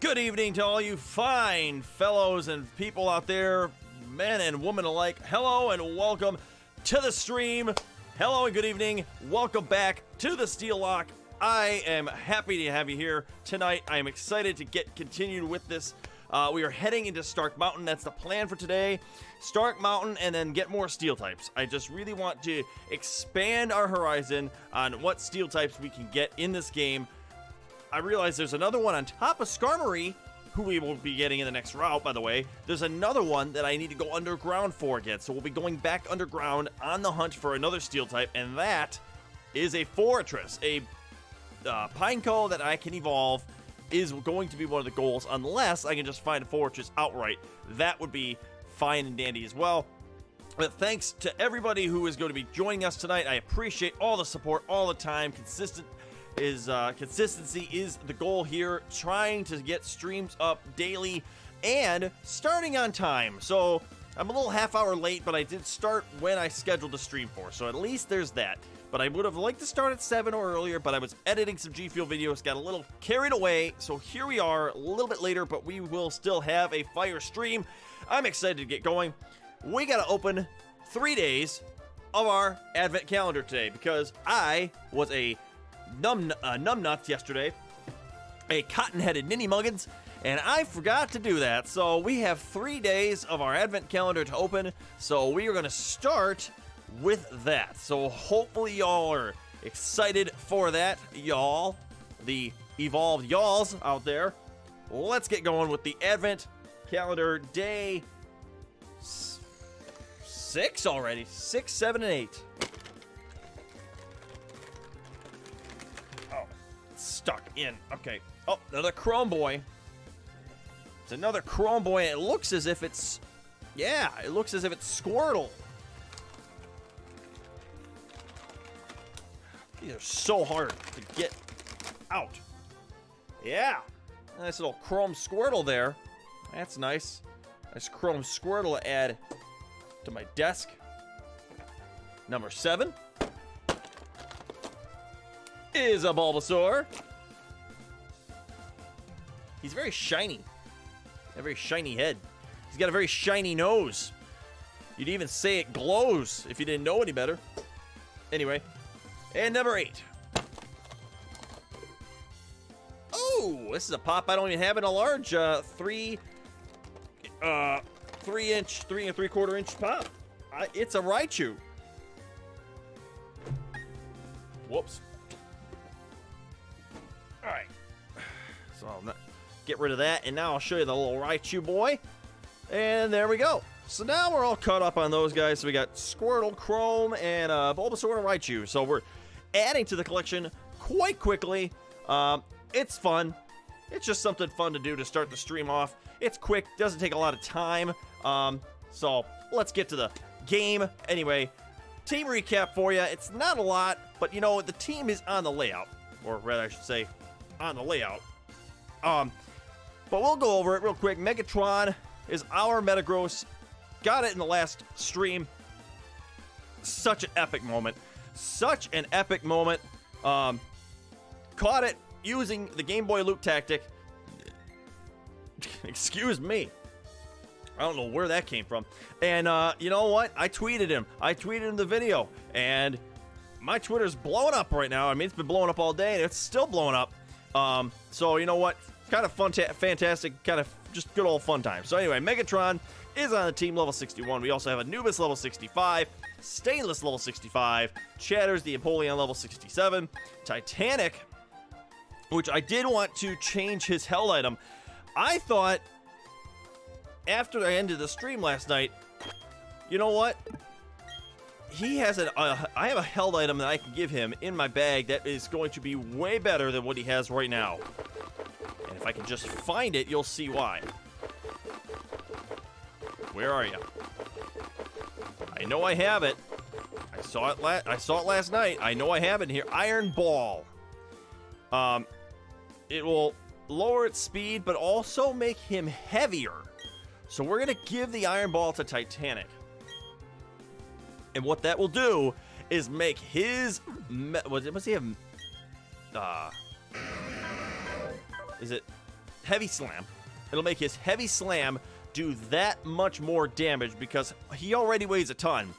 Good evening to all you fine fellows and people out there, men and women alike. Hello and welcome to the stream. Hello and good evening. Welcome back to the Steelocke. I am happy to have you here tonight. I am excited to get continued with this. We are heading into Stark Mountain. That's the plan for today. Stark Mountain and then get more steel types. I just really want to expand our horizon on what steel types we can get in this game. I realize there's another one on top of Skarmory, who we will be getting in the next route, by the way. There's another one that I need to go underground for again. So we'll be going back underground on the hunt for another steel type, and that is a fortress. A Pineco that I can evolve is going to be one of the goals, unless I can just find a fortress outright. That would be fine and dandy as well. But thanks to everybody who is going to be joining us tonight. I appreciate all the support all the time. Consistency is the goal here, trying to get streams up daily and starting on time. So I'm a little half hour late, but I did start when I scheduled the stream for, so at least there's that. But I would have liked to start at 7 or earlier, but I was editing some G Fuel videos, got a little carried away, so here we are a little bit later, but we will still have a fire stream. I'm excited to get going. We got to open 3 days of our advent calendar today because I was a numbnuts yesterday, a cotton-headed ninny muggins, and I forgot to do that. So we have 3 days of our advent calendar to open, so we are going to start with that. So hopefully y'all are excited for that, y'all, the evolved y'alls out there. Let's get going with the advent calendar day 6 already. 6, 7, and 8. Stuck in. Okay. Oh, another Chrome Boy. It's another Chrome Boy. It looks as if it's... Yeah, it looks as if it's Squirtle. These are so hard to get out. Yeah. Nice little Chrome Squirtle there. That's nice. Nice Chrome Squirtle to add to my desk. Number 7 is a Bulbasaur. He's very shiny. A very shiny head. He's got a very shiny nose. You'd even say it glows if you didn't know any better. Anyway. And number 8. Oh, this is a pop I don't even have in a large 3 and 3/4 inch pop. It's a Raichu. Whoops. Alright. So I'm not... Get rid of that, and now I'll show you the little Raichu boy. And there we go. So now we're all caught up on those guys. So we got Squirtle, Chrome, and Bulbasaur and Raichu. So we're adding to the collection quite quickly. It's fun. It's just something fun to do to start the stream off. It's quick, doesn't take a lot of time. So let's get to the game. Anyway, team recap for you. It's not a lot, but you know, the team is on the layout. Or rather, I should say, on the layout. But we'll go over it real quick. Megatron is our Metagross. Got it in the last stream. Such an epic moment. Such an epic moment. Caught it using the Game Boy loop tactic. Excuse me. I don't know where that came from. And you know what? I tweeted him. I tweeted him the video. And my Twitter's blowing up right now. I mean, it's been blowing up all day, and it's still blowing up. So you know what? Kind of fun, fantastic, kind of just good old fun time. So anyway, Megatron is on the team level 61. We also have Anubis level 65, Stainless level 65, Chatters the Empoleon level 67, Titanic, which I did want to change his held item. I thought after I ended the stream last night, you know what? He has I have a held item that I can give him in my bag that is going to be way better than what he has right now. And if I can just find it, you'll see why. Where are you? I know I have it. I saw it last night. I know I have it here. Iron Ball. It will lower its speed, but also make him heavier. So we're gonna give the Iron Ball to Titanic. And what that will do is make his... What's he have? Is it heavy slam. It'll make his heavy slam do that much more damage because he already weighs a ton.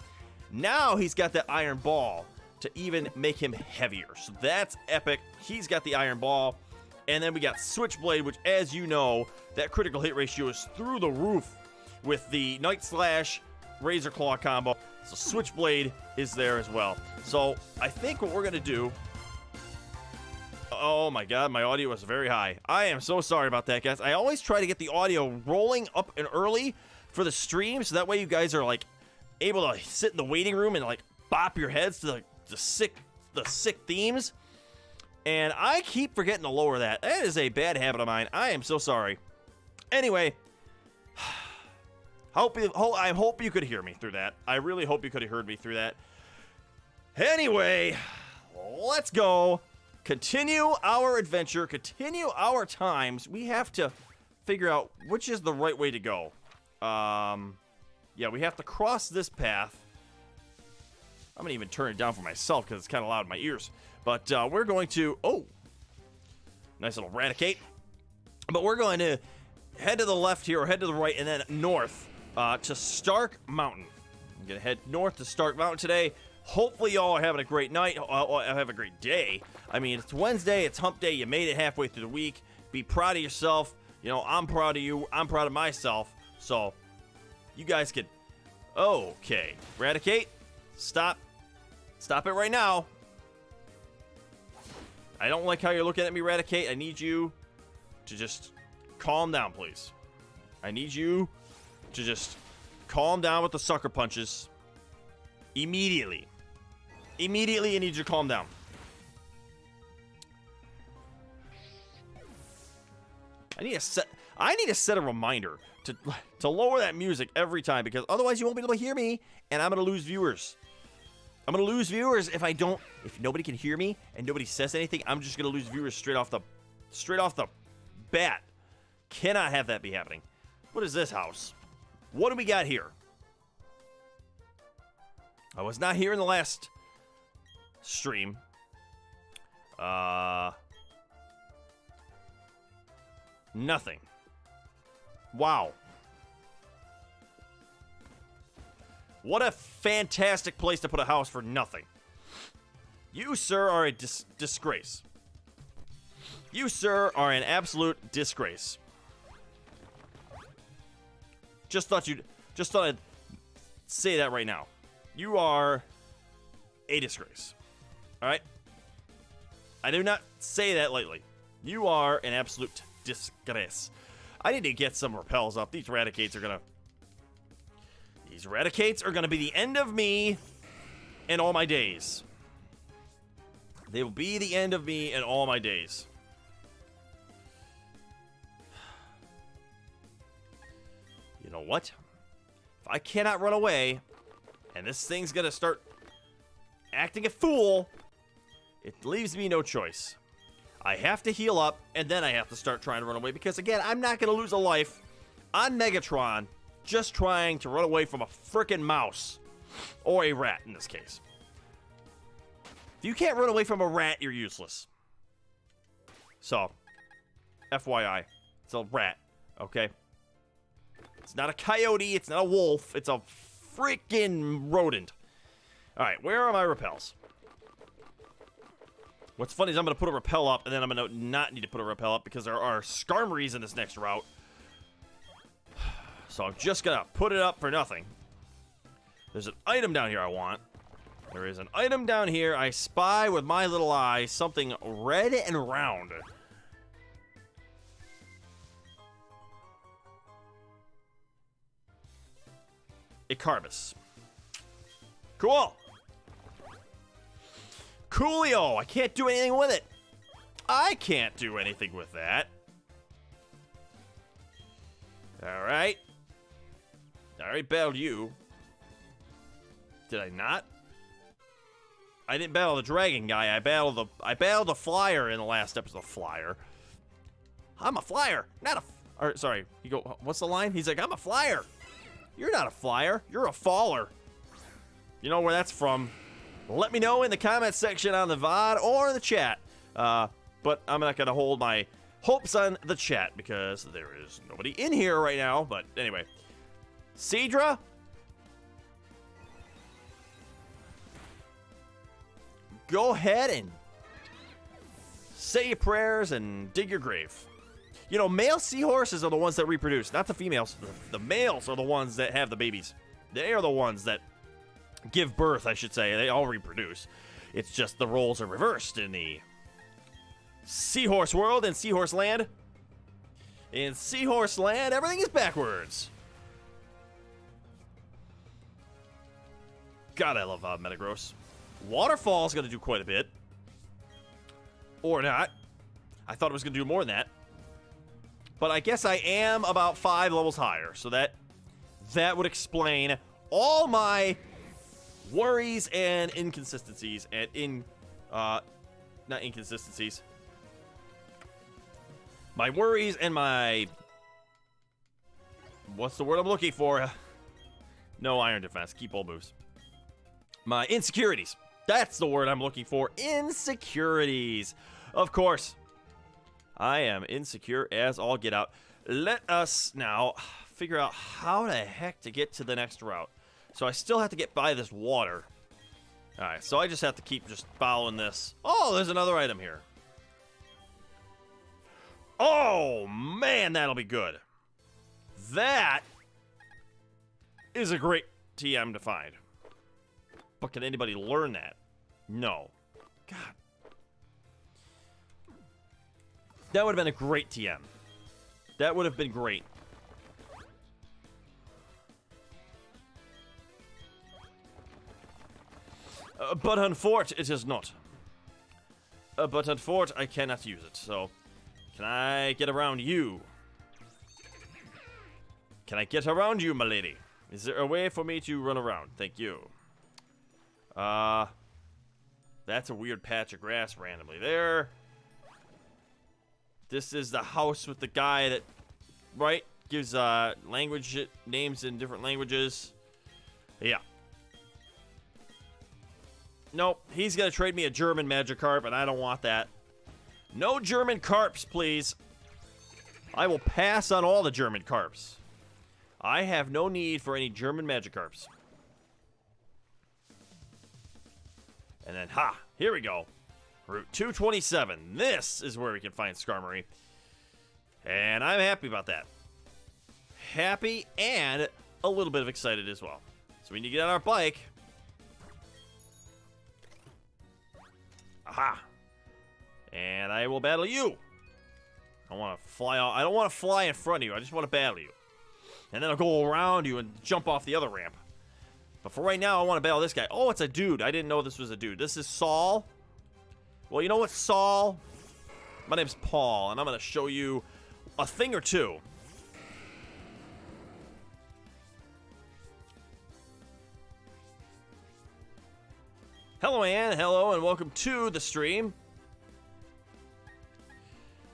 Now he's got that iron ball to even make him heavier. So that's epic. He's got the iron ball. And then we got Switchblade, which, as you know, that critical hit ratio is through the roof with the Night Slash Razor Claw combo. So Switchblade is there as well. So I think what we're going to do... Oh my god, my audio is very high. I am so sorry about that, guys. I always try to get the audio rolling up and early for the stream, so that way you guys are, like, able to sit in the waiting room and, like, bop your heads to the sick themes. And I keep forgetting to lower that. That is a bad habit of mine. I am so sorry. Anyway, I hope you could hear me through that. I really hope you could have heard me through that. Anyway, let's go. Continue our adventure. Continue our times. We have to figure out which is the right way to go. Yeah, we have to cross this path. I'm going to even turn it down for myself because it's kind of loud in my ears. But we're going to... Oh! Nice little Raticate. But we're going to head to the left here, or head to the right, and then north to Stark Mountain. I'm going to head north to Stark Mountain today. Hopefully y'all are having a great night. Have a great day. I mean, it's Wednesday. It's hump day. You made it halfway through the week. Be proud of yourself. You know, I'm proud of you. I'm proud of myself. So, you guys can... Okay. Raticate. Stop. Stop it right now. I don't like how you're looking at me, Raticate. I need you to just calm down, please. I need you to just calm down with the sucker punches. Immediately. Immediately, I need you to calm down. I need to set a reminder to lower that music every time, because otherwise you won't be able to hear me, and I'm going to lose viewers. I'm going to lose viewers if nobody can hear me and nobody says anything. I'm just going to lose viewers straight off the bat. Cannot have that be happening. What is this house? What do we got here? I was not here in the last stream. Nothing. Wow. What a fantastic place to put a house for nothing. You, sir, are a disgrace. You, sir, are an absolute disgrace. Just thought I'd say that right now. You are a disgrace. Alright? I do not say that lightly. You are an absolute disgrace. I need to get some repels up. These Raticates are gonna be the end of me and all my days. They will be the end of me and all my days. You know what? If I cannot run away, and this thing's gonna start acting a fool, it leaves me no choice. I have to heal up, and then I have to start trying to run away, because again, I'm not gonna lose a life on Megatron just trying to run away from a frickin' mouse. Or a rat, in this case. If you can't run away from a rat, you're useless. So, FYI, it's a rat, okay? It's not a coyote, it's not a wolf, it's a freaking rodent. Alright, where are my repels? What's funny is I'm going to put a repel up, and then I'm going to not need to put a repel up because there are Skarmories in this next route. So I'm just going to put it up for nothing. There's an item down here I want. There is an item down here. I spy with my little eye something red and round. A Carbus. Cool. Coolio. I can't do anything with it. I can't do anything with that. Alright. I already battled you. Did I not? I didn't battle the dragon guy. I battled the flyer in the last episode. Flyer. I'm a flyer, not a... Or, sorry. You go. What's the line? He's like, I'm a flyer. You're not a flyer. You're a faller. You know where that's from? Let me know in the comment section on the VOD or in the chat. But I'm not gonna hold hopes on the chat because there is nobody in here right now. But anyway, Cedra, go ahead and say your prayers and dig your grave. You know, male seahorses are the ones that reproduce, not the females. The males are the ones that have the babies. They are the ones that give birth, I should say. They all reproduce. It's just the roles are reversed in the seahorse world and seahorse land. In seahorse land, everything is backwards. God, I love Metagross. Waterfall is going to do quite a bit. Or not. I thought it was going to do more than that. But I guess I am about 5 levels higher. So that would explain all my worries and inconsistencies. And not inconsistencies. My worries and my... What's the word I'm looking for? No iron defense. Keep all moves. My insecurities. That's the word I'm looking for. Insecurities. Of course. I am insecure as all get out. Let us now figure out how the heck to get to the next route. So I still have to get by this water. Alright, so I just have to keep just following this. Oh, there's another item here. Oh, man, that'll be good. That is a great TM to find. But can anybody learn that? No. God. That would have been a great TM. That would have been great. But unfortunately, it is not. But unfortunately, I cannot use it. So, can I get around you? Can I get around you, my lady? Is there a way for me to run around? Thank you. That's a weird patch of grass randomly there. This is the house with the guy that, right, gives language names in different languages. Yeah. Nope, he's gonna trade me a German Magikarp, and I don't want that. No German Carps, please. I will pass on all the German Carps. I have no need for any German Magikarps. And then, ha, here we go. Route 227. This is where we can find Skarmory. And I'm happy about that. Happy and a little bit of excited as well. So we need to get on our bike. Aha. And I will battle you. I want to fly out. I don't want to fly in front of you. I just want to battle you. And then I'll go around you and jump off the other ramp. But for right now, I want to battle this guy. Oh, it's a dude. I didn't know this was a dude. This is Saul. Well, you know what, Saul? My name's Paul, and I'm going to show you a thing or two. Hello, Ann. Hello, and welcome to the stream.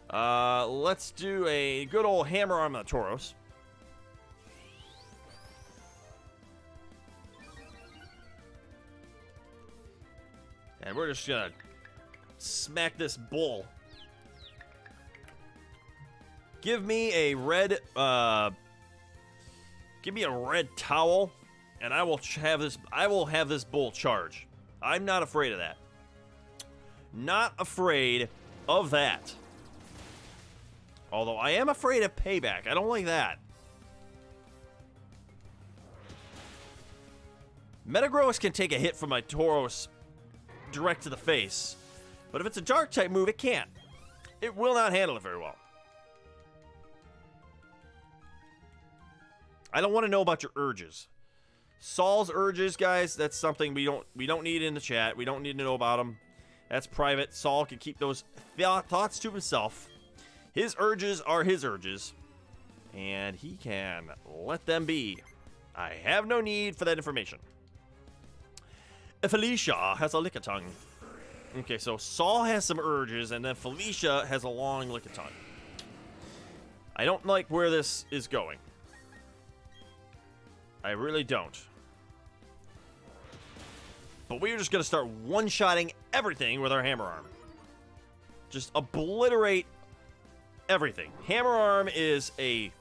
Let's do a good old hammer on the Tauros. And we're just gonna smack this bull. Give me a red, give me a red towel, and I will have this bull charge. I'm not afraid of that. Not afraid of that. Although I am afraid of payback. I don't like that. Metagross can take a hit from my Tauros direct to the face. But if it's a dark type move, it can't. It will not handle it very well. I don't want to know about your urges. Saul's urges, guys, that's something we don't need in the chat. We don't need to know about them. That's private. Saul can keep those thoughts to himself. His urges are his urges. And he can let them be. I have no need for that information. Felicia has a Lickitung. Okay, so Saul has some urges, and then Felicia has a long Lickitung. I don't like where this is going. I really don't. But we're just going to start one-shotting everything with our hammer arm. Just obliterate everything. Hammer Arm is a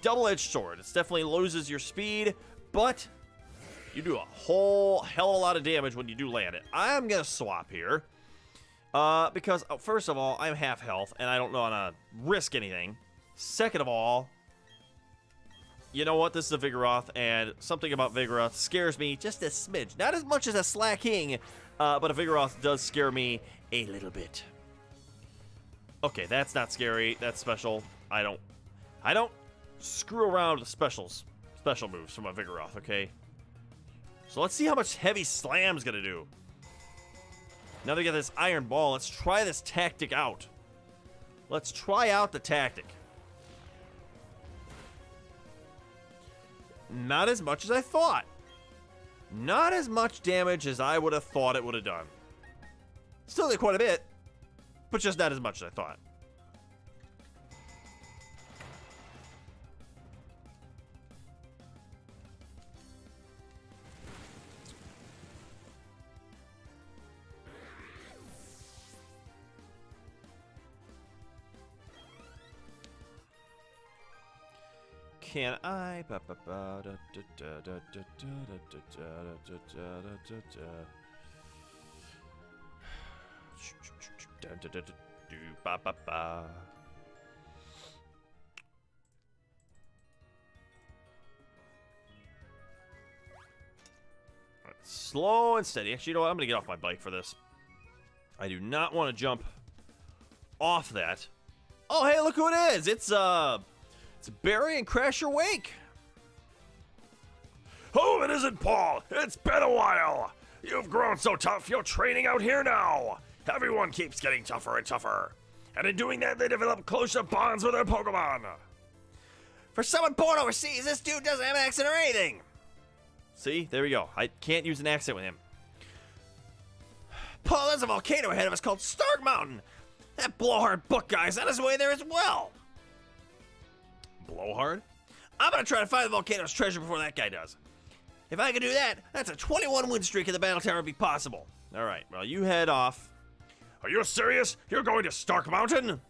double-edged sword. It definitely loses your speed, but you do a whole hell of a lot of damage when you do land it. I'm going to swap here because, first of all, I'm half health, and I don't know how to risk anything. Second of all, you know what? This is a Vigoroth, and something about Vigoroth scares me just a smidge. Not as much as a Slacking, but a Vigoroth does scare me a little bit. Okay, that's not scary. That's special. I don't screw around with special moves from a Vigoroth, okay? So let's see how much Heavy Slam's gonna do. Now they got this Iron Ball. Let's try this tactic out. Let's try out the tactic. Not as much as I thought. Not as much damage as I would have thought it would have done. Still did quite a bit, but just not as much as I thought. Can I? Slow and steady. Actually, you know what? I'm gonna get off my bike for this. I do not want to jump off that. Oh, hey, look who it is! It's Barry and Crasher Wake. Oh, it isn't Paul. It's been a while. You've grown so tough, you're training out here now. Everyone keeps getting tougher and tougher. And in doing that, they develop closer bonds with their Pokemon. For someone born overseas, this dude doesn't have an accent or anything. See, there we go. I can't use an accent with him. Paul, there's a volcano ahead of us called Stark Mountain. That blowhard book guy's on his way there as well. Blowhard? I'm gonna try to find the volcano's treasure before that guy does. If I can do that, that's a 21 win streak in the Battle Tower would be possible. Alright, well, you head off. Are you serious? You're going to Stark Mountain?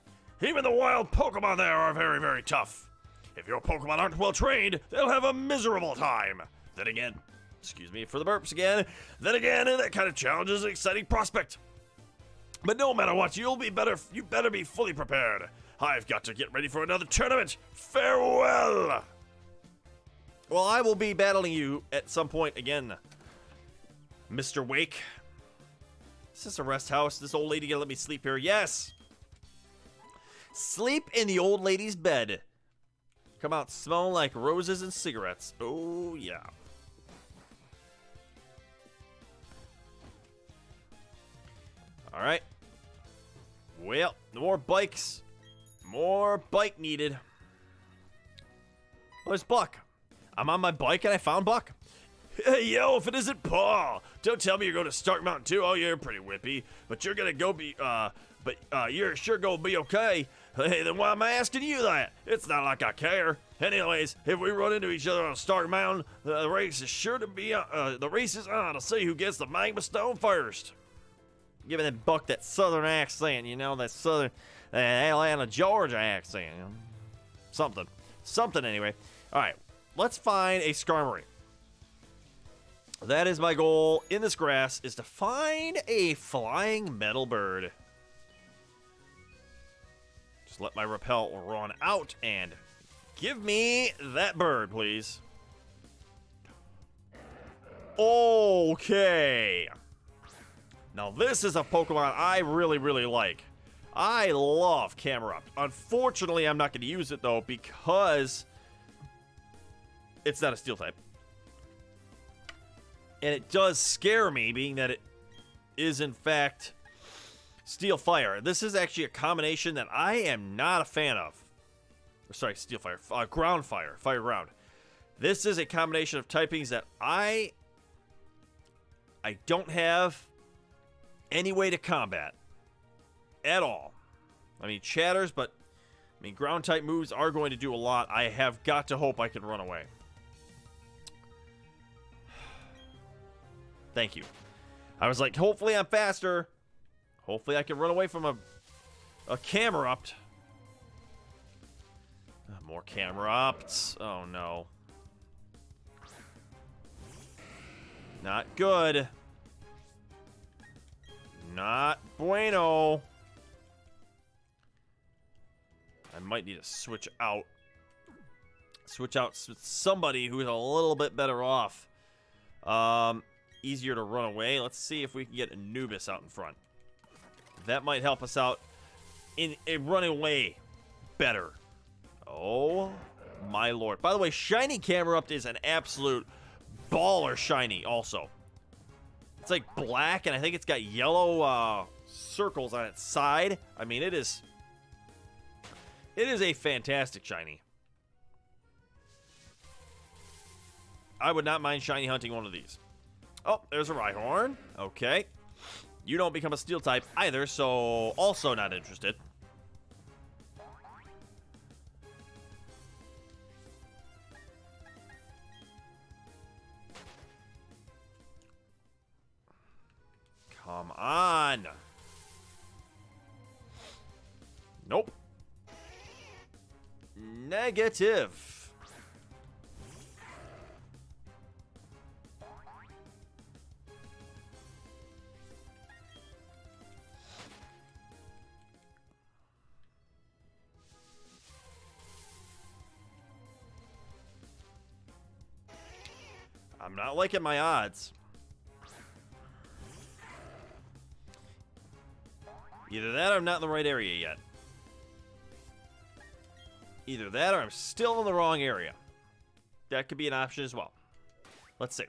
Even the wild Pokemon there are very, very tough. If your Pokemon aren't well trained, they'll have a miserable time. Then again, excuse me for the burps again, then again, that kind of challenge is an exciting prospect. But no matter what, you better be fully prepared. I've got to get ready for another tournament. Farewell! Well, I will be battling you at some point again, Mr. Wake. Is this a rest house? This old lady gonna let me sleep here? Yes! Sleep in the old lady's bed. Come out smelling like roses and cigarettes. Oh, yeah. Alright. Well, more bikes. More bike needed. Oh, there's Buck. I'm on my bike and I found Buck. Hey, yo, if it isn't Paul, don't tell me you're going to Stark Mountain too. Oh, you're pretty whippy, but you're gonna go be, you're sure gonna be okay. Hey, then why am I asking you that? It's not like I care. Anyways, if we run into each other on Stark Mountain, the race is sure to be, the race is on to see who gets the Magma Stone first. Giving that Buck that southern accent, you know, that southern Atlanta, Georgia accent. You know? Something anyway. All right, let's find a Skarmory. That is my goal in this grass, is to find a flying metal bird. Just let my repel run out and give me that bird, please. Okay. Now this is a Pokemon I really, really like. I love Camerupt. Unfortunately, I'm not going to use it, though, because it's not a Steel type. And it does scare me, being that it is, in fact, Steel Fire. This is actually a combination that I am not a fan of. Sorry, Steel Fire. Ground Fire. Fire Ground. This is a combination of typings that I don't have any way to combat at all. I mean, chatters, but I mean, ground type moves are going to do a lot. I have got to hope I can run away. Thank you. I was like, hopefully I'm faster. Hopefully I can run away from a A Camerupt. More Camerupts. Oh, no. Not good. Not bueno. I might need to switch out. Switch out with somebody who's a little bit better off. Easier to run away. Let's see if we can get Anubis out in front. That might help us out in running away better. Oh, my lord. By the way, Shiny Camerupt is an absolute baller shiny also. It's like black, and I think it's got yellow circles on its side. I mean, it is a fantastic shiny. I would not mind shiny hunting one of these. Oh, there's a Rhyhorn. Okay. You don't become a steel type either, so also not interested. Come on. Nope. Negative. I'm not liking my odds. Either that or I'm not in the right area yet. Either that or I'm still in the wrong area. That could be an option as well. Let's see.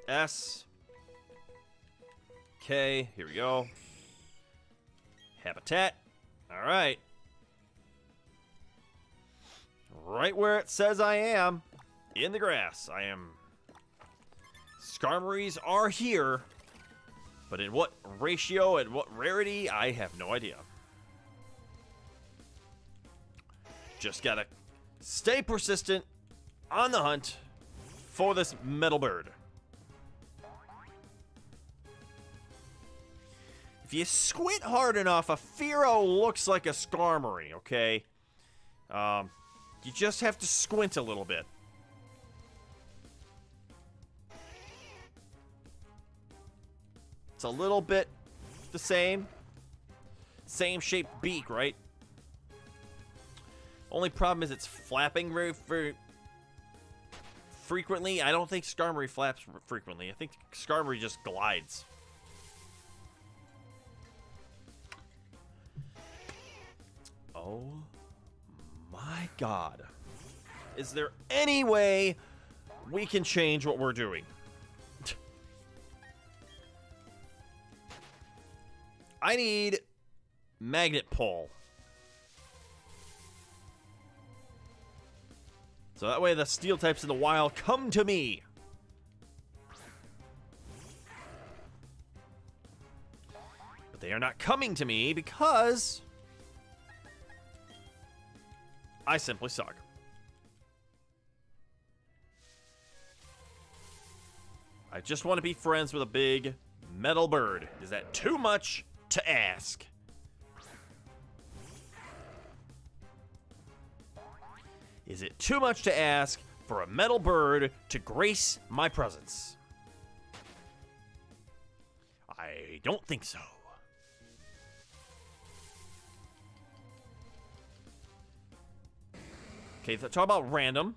S. K. Here we go. Habitat. All right. Right where it says I am. In the grass. I am. Skarmories are here. But in what ratio and what rarity, I have no idea. Just gotta stay persistent on the hunt for this metal bird. If you squint hard enough, a Fearow looks like a Skarmory, okay? You just have to squint a little bit. It's a little bit the same. Same shaped beak, right? Only problem is it's flapping very frequently. I don't think Skarmory flaps frequently. I think Skarmory just glides. Oh my god. Is there any way we can change what we're doing? I need magnet pull. So that way the steel types in the wild come to me. But they are not coming to me because I simply suck. I just want to be friends with a big metal bird. Is that too much to ask? Is it too much to ask for a metal bird to grace my presence? I don't think so. Okay, let's talk about random.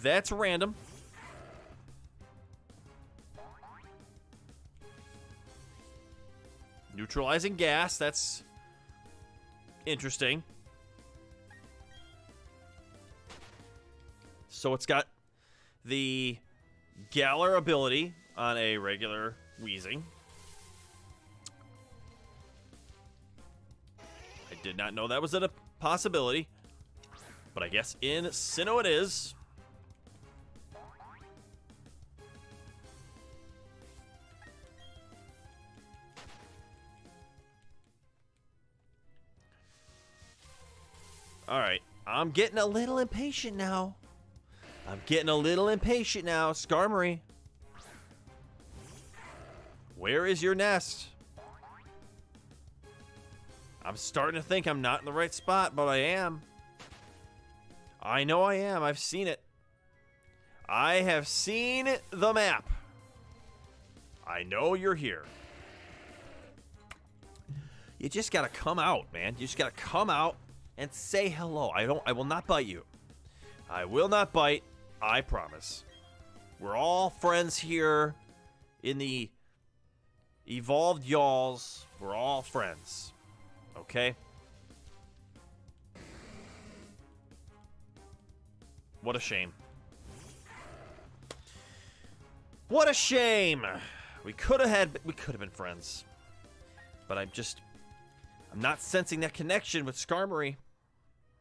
That's random. Neutralizing gas, that's interesting. So it's got the Galar ability on a regular Weezing. I did not know that was a possibility, but I guess in Sinnoh it is. Alright, I'm getting a little impatient now. Skarmory. Where is your nest? I'm starting to think I'm not in the right spot, but I am. I know I am. I've seen it. I have seen the map. I know you're here. You just gotta come out, man. You just gotta come out and say hello. I will not bite you. I will not bite. I promise. We're all friends here in the Evolved Y'alls. We're all friends. Okay? What a shame. What a shame. We could have been friends. But I'm not sensing that connection with Skarmory.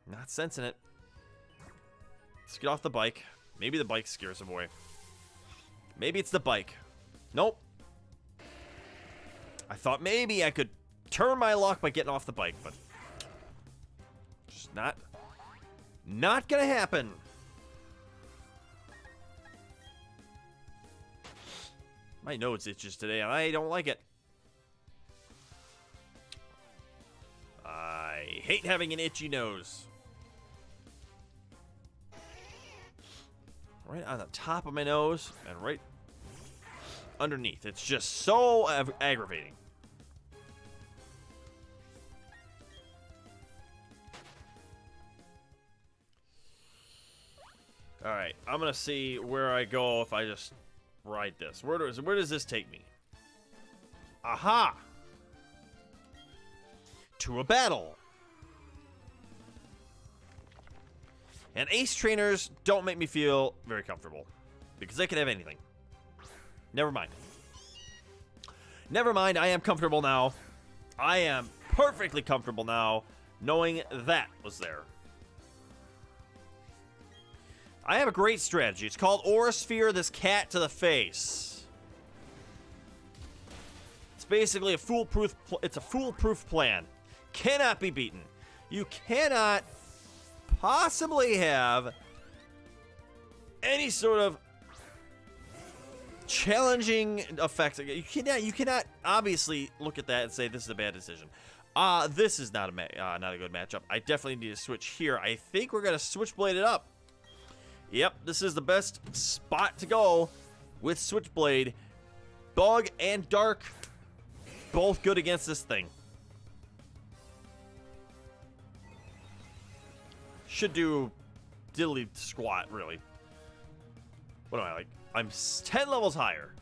I'm not sensing it. Let's get off the bike. Maybe the bike scares him away. Maybe it's the bike. Nope. I thought maybe I could turn my luck by getting off the bike, but just not gonna happen. My nose itches today, and I don't like it. I hate having an itchy nose. Right on the top of my nose and right underneath. It's just so aggravating. Alright, I'm going to see where I go if I just ride this. Where does this take me? Aha! To a battle. And ace trainers don't make me feel very comfortable. Because they could have anything. Never mind. Never mind, I am comfortable now. I am perfectly comfortable now, knowing that was there. I have a great strategy. It's called Aurasphere this cat to the face. It's basically a foolproof plan. Cannot be beaten. You cannot possibly have any sort of challenging effects. You cannot obviously look at that and say this is a bad decision. This is not a good matchup. I definitely need to switch here. I think we're gonna Switchblade it up. Yep, this is the best spot to go with Switchblade. Bug and Dark, both good against this thing. Should do diddly squat, really. What am I like? I'm 10 levels higher.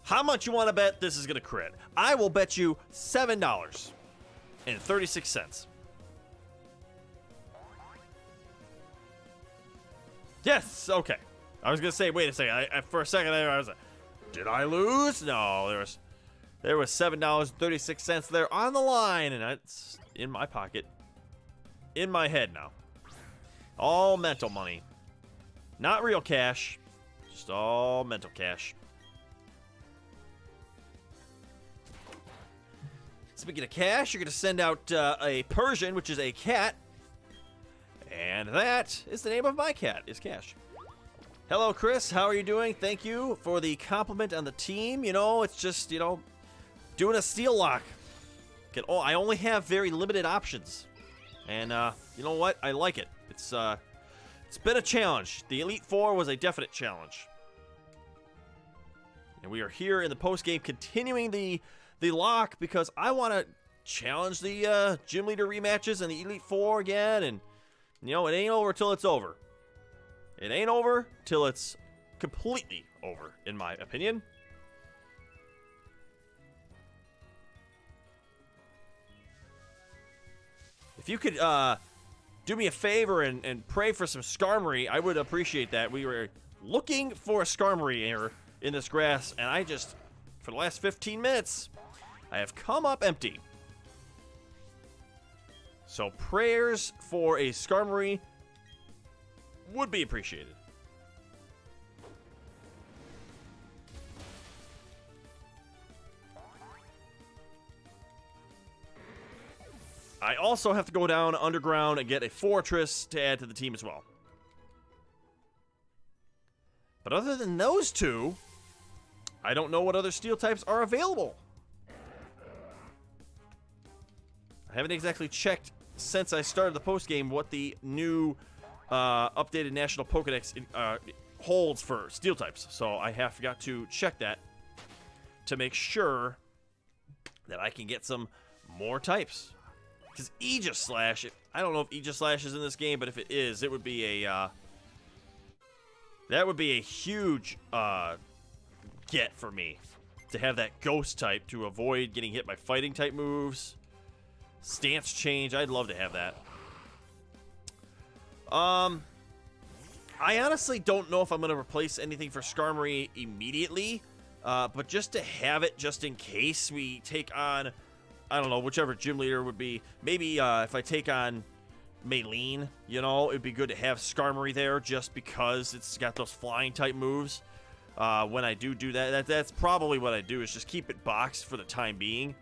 How much you want to bet this is going to crit? I will bet you $7.36. Yes, okay. I was going to say, wait a second. For a second I was like, did I lose? No, there was $7.36 there on the line, and it's in my pocket. In my head now. All mental money. Not real cash. Just all mental cash. Speaking of cash, you're going to send out a Persian, which is a cat. And that is the name of my cat, is Cash. Hello, Chris. How are you doing? Thank you for the compliment on the team. You know, it's just, you know, doing a Steelocke. I only have very limited options. And, you know what? I like it. It's been a challenge. The Elite Four was a definite challenge. And we are here in the post-game continuing the lock because I want to challenge the Gym Leader rematches and the Elite Four again. And, you know, it ain't over till it's over. It ain't over till it's completely over, in my opinion. If you could do me a favor and pray for some Skarmory, I would appreciate that. We were looking for a Skarmory here in this grass, and I just, for the last 15 minutes, I have come up empty. So prayers for a Skarmory would be appreciated. I also have to go down underground and get a fortress to add to the team as well. But other than those two, I don't know what other steel types are available. I haven't exactly checked since I started the post game what the new updated National Pokedex holds for steel types. So I have got to check that to make sure that I can get some more types. Because Aegislash, I don't know if Aegislash is in this game, but if it is, it would be a that would be a huge get for me to have that ghost type to avoid getting hit by fighting type moves. Stance change, I'd love to have that. I honestly don't know if I'm going to replace anything for Skarmory immediately, but just to have it just in case we take on, I don't know, whichever gym leader would be. Maybe if I take on MacLeod, you know, it'd be good to have Skarmory there just because it's got those flying type moves. When I do that, that's probably what I do, is just keep it boxed for the time being.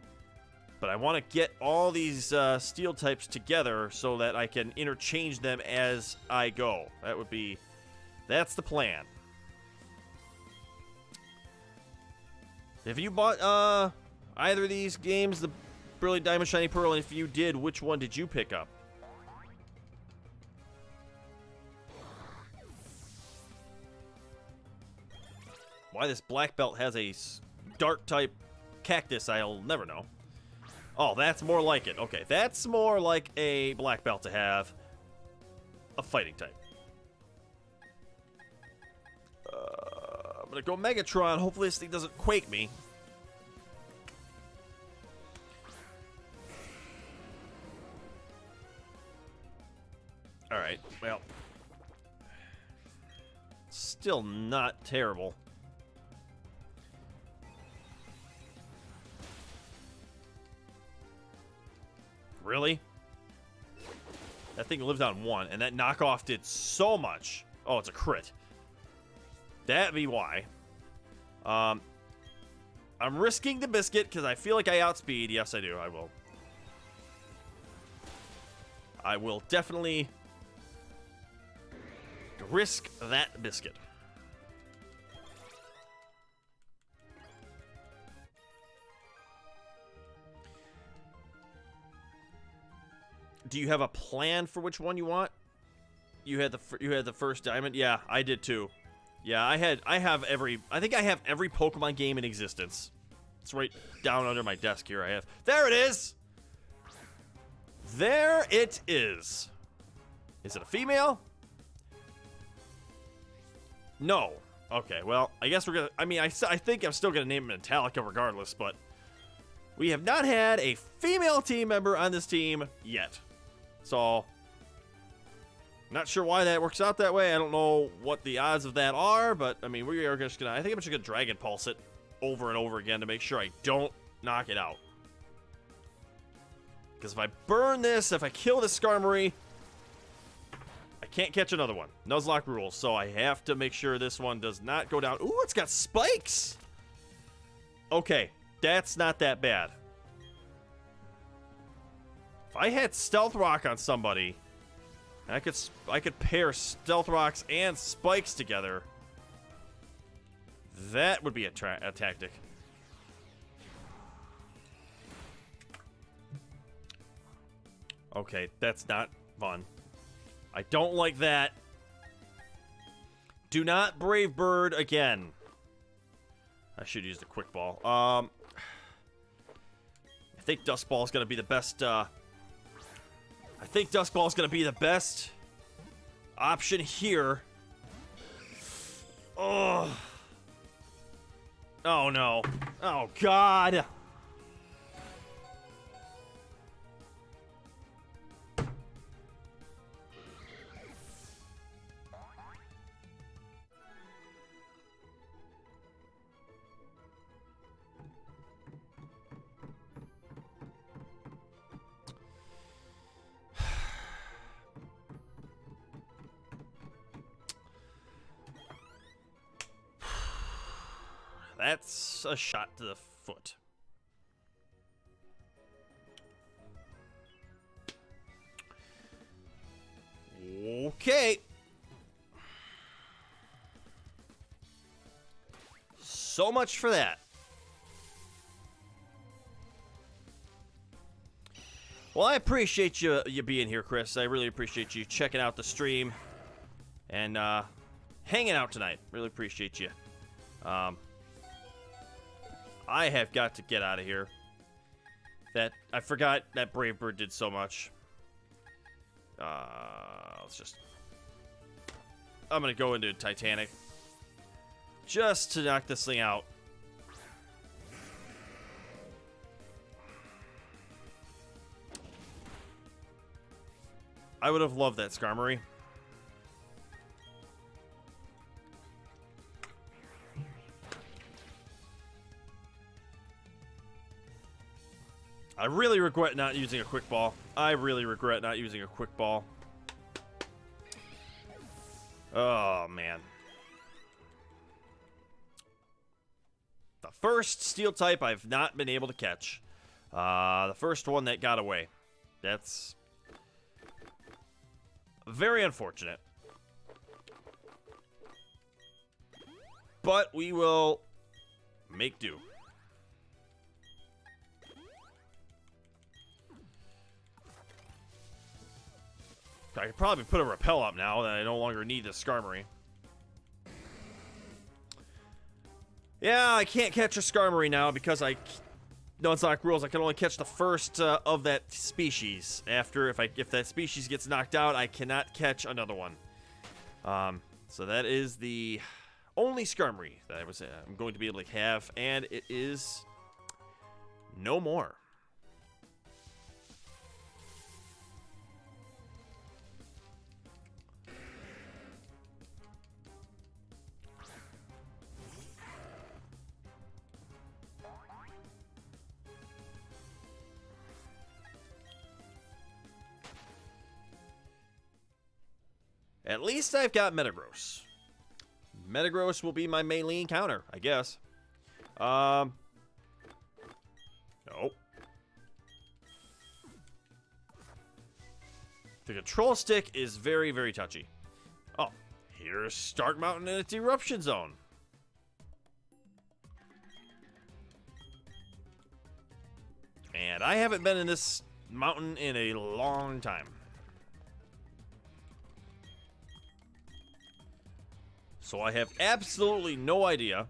But I want to get all these steel types together so that I can interchange them as I go. That's the plan. Have you bought either of these games, the Brilliant Diamond, Shiny Pearl, and if you did, which one did you pick up? Why this black belt has a dark type cactus, I'll never know. Oh, that's more like it. Okay, that's more like a black belt to have a fighting type. I'm gonna go Megatron. Hopefully this thing doesn't quake me. Alright, well. Still not terrible. Really? That thing lived on 1, and that knockoff did so much. Oh, it's a crit. That'd be why. I'm risking the biscuit because I feel like I outspeed. Yes, I do. I will. I will definitely risk that biscuit. Do you have a plan for which one you want? You had the first diamond. Yeah, I did too. Yeah, I think I have every Pokemon game in existence. It's right down under my desk here. There it is. There it is. Is it a female? No. Okay, well, I guess we're gonna. I mean, I think I'm still gonna name it Metallica regardless, but we have not had a female team member on this team yet. So, not sure why that works out that way. I don't know what the odds of that are, but I mean, we are just gonna. I think I'm just gonna Dragon Pulse it over and over again to make sure I don't knock it out. Because if I burn this, if I kill this Skarmory, I can't catch another one. Nuzlocke rules, so I have to make sure this one does not go down. Ooh, it's got spikes. Okay, that's not that bad. If I had Stealth Rock on somebody, I could pair Stealth Rocks and spikes together. That would be a tactic. Okay, that's not fun. I don't like that. Do not Brave Bird again. I should use the Quick Ball. I think Dusk Ball is going to be the best. I think Dusk Ball is going to be the best option here. Oh. Oh no. Oh God. That's a shot to the foot. Okay. So much for that. Well, I appreciate you being here, Chris. I really appreciate you checking out the stream and hanging out tonight. Really appreciate you. I have got to get out of here. I forgot that Brave Bird did so much. I'm gonna go into Titanic just to knock this thing out. I would have loved that Skarmory. I really regret not using a quick ball. I really regret not using a quick ball. Oh, man. The first steel type I've not been able to catch. The first one that got away. That's very unfortunate. But we will make do. I could probably put a repel up now that I no longer need this Skarmory. Yeah, I can't catch a Skarmory now because Nuzlocke rules. I can only catch the first of that species. After, if that species gets knocked out, I cannot catch another one. So that is the only Skarmory that I'm going to be able to have, and it is no more. At least I've got Metagross. Metagross will be my mainly encounter, I guess. Nope. The control stick is very, very touchy. Oh, here's Stark Mountain and its eruption zone. And I haven't been in this mountain in a long time. So I have absolutely no idea.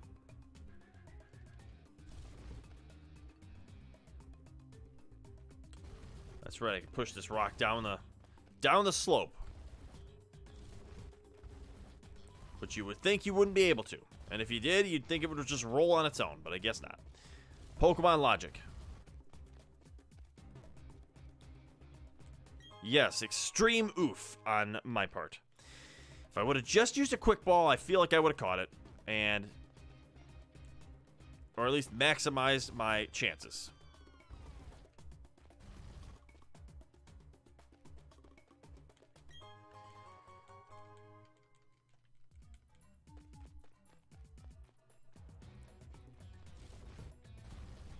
That's right, I can push this rock down the slope. But you would think you wouldn't be able to. And if you did, you'd think it would just roll on its own, but I guess not. Pokemon logic. Yes, extreme oof on my part. If I would have just used a quick ball, I feel like I would have caught it. Or at least maximized my chances.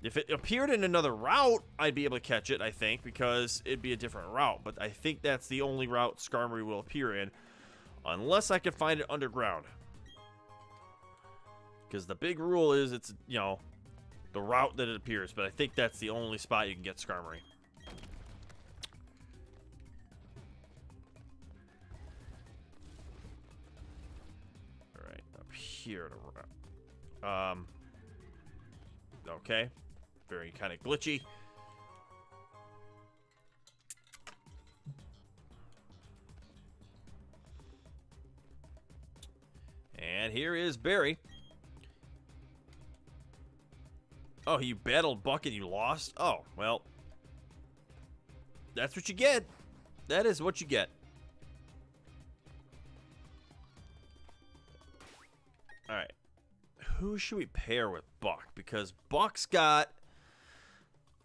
If it appeared in another route, I'd be able to catch it, I think, because it'd be a different route. But I think that's the only route Skarmory will appear in. Unless I can find it underground. Because the big rule is it's, the route that it appears. But I think that's the only spot you can get Skarmory. Alright, up here to okay. Very kind of glitchy. And here is Barry. Oh, you battled Buck and you lost? Oh, well. That's what you get. That is what you get. Alright. Who should we pair with Buck? Because Buck's got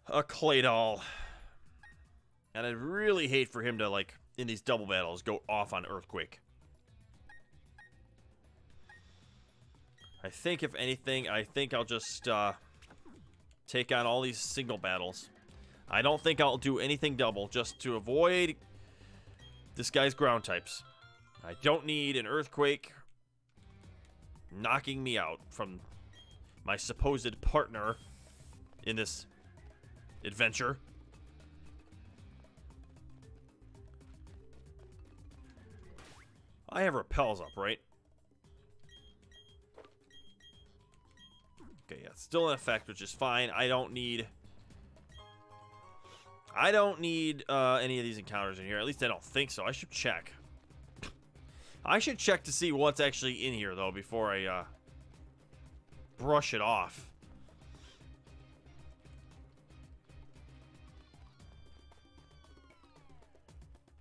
a Claydol. And I'd really hate for him to, in these double battles, go off on Earthquake. I think, if anything, I'll just take on all these single battles. I don't think I'll do anything double, just to avoid this guy's ground types. I don't need an Earthquake knocking me out from my supposed partner in this adventure. I have repels up, right? Okay, yeah, it's still in effect, which is fine. I don't need any of these encounters in here. At least I don't think so. I should check. I should check to see what's actually in here, though, before I brush it off.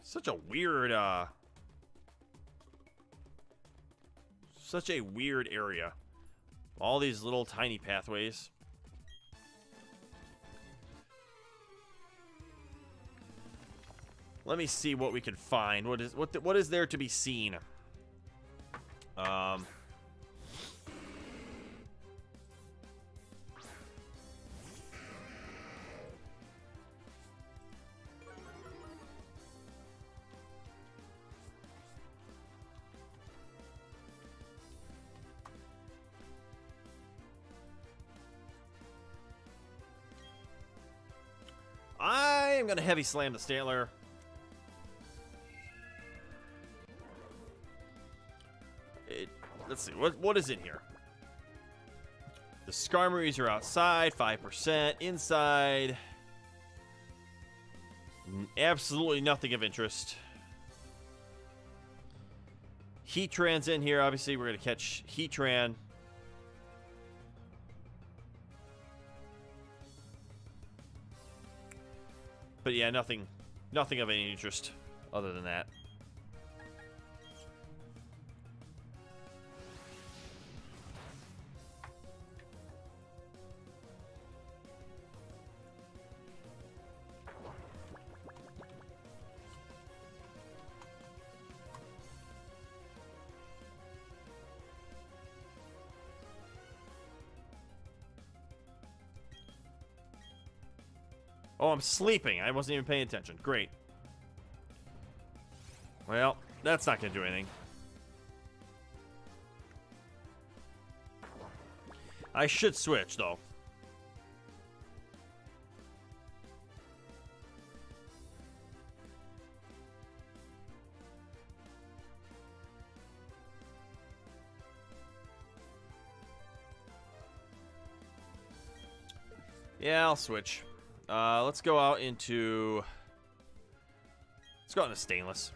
Such a weird area. All these little tiny pathways. Let me see what we can find. What is there to be seen? I'm gonna heavy slam the Stantler. Let's see, what is in here? The Skarmories are outside, 5%. Inside, absolutely nothing of interest. Heatran's in here. Obviously, we're going to catch Heatran. But yeah, nothing of any interest other than that. Oh, I'm sleeping. I wasn't even paying attention. Great. Well, that's not going to do anything. I should switch, though. Yeah, I'll switch. Let's go out into... Let's go out into Stainless.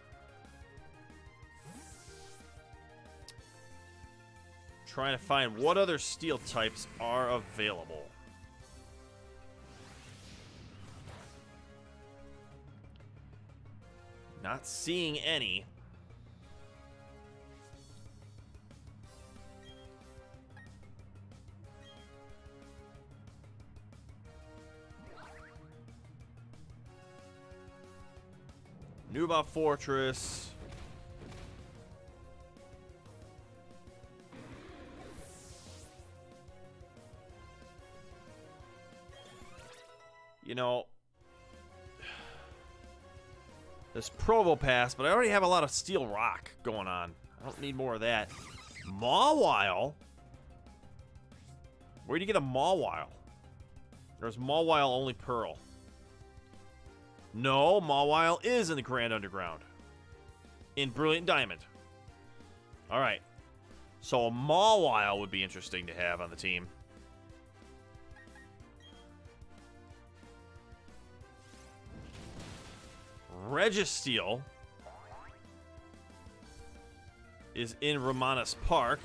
Trying to find what other steel types are available. Not seeing any. Nuba Fortress. You know, this Provo Pass, but I already have a lot of Steel Rock going on. I don't need more of that. Mawile? Where do you get a Mawile? There's Mawile only Pearl. No, Mawile is in the Grand Underground. In Brilliant Diamond. Alright. So a Mawile would be interesting to have on the team. Registeel is in Romanus Park.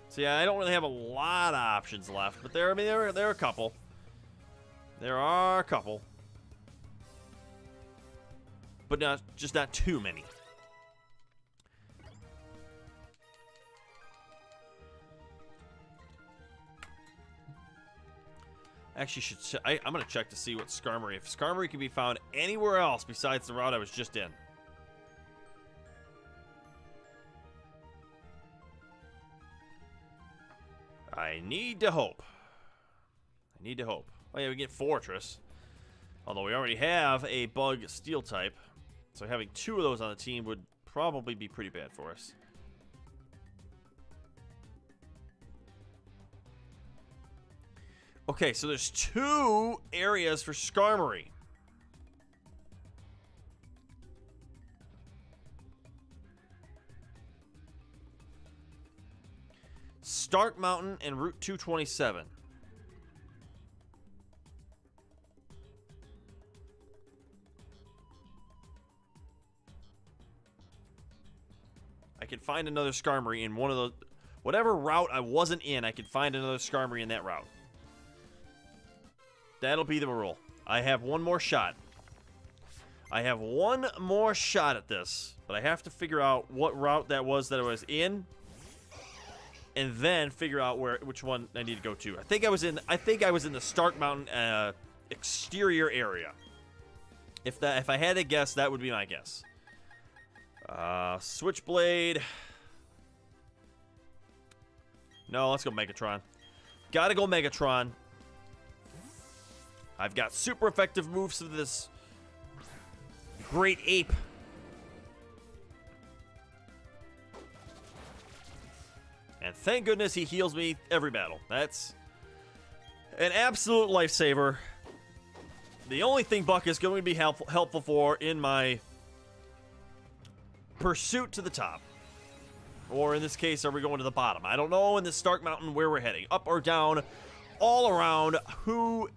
So yeah, I don't really have a lot of options left, but there are a couple. There are a couple. But not too many. Actually, I'm going to check to see what Skarmory, if Skarmory can be found anywhere else besides the route I was just in. I need to hope. I need to hope. Oh yeah, we get Fortress. Although we already have a Bug Steel type. So having 2 of those on the team would probably be pretty bad for us. Okay, so there's 2 areas for Skarmory. Stark Mountain and Route 227. I can find another Skarmory in one of those. Whatever route I wasn't in, I can find another Skarmory in that route. That'll be the rule. I have one more shot. I have one more shot at this, but I have to figure out what route that was that I was in, and then figure out which one I need to go to. I think I was in the Stark Mountain exterior area. If I had to guess, that would be my guess. Switchblade. No, let's go Megatron. Gotta go Megatron. I've got super effective moves to this great ape. And thank goodness he heals me every battle. That's an absolute lifesaver. The only thing Buck is going to be helpful for in my pursuit to the top. Or in this case, are we going to the bottom? I don't know in this Stark Mountain where we're heading. Up or down, all around, who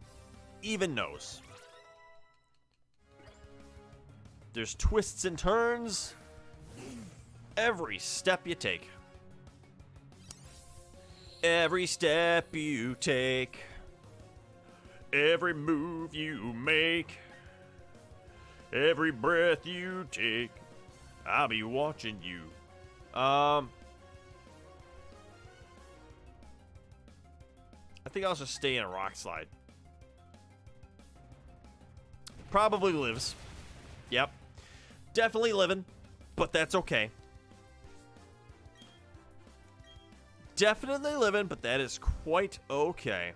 even knows? There's twists and turns every step you take. Every step you take, every move you make, every breath you take, I'll be watching you. I think I'll just stay in a rock slide. Probably lives. Yep. Definitely living, but that's okay. Definitely living, but that is quite okay.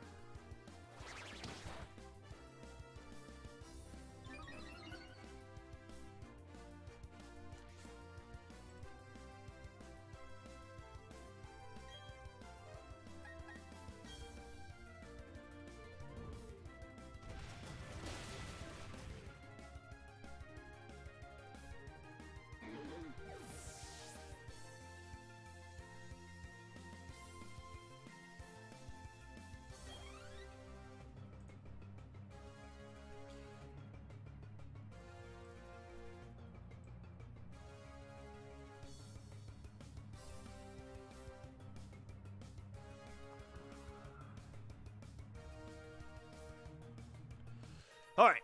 All right,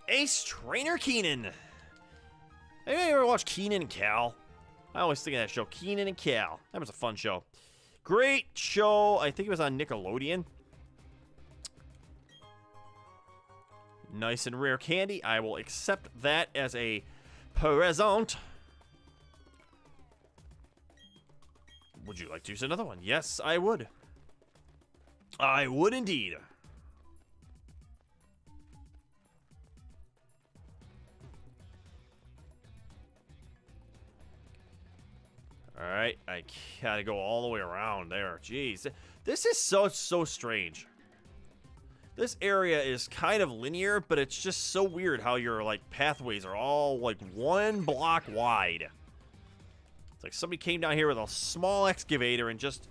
Ace Trainer Keenan. Anybody ever watch Keenan and Cal? I always think of that show, Keenan and Cal. That was a fun show. Great show. I think it was on Nickelodeon. Nice and rare candy. I will accept that as a present. Would you like to use another one? Yes, I would. I would indeed. Alright, I gotta go all the way around there. Jeez. This is so strange. This area is kind of linear, but it's just so weird how your, like, pathways are all, like, 1 block wide. It's like somebody came down here with a small excavator and just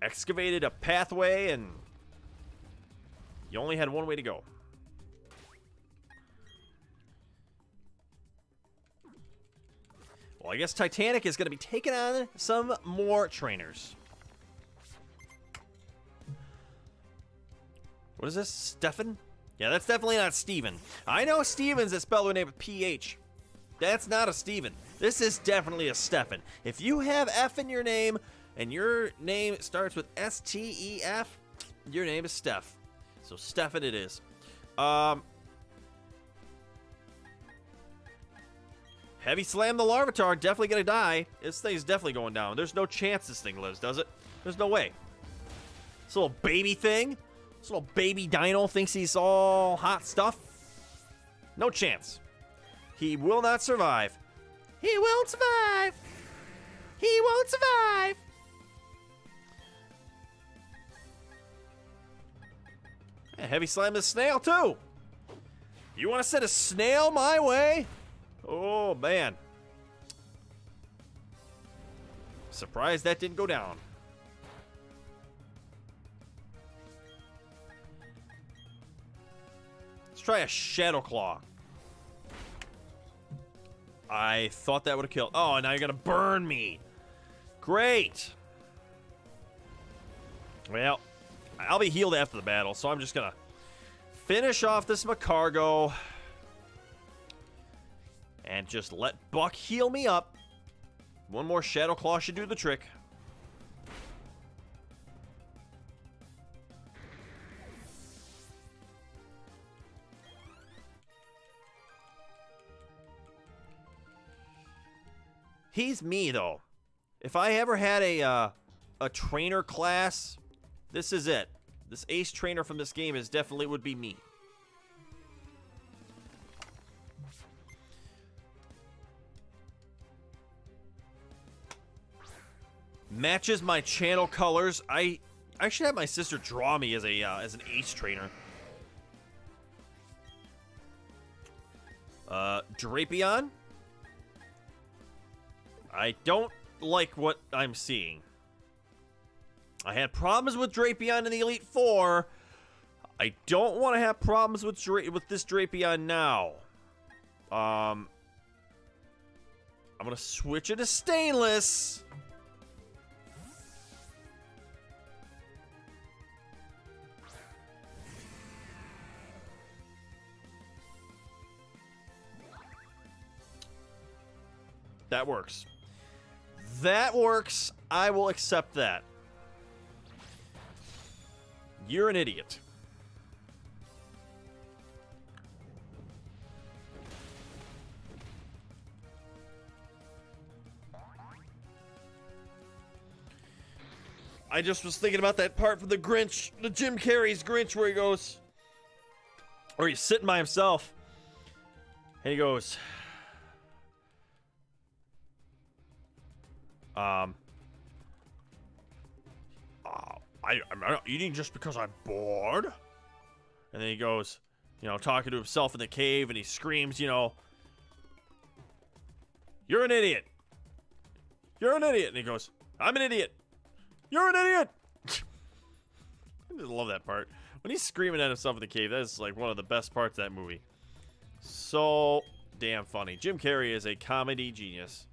excavated a pathway, and you only had one way to go. Well, I guess Titanic is going to be taking on some more trainers. What is this? Stefan? Yeah, that's definitely not Steven. I know Stevens that spell their name with PH. That's not a Steven. This is definitely a Stefan. If you have F in your name and your name starts with S-T-E-F, your name is Steph. So Stefan it is. Heavy Slam the Larvitar, definitely gonna die. This thing's definitely going down. There's no chance this thing lives, does it? There's no way. This little baby thing, this little baby dino thinks he's all hot stuff. No chance. He will not survive. He won't survive. He won't survive. Yeah, heavy slam this snail too. You want to send a snail my way? Oh, man. Surprised that didn't go down. Let's try a Shadow Claw. I thought that would have killed. Oh, now you're going to burn me. Great. Well, I'll be healed after the battle, so I'm just going to finish off this Macargo and just let Buck heal me up. One more Shadow Claw should do the trick. He's me, though. If I ever had a trainer class, this is it. This ace trainer from this game is definitely would be me. Matches my channel colors. I should have my sister draw me as a as an ace trainer. Drapion. I don't like what I'm seeing. I had problems with Drapion in the Elite Four. I don't want to have problems with this Drapion now. I'm gonna switch it to stainless. That works. That works. I will accept that. You're an idiot. I just was thinking about that part from the Grinch, the Jim Carrey's Grinch, where he goes, or he's sitting by himself, and he goes, I'm not eating just because I'm bored. And then he goes, talking to himself in the cave, and he screams, you're an idiot. You're an idiot. And he goes, I'm an idiot. You're an idiot. I just love that part. When he's screaming at himself in the cave, that is like one of the best parts of that movie. So damn funny. Jim Carrey is a comedy genius.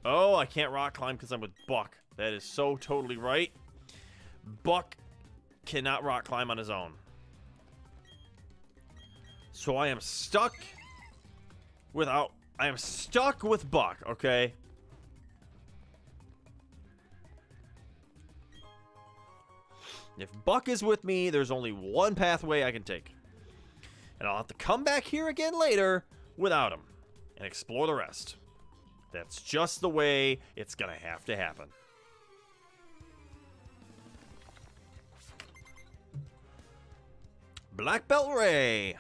Oh, I can't rock climb because I'm with Buck. That is so totally right. Buck cannot rock climb on his own. So I am stuck without... I am stuck with Buck, okay? If Buck is with me, there's only one pathway I can take. And I'll have to come back here again later without him and explore the rest. That's just the way it's gonna have to happen. Black Belt Ray.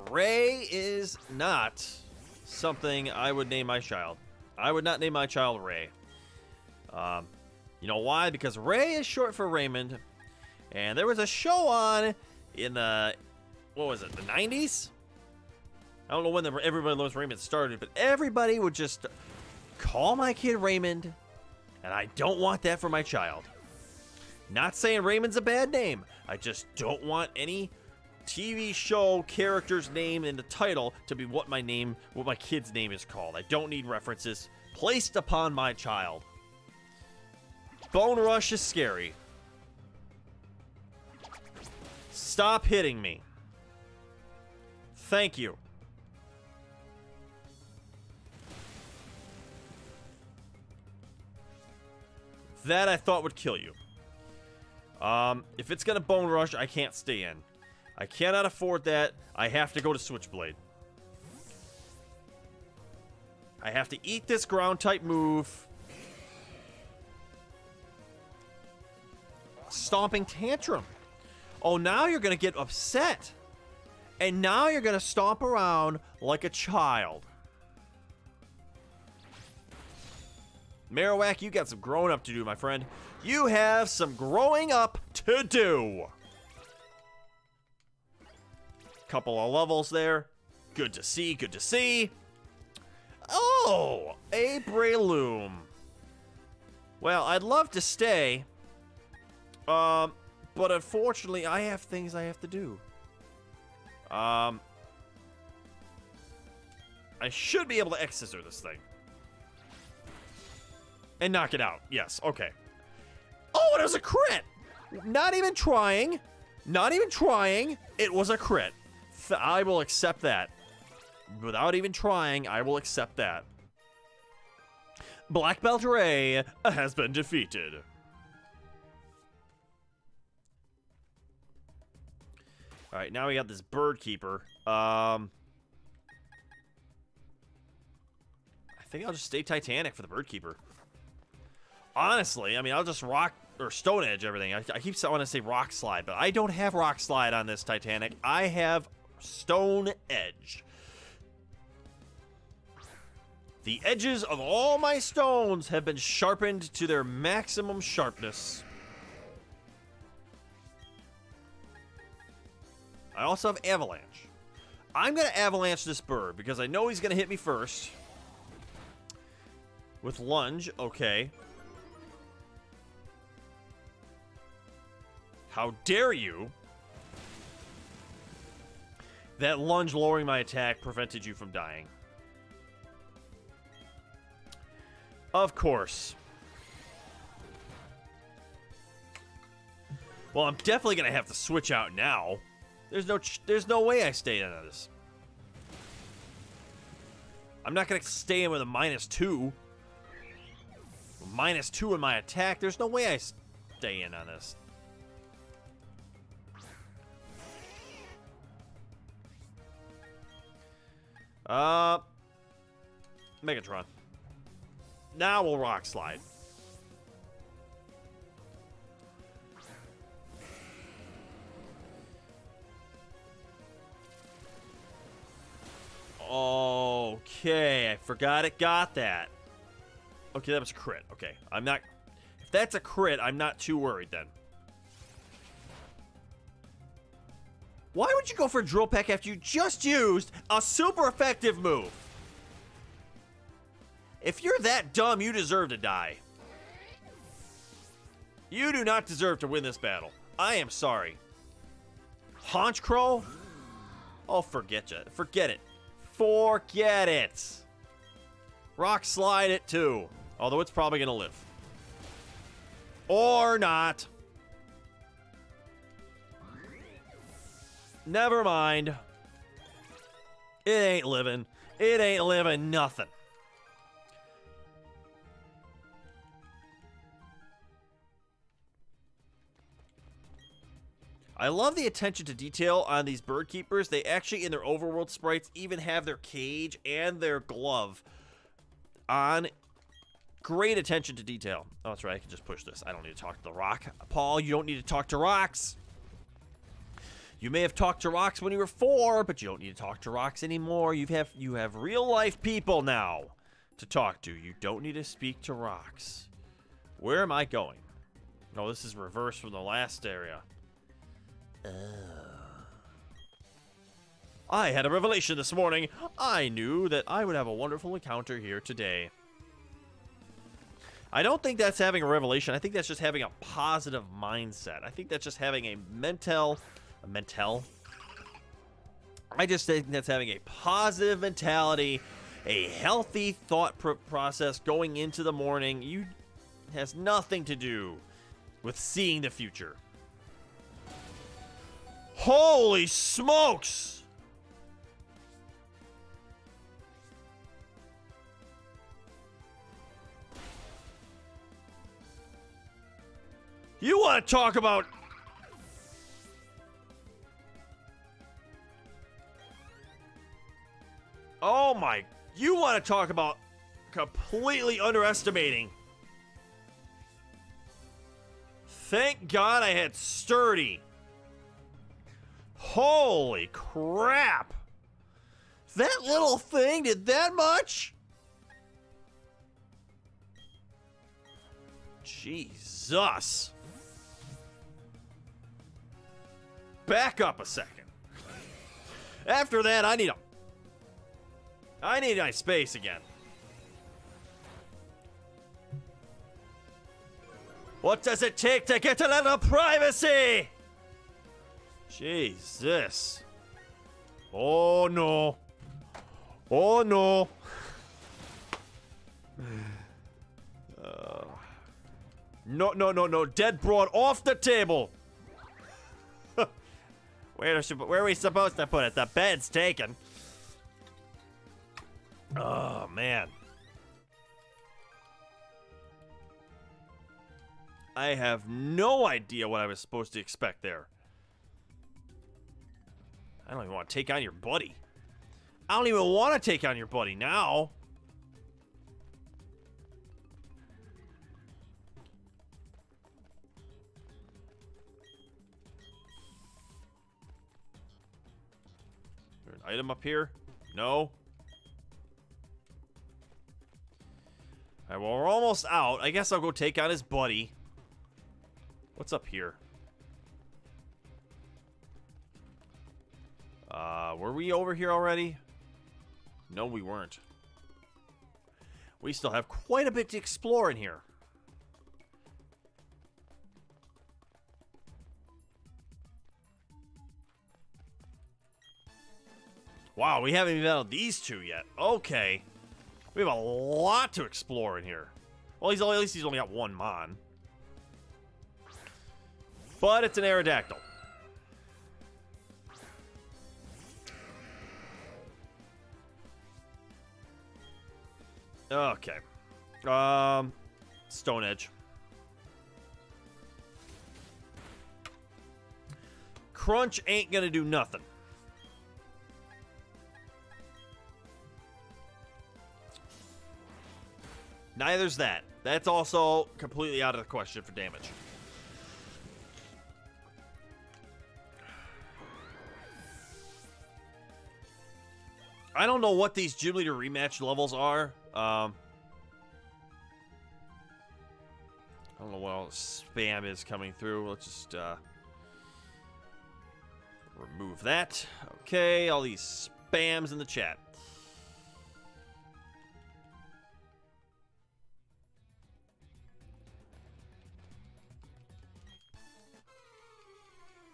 Ray is not something I would name my child. I would not name my child Ray. You know why? Because Ray is short for Raymond. And there was a show on in the, what was it, the 90s? I don't know when Everybody Loves Raymond started, but everybody would just call my kid Raymond, and I don't want that for my child. Not saying Raymond's a bad name. I just don't want any TV show character's name in the title to be what my kid's name is called. I don't need references placed upon my child. Bone Rush is scary. Stop hitting me. Thank you. That I thought would kill you. If it's gonna Bone Rush, I can't stay in. I cannot afford that. I have to go to Switchblade. I have to eat this ground type move. Stomping Tantrum. Oh, now you're going to get upset. And now you're going to stomp around like a child. Marowak, you got some growing up to do, my friend. You have some growing up to do. Couple of levels there. Good to see, good to see. Oh, a Breloom. Well, I'd love to stay. But unfortunately, I have things I have to do. I should be able to X-Scissor this thing. And knock it out. Yes, okay. Oh, it was a crit! Not even trying. Not even trying. It was a crit. I will accept that. Without even trying, I will accept that. Black Belt Ray has been defeated. Alright, now we got this Bird Keeper. I think I'll just stay Titanic for the Bird Keeper. Honestly, I mean, I'll just rock or Stone Edge everything. I keep wanting to say Rock Slide, but I don't have Rock Slide on this Titanic. I have Stone Edge. The edges of all my stones have been sharpened to their maximum sharpness. I also have Avalanche. I'm going to Avalanche this bird because I know he's going to hit me first. With Lunge, okay. How dare you? That Lunge lowering my attack prevented you from dying. Of course. Well, I'm definitely going to have to switch out now. There's no way I stay in this. I'm not going to stay in with a -2. -2 in my attack. There's no way I stay in on this. Megatron. Now we'll Rock Slide. Okay, I forgot it got that. Okay, that was a crit. Okay, I'm not... If that's a crit, I'm not too worried then. Why would you go for a Drill Peck after you just used a super effective move? If you're that dumb, you deserve to die. You do not deserve to win this battle. I am sorry. Haunch Crow? Oh, forget it. Forget it. Forget it. Rock Slide it too. Although it's probably going to live. Or not. Never mind. It ain't living. It ain't living nothing. I love the attention to detail on these bird keepers. They actually, in their overworld sprites, even have their cage and their glove on. Great attention to detail. Oh, that's right. I can just push this. I don't need to talk to the rock. Paul, you don't need to talk to rocks. You may have talked to rocks when you were 4, but you don't need to talk to rocks anymore. You have real life people now to talk to. You don't need to speak to rocks. Where am I going? No, this is reverse from the last area. I had a revelation this morning. I knew that I would have a wonderful encounter here today. I don't think that's having a revelation. I think that's just having a positive mindset. I think that's just having a mental. I just think that's having a positive mentality, a healthy thought process going into the morning. It has nothing to do with seeing the future. Holy smokes! You want to talk about... Oh my... You want to talk about completely underestimating. Thank God I had sturdy. Holy crap. That little thing did that much? Jesus. Back up a second. After that, I need my space again. What does it take to get a little privacy? Jesus. Oh no. Oh no. No. Dead broad off the table. Where are we supposed to put it? The bed's taken. Oh, man. I have no idea what I was supposed to expect there. I don't even want to take on your buddy. I don't even want to take on your buddy now. Is there an item up here? No. Alright, well, we're almost out. I guess I'll go take on his buddy. What's up here? Were we over here already? No, we weren't. We still have quite a bit to explore in here. Wow, we haven't even battled these two yet. Okay. We have a lot to explore in here. Well, at least he's only got one Mon. But it's an Aerodactyl. Okay. Stone Edge. Crunch ain't gonna do nothing. Neither's that. That's also completely out of the question for damage. I don't know what these Gym Leader rematch levels are. I don't know what all the spam is coming through. Let's just remove that. Okay, all these spams in the chat.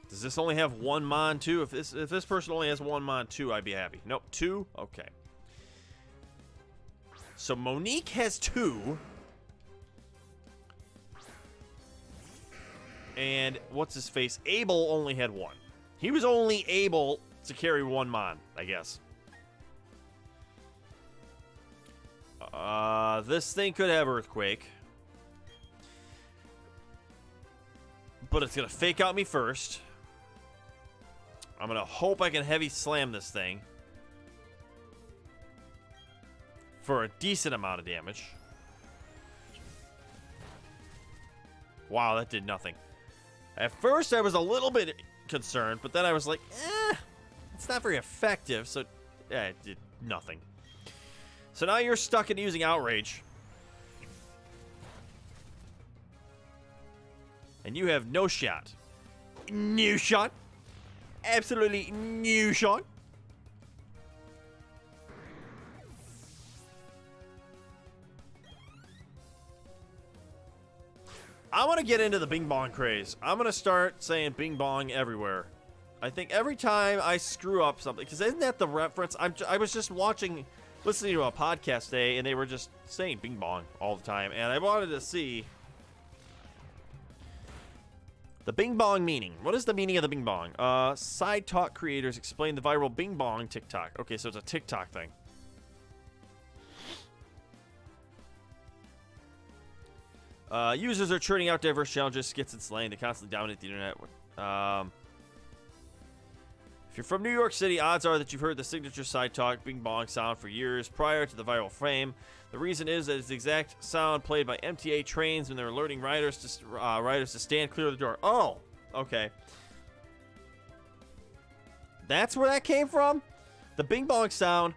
Does this only have one Mon too? If this person only has one Mon too, I'd be happy. Nope, two? Okay. So Monique has two. And what's his face? Abel only had one. He was only able to carry one Mon, I guess. This thing could have Earthquake. But it's going to fake out me first. I'm going to hope I can heavy slam this thing for a decent amount of damage. Wow, that did nothing. At first, I was a little bit concerned, but then I was like, it's not very effective, so yeah, it did nothing. So now you're stuck in using Outrage. And you have no shot. No shot. Absolutely no shot. I want to get into the Bing Bong craze. I'm going to start saying Bing Bong everywhere. I think every time I screw up something, because isn't that the reference? I was just listening to a podcast today, and they were just saying Bing Bong all the time, and I wanted to see the Bing Bong meaning. What is the meaning of the Bing Bong? Side talk creators explain the viral Bing Bong TikTok. Okay, so it's a TikTok thing. Users are churning out diverse challenges, skits, and slang. They constantly dominate the internet. If you're from New York City, odds are that you've heard the signature side talk Bing Bong sound for years prior to the viral fame. The reason is that it's the exact sound played by MTA trains when they're alerting riders to stand clear of the door. Oh, okay. That's where that came from? The Bing Bong sound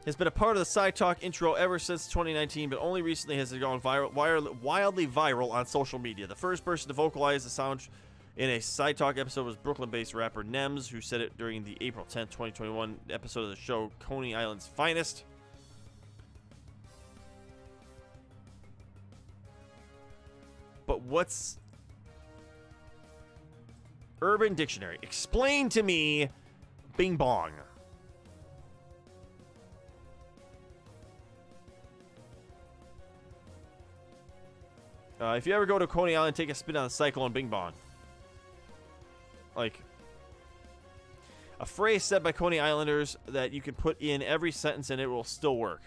has been a part of the side talk intro ever since 2019, but only recently has it gone wildly viral on social media. The first person to vocalize the sound in a side talk episode was Brooklyn-based rapper Nems, who said it during the April 10th, 2021 episode of the show Coney Island's Finest. But what's Urban Dictionary? Explain to me Bing Bong. If you ever go to Coney Island, take a spin on the cycle on Bing Bong. Like, a phrase said by Coney Islanders that you can put in every sentence and it will still work.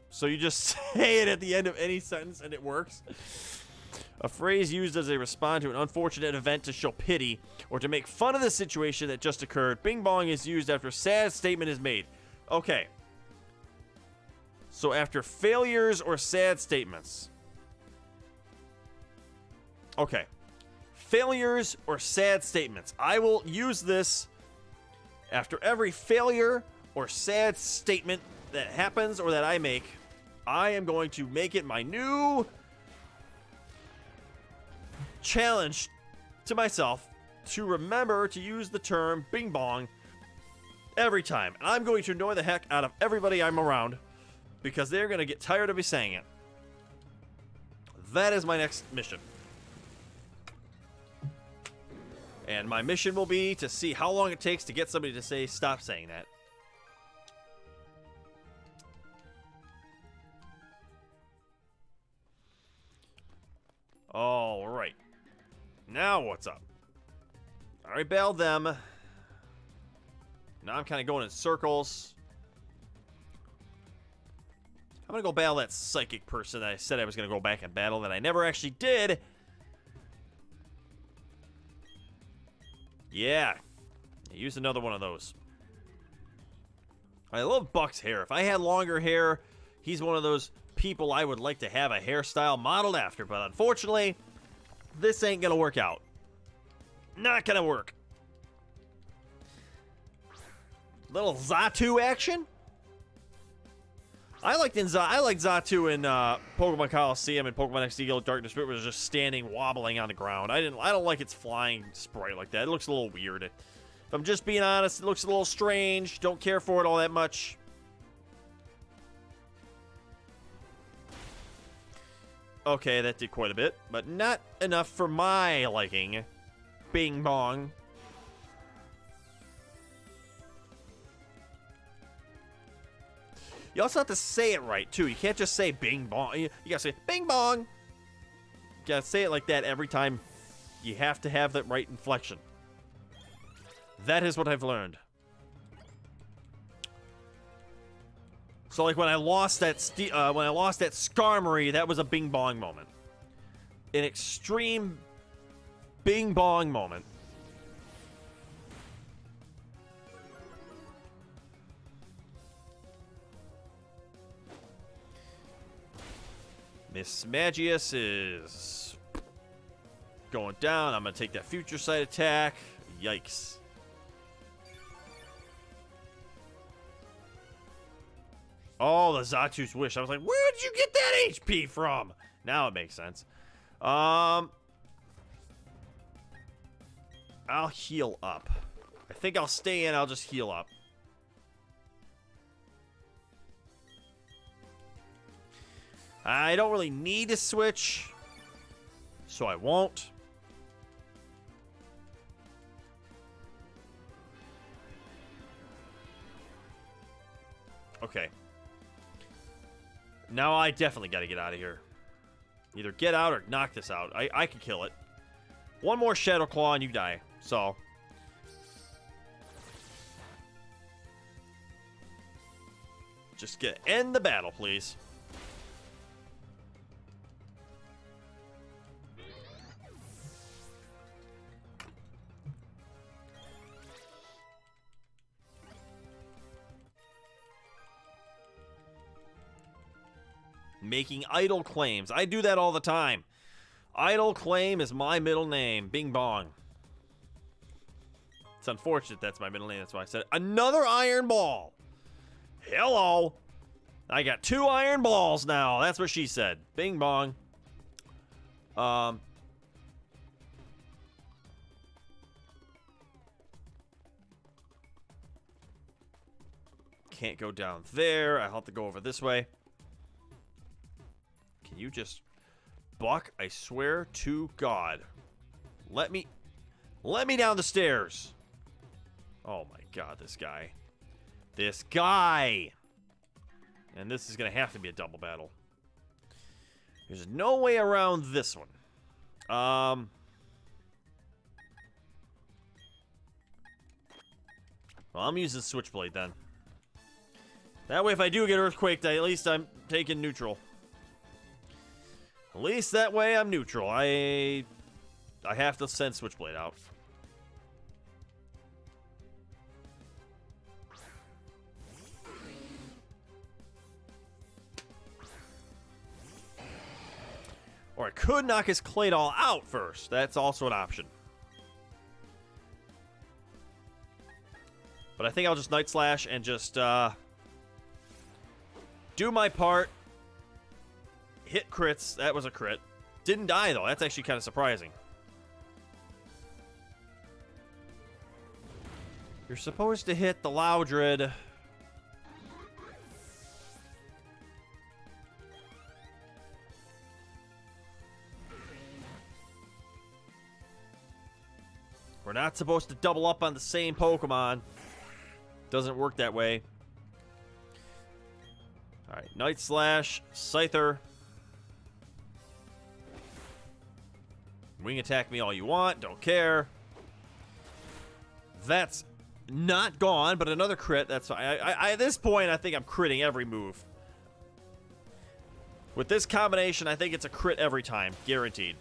So you just say it at the end of any sentence and it works. A phrase used as a response to an unfortunate event to show pity or to make fun of the situation that just occurred. Bing Bong is used after a sad statement is made. Okay. So after failures or sad statements. Okay. Failures or sad statements. I will use this after every failure or sad statement that happens or that I make. I am going to make it my new challenge to myself to remember to use the term Bing Bong every time. And I'm going to annoy the heck out of everybody I'm around because they're going to get tired of me saying it. That is my next mission. And my mission will be to see how long it takes to get somebody to say, stop saying that. All right. Now what's up? I already bailed them. Now I'm kind of going in circles. I'm going to go battle that psychic person that I said I was going to go back and battle that I never actually did. Yeah. I used another one of those. I love Buck's hair. If I had longer hair, he's one of those people I would like to have a hairstyle modeled after. But unfortunately, this ain't going to work out. Not going to work. Little Xatu action. I liked Xatu in Pokemon Coliseum and Pokemon XD Darkness. It was just standing, wobbling on the ground. I don't like its flying sprite like that. It looks a little weird. If I'm just being honest, it looks a little strange. Don't care for it all that much. Okay, that did quite a bit, but not enough for my liking. Bing Bong. You also have to say it right, too. You can't just say Bing Bong. You gotta say Bing Bong. You gotta say it like that every time. You have to have that right inflection. That is what I've learned. So, like when I lost that Skarmory, that was a Bing Bong moment. An extreme Bing Bong moment. Miss Magius is going down. I'm going to take that Future Sight attack. Yikes. Oh, the Xatu's Wish. I was like, where did you get that HP from? Now it makes sense. I'll heal up. I think I'll stay in. I'll just heal up. I don't really need to switch, so I won't. Okay. Now I definitely got to get out of here. Either get out or knock this out. I can kill it. One more Shadow Claw and you die. So. Just end the battle, please. Making idle claims. I do that all the time. Idle claim is my middle name. Bing bong. It's unfortunate that's my middle name. That's why I said it. Another iron ball. Hello. I got 2 iron balls now. That's what she said. Bing bong. Can't go down there. I'll have to go over this way. Can you just... Buck, I swear to God. Let me down the stairs. Oh my God, this guy. This guy. And this is going to have to be a double battle. There's no way around this one. Well, I'm using Switchblade then. That way if I do get earthquaked, at least I'm taking neutral. At least that way I'm neutral. I have to send Switchblade out. Or I could knock his Claydol out first. That's also an option. But I think I'll just Night Slash and just do my part. Hit crits. That was a crit. Didn't die, though. That's actually kind of surprising. You're supposed to hit the Loudred. We're not supposed to double up on the same Pokemon. Doesn't work that way. Alright, Night Slash, Scyther. Wing attack me all you want, don't care. That's not gone, but another crit. That's fine. At this point, I think I'm critting every move. With this combination, I think it's a crit every time, guaranteed.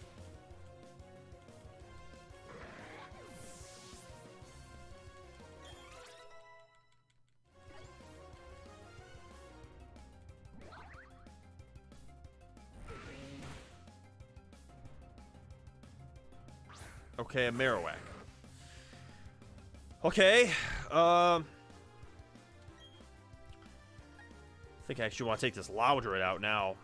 Okay, a Marowak. Okay, I think I actually want to take this Loudred out now.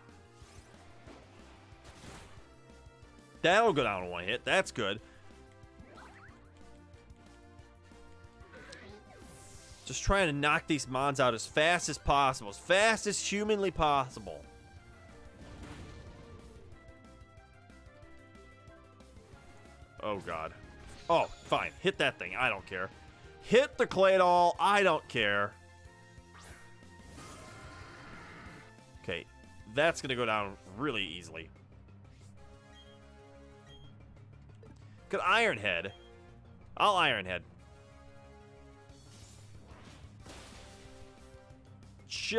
That'll go down in one hit. That's good. Just trying to knock these mons out as fast as possible. As fast as humanly possible. Oh, God. Oh, fine. Hit that thing. I don't care. Hit the Claydol. I don't care. Okay. That's going to go down really easily. Good Iron Head. I'll Iron Head.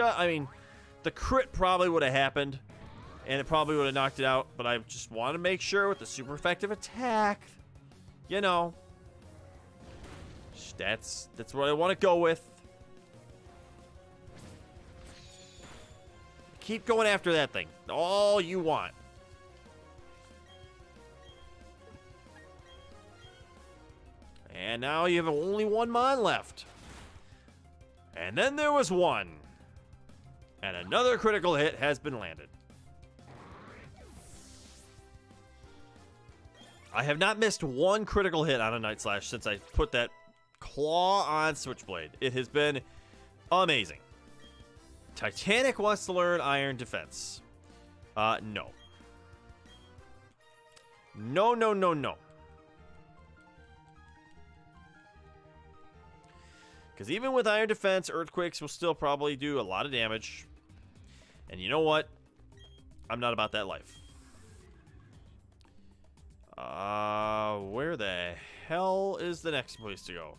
I mean, the crit probably would have happened. And it probably would have knocked it out. But I just want to make sure with the super effective attack. You know. That's what I want to go with. Keep going after that thing. All you want. And now you have only one mon left. And then there was one. And another critical hit has been landed. I have not missed one critical hit on a Night Slash since I put that claw on Switchblade. It has been amazing. Titanic wants to learn Iron Defense. No. No, no, no, no. Because even with Iron Defense, Earthquakes will still probably do a lot of damage. And you know what? I'm not about that life. Where the hell is the next place to go?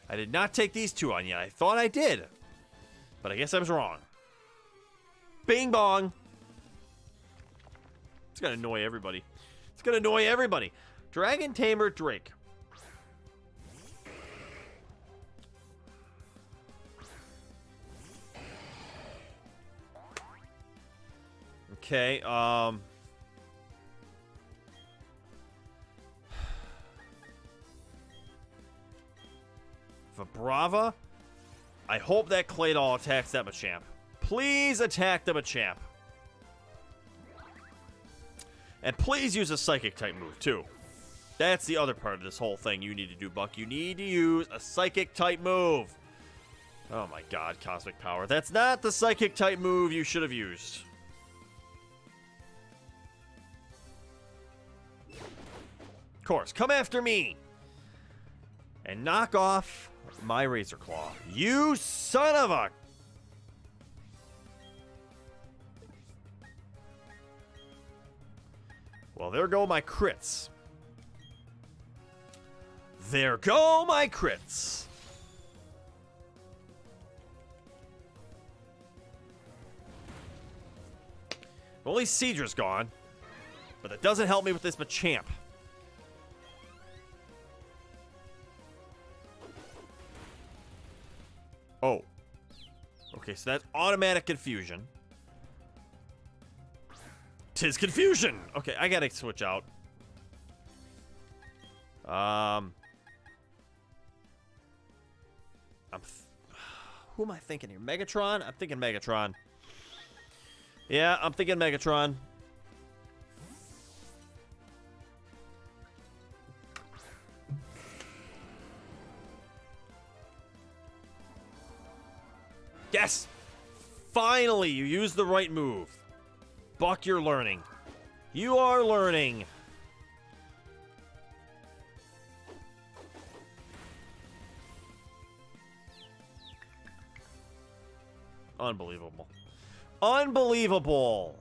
I did not take these two on yet. I thought I did. But I guess I was wrong. Bing bong. It's going to annoy everybody. It's going to annoy everybody. Dragon Tamer Drake. Okay, Vibrava. I hope that Claydol attacks that Machamp. Please attack the Machamp. And please use a Psychic type move, too. That's the other part of this whole thing you need to do, Buck. You need to use a Psychic type move. Oh my god, Cosmic Power. That's not the Psychic type move you should have used. Of course, come after me. And knock off my Razor Claw. You son of a... Well, there go my crits. There go my crits. Well, at least Seadra's gone. But that doesn't help me with this Machamp. Oh. Okay, so that's automatic confusion. Tis confusion! Okay, I gotta switch out. Who am I thinking here? Megatron? I'm thinking Megatron. Yeah, I'm thinking Megatron. Yes! Finally, you used the right move. Buck, you're learning. You are learning. Unbelievable. Unbelievable.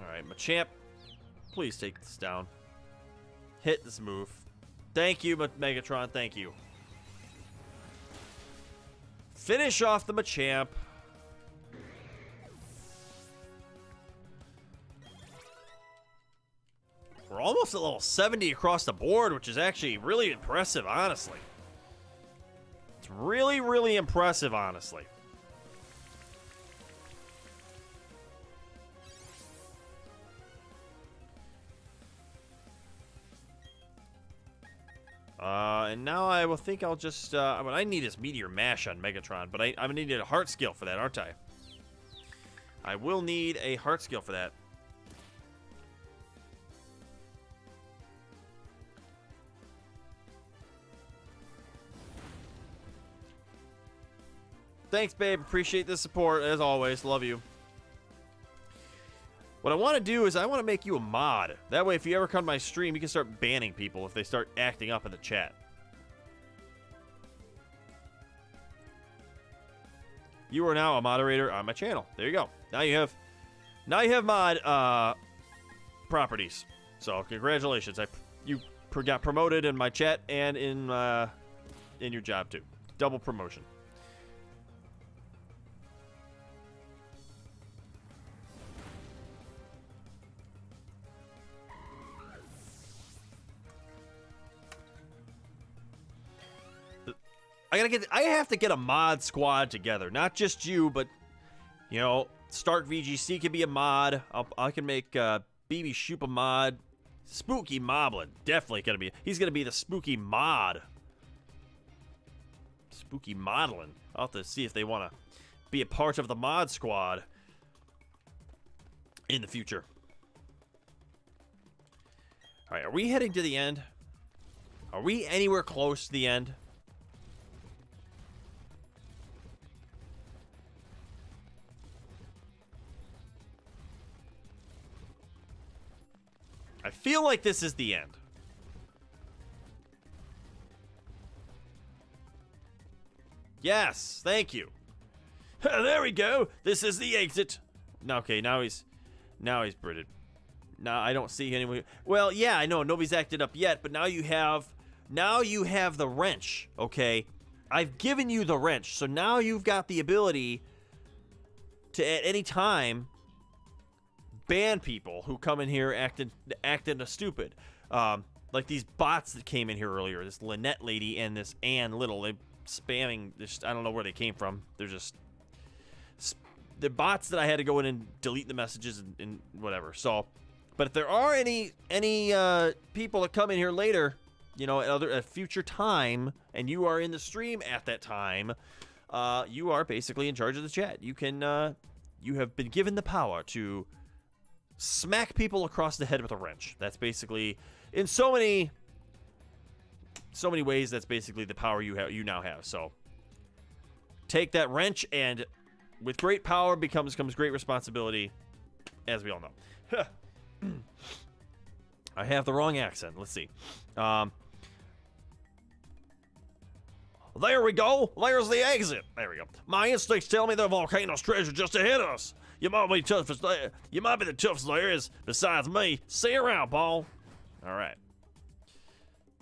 Alright, Machamp, please take this down. Hit this move. Thank you, Megatron, thank you. Finish off the Machamp. We're almost at level 70 across the board, which is actually really impressive, honestly. It's really, really impressive, honestly. And now I will think I'll just, what I need is Meteor Mash on Megatron, but I'm gonna need a Heart Skill for that, aren't I? I will need a Heart Skill for that. Thanks, babe. Appreciate the support, as always. Love you. What I want to do is I want to make you a mod. That way, if you ever come to my stream, you can start banning people if they start acting up in the chat. You are now a moderator on my channel. There you go. Now you have mod properties. So congratulations. You got promoted in my chat and in your job too. Double promotion. I have to get a mod squad together. Not just you, but, you know, Stark VGC can be a mod. I can make BB Shoop a mod. Spooky Moblin. Definitely going to be. He's going to be the Spooky Mod. Spooky Modelin. I'll have to see if they want to be a part of the mod squad in the future. All right, are we heading to the end? Are we anywhere close to the end? I feel like this is the end. Yes, thank you. There we go. This is the exit. Okay, now he's Brited. Now I don't see anyone. Well, yeah, I know nobody's acted up yet, but now you have the wrench. Okay, I've given you the wrench, so now you've got the ability to at any time ban people who come in here acting a stupid. like these bots that came in here earlier, this Lynette lady and this Ann Little, they spamming this. I don't know where they came from. They're just the bots that I had to go in and delete the messages and whatever. So, but if there are any people that come in here later, you know, at a future time, and you are in the stream at that time, you are basically in charge of the chat. You can you have been given the power to smack people across the head with a wrench. That's basically, in so many ways, that's basically the power you now have. So take that wrench, and with great power comes great responsibility, as we all know. I have the wrong accent. Let's see. There we go. There's the exit. There we go. My instincts tell me the volcano's treasure just ahead of us. You might be the toughest there is besides me. See you around, Paul. All right.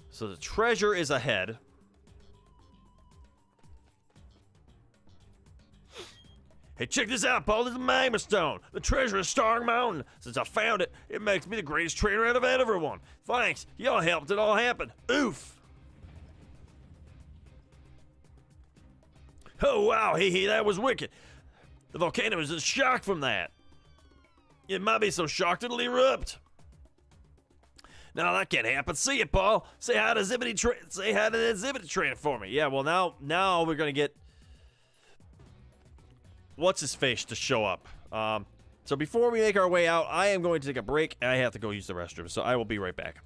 So the treasure is ahead. Hey, check this out, Paul. This is Magma Stone. The treasure is Star Mountain. Since I found it, it makes me the greatest trainer out of everyone. Thanks. Y'all helped it all happen. Oof. Oh, wow. Hee, that was wicked. The volcano is in shock from that. It might be so shocked it'll erupt. No, that can't happen. See you, Paul. Say hi to that Zibbity trainer for me. Yeah, well, now we're going to get what's-his-face to show up. So before we make our way out, I am going to take a break. I have to go use the restroom, so I will be right back.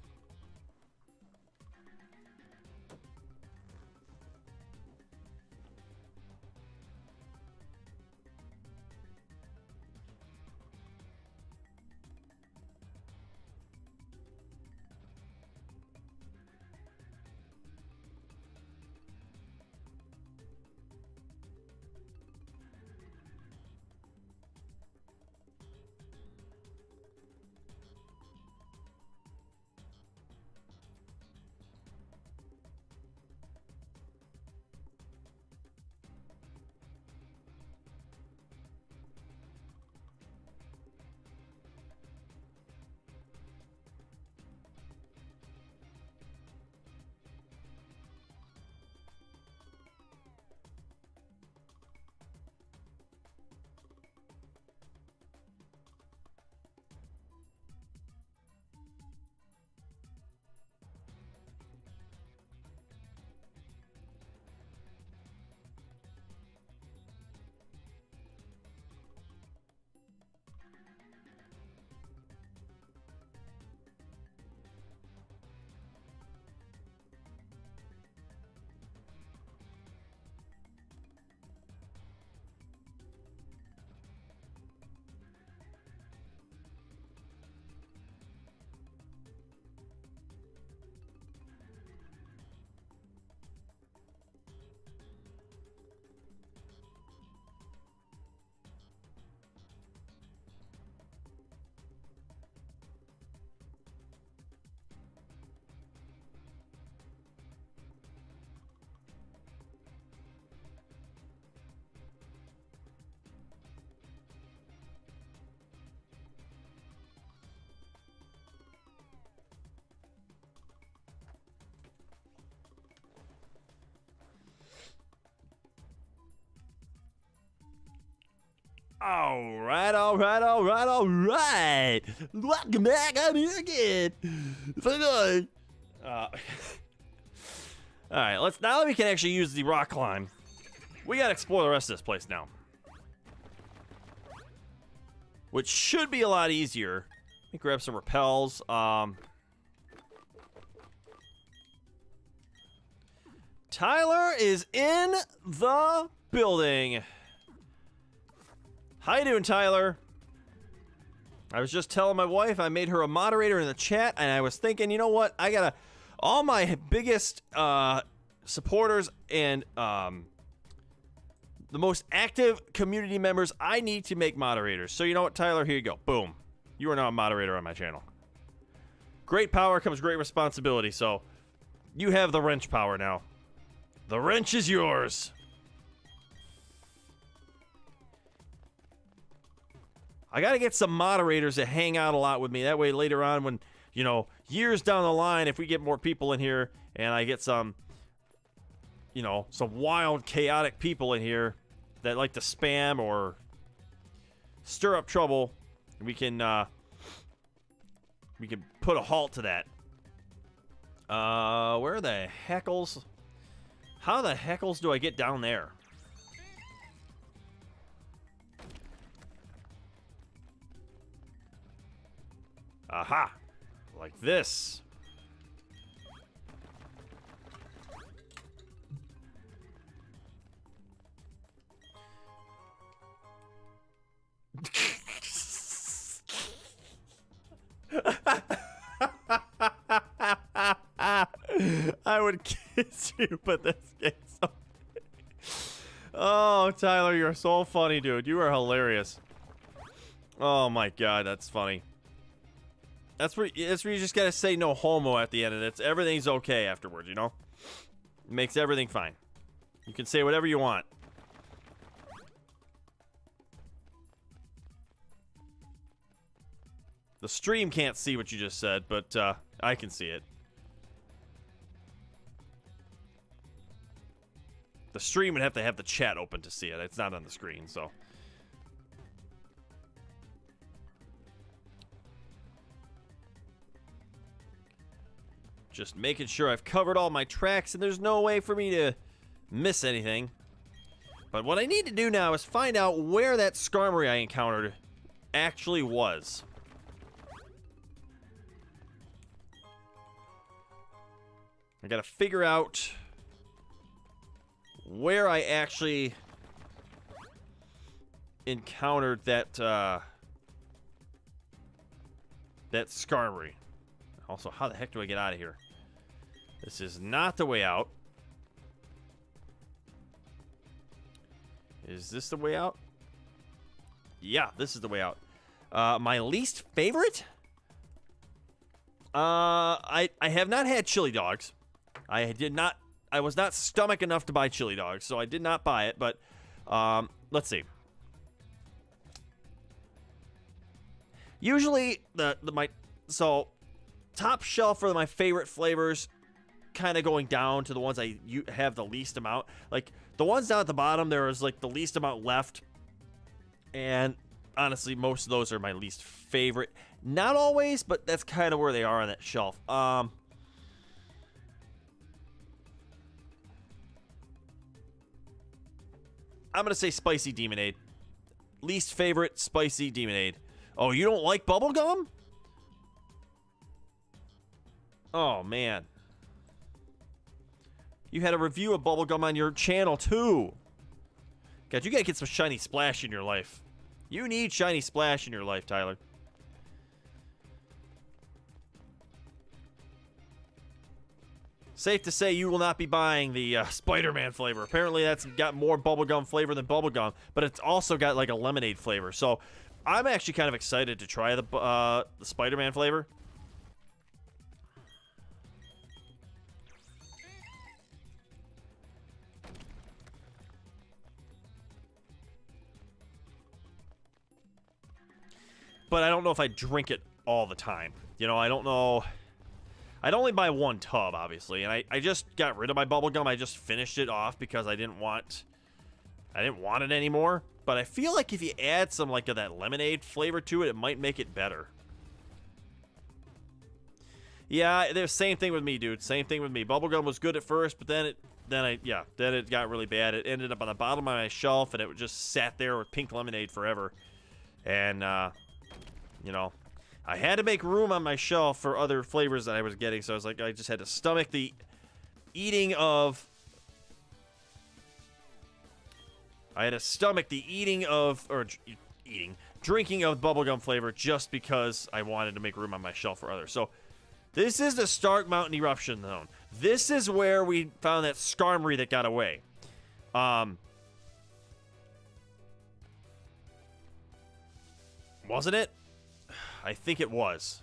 All right. Welcome back. I'm here again. All right, now that we can actually use the rock climb, we gotta explore the rest of this place now, which should be a lot easier. Let me grab some repels. Tyler is in the building. How you doing, Tyler? I was just telling my wife I made her a moderator in the chat, and I was thinking, you know what? I gotta, all my biggest supporters and the most active community members, I need to make moderators. So you know what, Tyler? Here you go. Boom. You are now a moderator on my channel. Great power comes great responsibility, so you have the wrench power now. The wrench is yours. I gotta get some moderators that hang out a lot with me. That way later on when, you know, years down the line, if we get more people in here and I get some, you know, some wild, chaotic people in here that like to spam or stir up trouble, we can put a halt to that. Where the heckles? How the heckles do I get down there? Aha! Like this. I would kiss you, but this game's so... Oh, Tyler, you're so funny, dude. You are hilarious. Oh my god, that's funny. That's where you just gotta say no homo at the end, and everything's okay afterwards, you know? It makes everything fine. You can say whatever you want. The stream can't see what you just said, but I can see it. The stream would have to have the chat open to see it. It's not on the screen, so... Just making sure I've covered all my tracks and there's no way for me to miss anything. But what I need to do now is find out where that Skarmory I encountered actually was. I gotta figure out where I actually encountered that that Skarmory. Also, how the heck do I get out of here? This is not the way out. Is this the way out? Yeah, this is the way out. My least favorite? I have not had chili dogs. I was not stomach enough to buy chili dogs, so I did not buy it, but let's see. Usually top shelf for my favorite flavors, kind of going down to the ones I have the least amount. Like the ones down at the bottom, there is like the least amount left, and honestly, most of those are my least favorite. Not always, but that's kind of where they are on that shelf. I'm gonna say spicy Demonade. Least favorite, spicy Demonade. Oh, you don't like bubblegum? Oh, man. You had a review of bubblegum on your channel, too. God, you gotta get some Shiny Splash in your life. You need Shiny Splash in your life, Tyler. Safe to say you will not be buying the Spider-Man flavor. Apparently that's got more bubblegum flavor than bubblegum, but it's also got like a lemonade flavor. So I'm actually kind of excited to try the Spider-Man flavor. But I don't know if I drink it all the time. You know, I don't know. I'd only buy one tub, obviously, and I just got rid of my bubblegum. I just finished it off because I didn't want it anymore. But I feel like if you add some like of that lemonade flavor to it, it might make it better. Yeah, the same thing with me, dude. Same thing with me. Bubblegum was good at first, but then it got really bad. It ended up on the bottom of my shelf, and it just sat there with pink lemonade forever. And you know, I had to make room on my shelf for other flavors that I was getting, so I was like, I just had to stomach the eating of... drinking of bubblegum flavor just because I wanted to make room on my shelf for others. So, this is the Stark Mountain Eruption Zone. This is where we found that Skarmory that got away. Wasn't it? I think it was.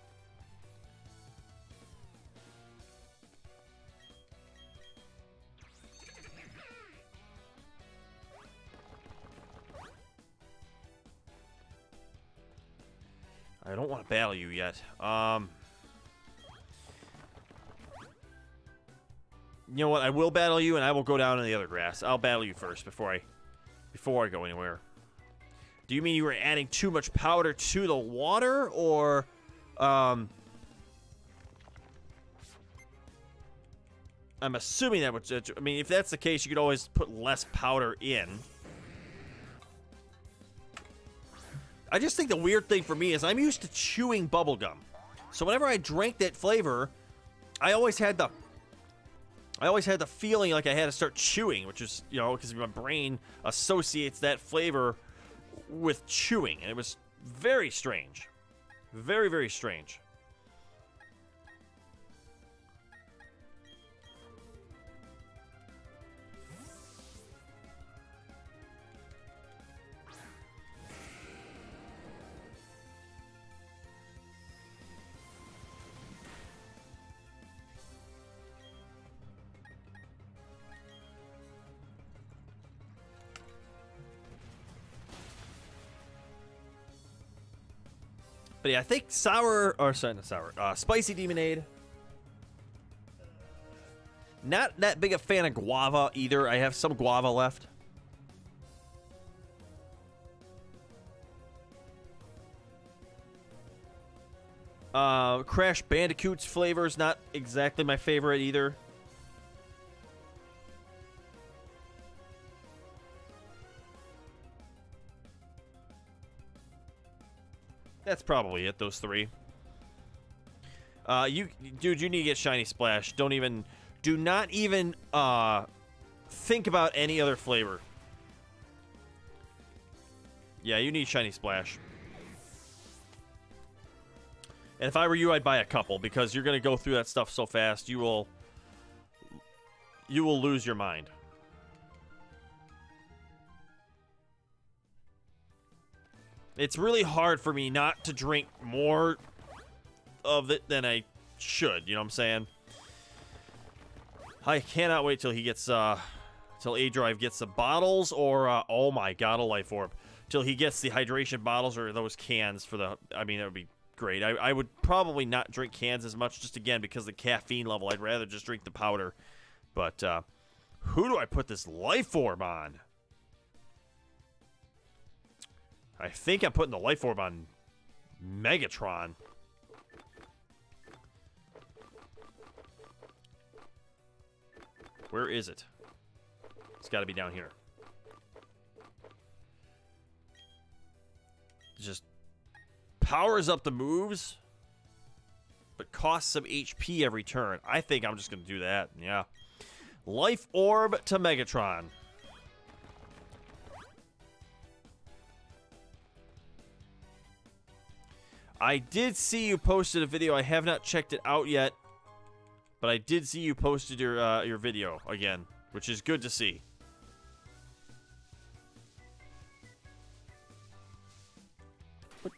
I don't want to battle you yet. You know what? I will battle you, and I will go down in the other grass. I'll battle you first before I go anywhere. Do you mean you were adding too much powder to the water, or I'm assuming that would. I mean, if that's the case, you could always put less powder in. I just think the weird thing for me is I'm used to chewing bubblegum. So whenever I drank that flavor, I always had the feeling like I had to start chewing, which is, you know, because my brain associates that flavor with chewing, and it was very strange. Very, very strange. But yeah, I think spicy Demonade. Not that big a fan of guava either. I have some guava left. Crash Bandicoot's flavor is not exactly my favorite either. That's probably it, those three. Dude, you need to get Shiny Splash. Do not even think about any other flavor. Yeah, you need Shiny Splash. And if I were you, I'd buy a couple, because you're going to go through that stuff so fast, you will lose your mind. It's really hard for me not to drink more of it than I should, you know what I'm saying? I cannot wait till he gets, till A-Drive gets the bottles, or, oh my god, a Life Orb. Till he gets the hydration bottles or those cans for the, I mean, that would be great. I would probably not drink cans as much, just again, because of the caffeine level. I'd rather just drink the powder. But, who do I put this Life Orb on? I think I'm putting the Life Orb on Megatron. Where is it? It's got to be down here. Just powers up the moves, but costs some HP every turn. I think I'm just going to do that. Yeah. Life Orb to Megatron. I did see you posted a video. I have not checked it out yet, but I did see you posted your video again, which is good to see.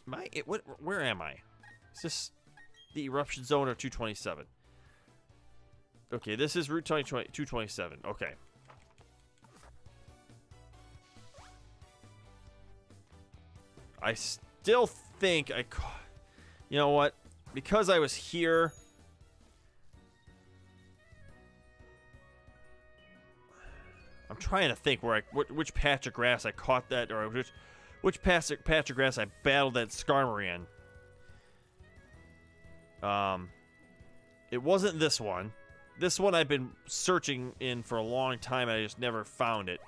Where am I? Is this the Eruption Zone or 227? Okay, this is Route 227. Okay. I still think I... You know what? Because I was here... I'm trying to think where which patch of grass I caught that, or which patch of grass I battled that Skarmory in. It wasn't this one. This one I've been searching in for a long time, and I just never found it.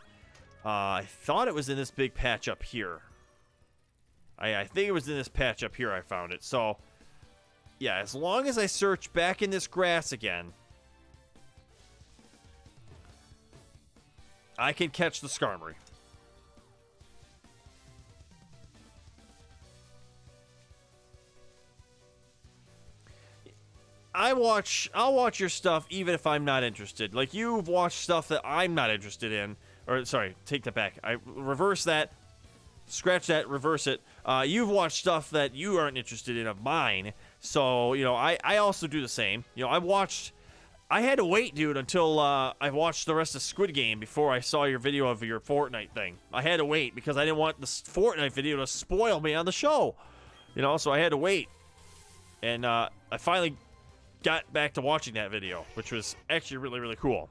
I thought it was in this big patch up here. I think it was in this patch up here I found it. So, yeah, as long as I search back in this grass again, I can catch the Skarmory. I'll watch your stuff even if I'm not interested. Like, you've watched stuff that I'm not interested in. Or, sorry, take that back. I reverse that. Scratch that, reverse it. You've watched stuff that you aren't interested in of mine. So, you know, I also do the same. You know, I had to wait, dude, until I watched the rest of Squid Game before I saw your video of your Fortnite thing. I had to wait because I didn't want the Fortnite video to spoil me on the show. You know, so I had to wait. And I finally got back to watching that video, which was actually really, really cool.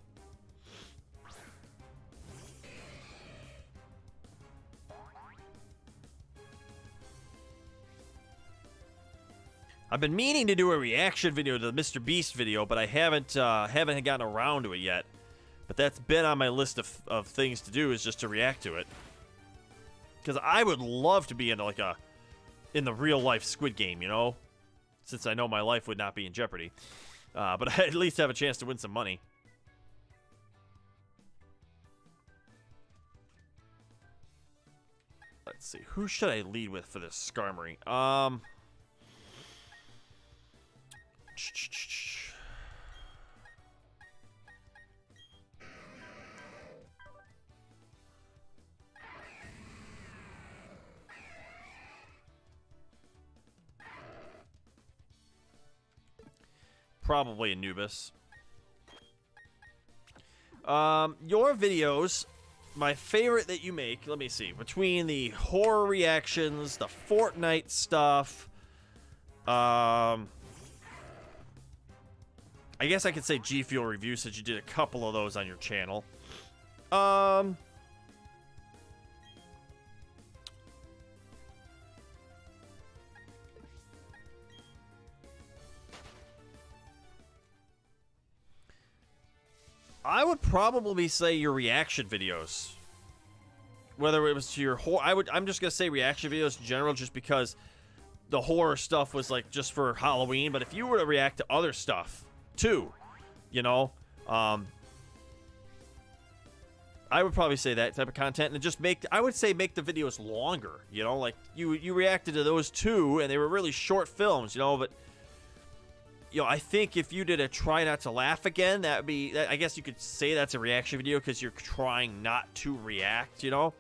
I've been meaning to do a reaction video to the Mr. Beast video, but I haven't gotten around to it yet. But that's been on my list of things to do, is just to react to it. Because I would love to be in the real life Squid Game, you know? Since I know my life would not be in jeopardy. But I at least have a chance to win some money. Let's see. Who should I lead with for this Skarmory? Probably Anubis. Your videos, my favorite that you make, let me see, between the horror reactions, the Fortnite stuff, I guess I could say G Fuel reviews since you did a couple of those on your channel. I would probably say your reaction videos. Whether it was to your horror, I'm just gonna say reaction videos in general, just because the horror stuff was like just for Halloween. But if you were to react to other stuff too, you know, I would probably say that type of content, and just I would say make the videos longer. You know, like you reacted to those two, and they were really short films. You know, but. You know, I think if you did a try not to laugh again, that would be, I guess you could say that's a reaction video because you're trying not to react, you know?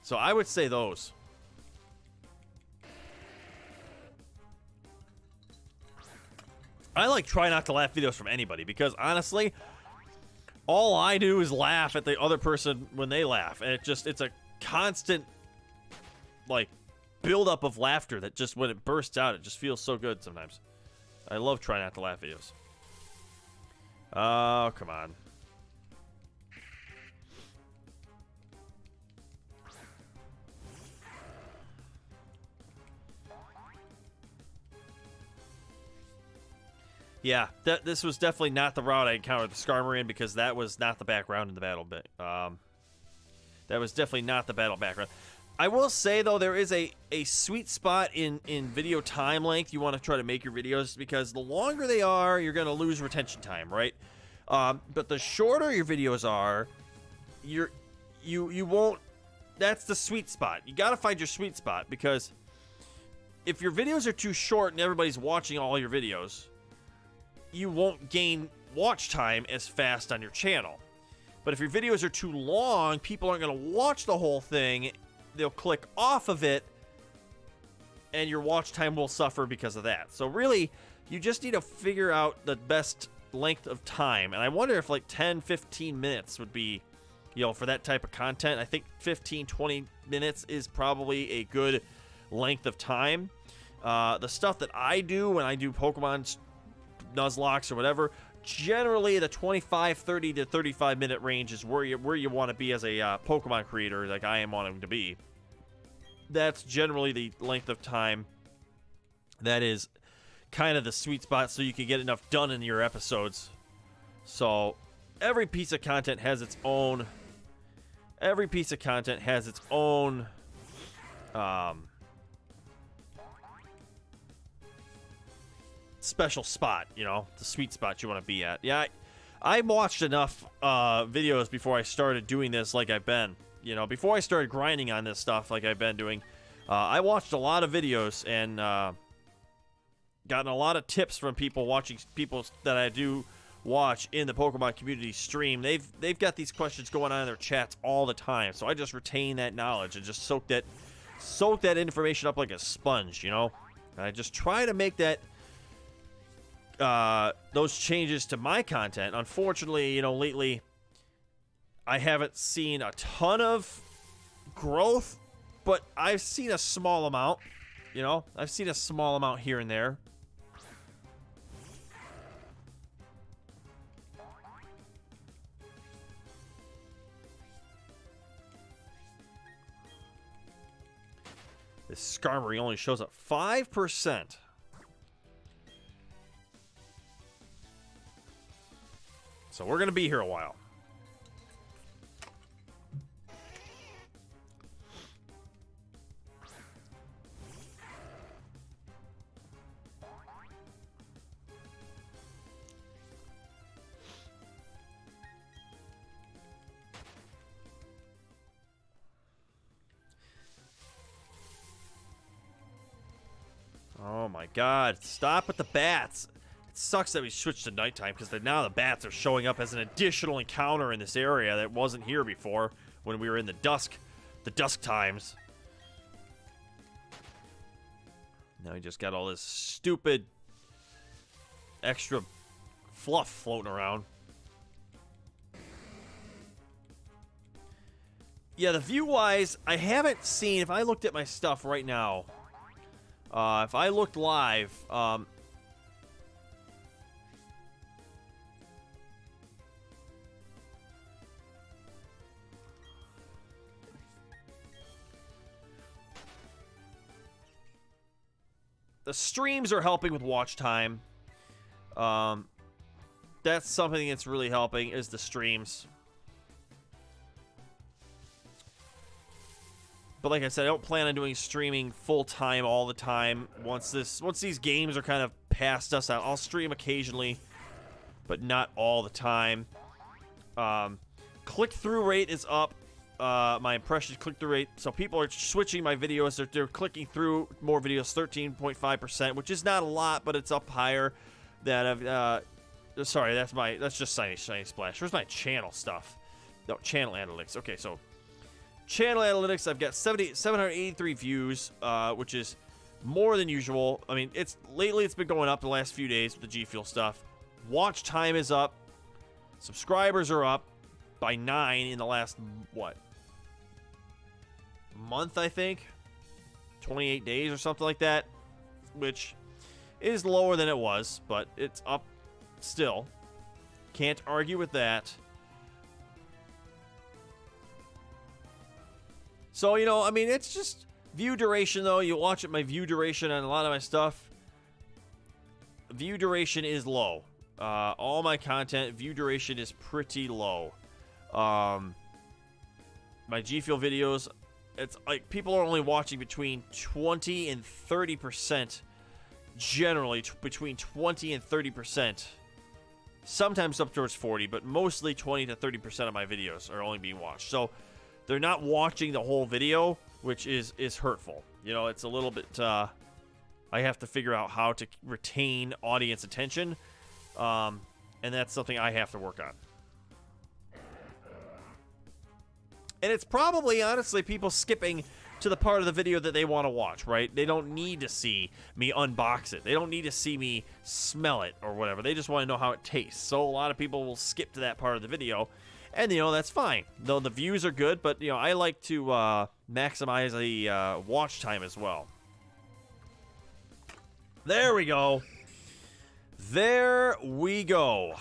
So I would say those. I like try not to laugh videos from anybody because honestly, all I do is laugh at the other person when they laugh. And it's a constant, like, buildup of laughter that just when it bursts out, it just feels so good sometimes. I love trying not to laugh videos. Oh, come on. Yeah, this was definitely not the route I encountered the Skarmory in, because that was not the background in the battle bit. That was definitely not the battle background. I will say, though, there is a sweet spot in video time length you want to try to make your videos, because the longer they are, you're going to lose retention time, right? But the shorter your videos are, you won't... That's the sweet spot. You got to find your sweet spot, because if your videos are too short and everybody's watching all your videos, you won't gain watch time as fast on your channel. But if your videos are too long, people aren't going to watch the whole thing. They'll click off of it, and your watch time will suffer because of that. So really, you just need to figure out the best length of time. And I wonder if like 10, 15 minutes would be, you know, for that type of content. I think 15, 20 minutes is probably a good length of time. The stuff that I do when I do Pokemon Nuzlocks or whatever, generally the 25, 30 to 35 minute range is where you want to be as a Pokemon creator, like I am wanting to be. That's generally the length of time that is kind of the sweet spot, so you can get enough done in your episodes. So every piece of content has its own special spot, you know, the sweet spot you want to be at. Yeah, I watched enough videos before I started doing this, like I've been, you know, before I started grinding on this stuff like I've been doing. I watched a lot of videos and gotten a lot of tips from people that I do watch in the Pokemon community stream. They've got these questions going on in their chats all the time, so I just retain that knowledge and just soak that information up like a sponge, you know. And I just try to make that those changes to my content. Unfortunately, you know, lately I haven't seen a ton of growth, but I've seen a small amount, you know. I've seen a small amount here and there. Skarmory only shows up 5%. So we're going to be here a while. Oh my god, stop with the bats. It sucks that we switched to nighttime because now the bats are showing up as an additional encounter in this area that wasn't here before when we were in the dusk times. Now we just got all this stupid extra fluff floating around. Yeah, the view-wise, I haven't seen, if I looked at my stuff right now, if I looked live, the streams are helping with watch time. That's something that's really helping, is the streams. But like I said, I don't plan on doing streaming full-time all the time. Once these games are kind of past us, I'll stream occasionally, but not all the time. Click-through rate is up. My impression click-through rate. So people are switching my videos. They're clicking through more videos, 13.5%, which is not a lot, but it's up higher than sorry, that's just Shiny Splash. Where's my channel stuff? No, channel analytics. Okay, so channel analytics, I've got 783 views, which is more than usual. I mean, lately it's been going up the last few days with the G Fuel stuff. Watch time is up. Subscribers are up by 9 in the last, what, month, I think? 28 days or something like that, which is lower than it was, but it's up still. Can't argue with that. So, you know, I mean, it's just view duration, though. You watch it, my view duration on a lot of my stuff. View duration is low. All my content, view duration is pretty low. My G Fuel videos, it's like people are only watching between 20 and 30%. Generally, between 20 and 30%. Sometimes up towards 40, but mostly 20 to 30% of my videos are only being watched. So they're not watching the whole video, which is hurtful. You know, it's a little bit, I have to figure out how to retain audience attention, and that's something I have to work on. And it's probably, honestly, people skipping to the part of the video that they want to watch, right? They don't need to see me unbox it. They don't need to see me smell it or whatever. They just want to know how it tastes. So a lot of people will skip to that part of the video. And, you know, that's fine. Though the views are good, but, you know, I like to maximize the watch time as well. There we go. There we go.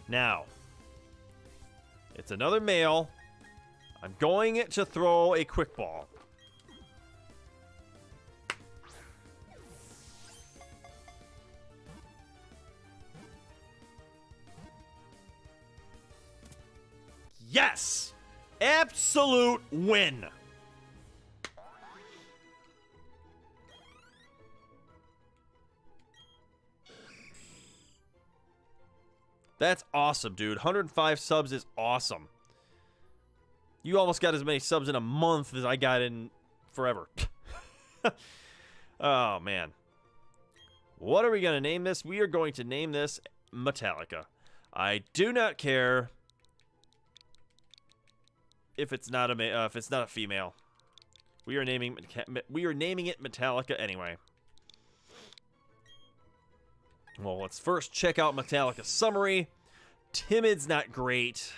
Now, it's another male. I'm going to throw a quick ball. Yes! Absolute win! That's awesome, dude. 105 subs is awesome. You almost got as many subs in a month as I got in forever. Oh, man. What are we going to name this? We are going to name this Metallica. I do not care if it's not a female. We are naming it Metallica anyway. Well, let's first check out Metallica's summary. Timid's not great.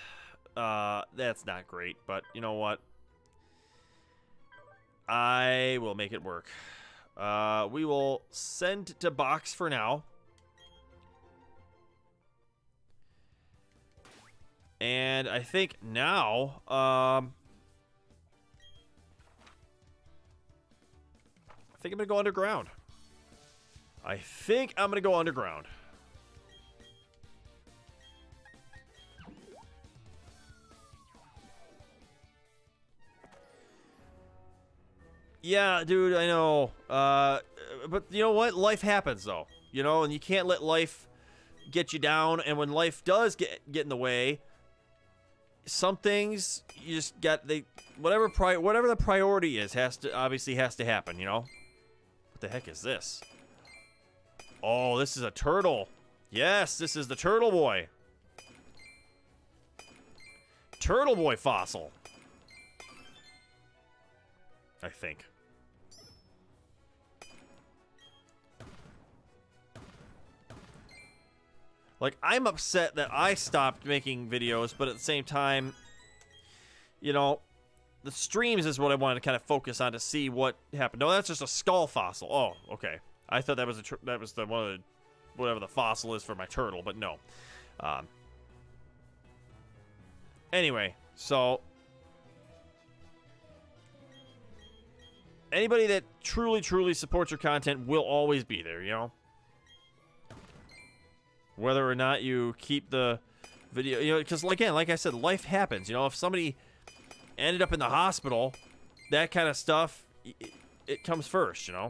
That's not great, but you know what? I will make it work. We will send to box for now. And I think now, I think I'm going to go underground. I think I'm going to go underground. Yeah, dude, I know. But you know what? Life happens, though. You know, and you can't let life get you down. And when life does get in the way, some things you just got whatever the priority is has to happen. You know. What the heck is this? Oh, this is a turtle. Yes, this is the Turtle Boy. Turtle Boy fossil. I think. Like, I'm upset that I stopped making videos, but at the same time, you know, the streams is what I wanted to kind of focus on to see what happened. No, that's just a skull fossil. Oh, okay. I thought that was the one of the whatever the fossil is for my turtle, but no. Anyway, so anybody that truly supports your content will always be there, you know? Whether or not you keep the video, you know, because again, like I said, life happens. You know, if somebody ended up in the hospital, that kind of stuff, it comes first, you know?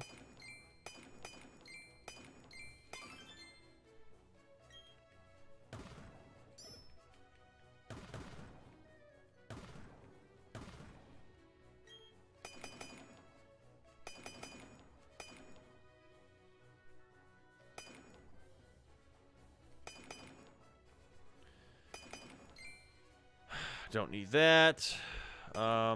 Don't need that. Nah,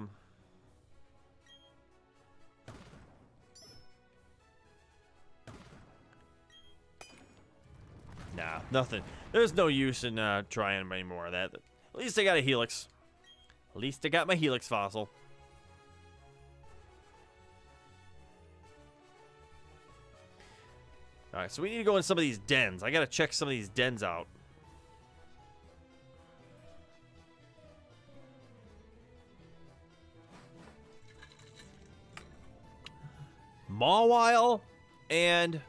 nothing. There's no use in trying any more of that. At least I got a helix. At least I got my helix fossil. Alright, so we need to go in some of these dens. I gotta check some of these dens out. Mawile and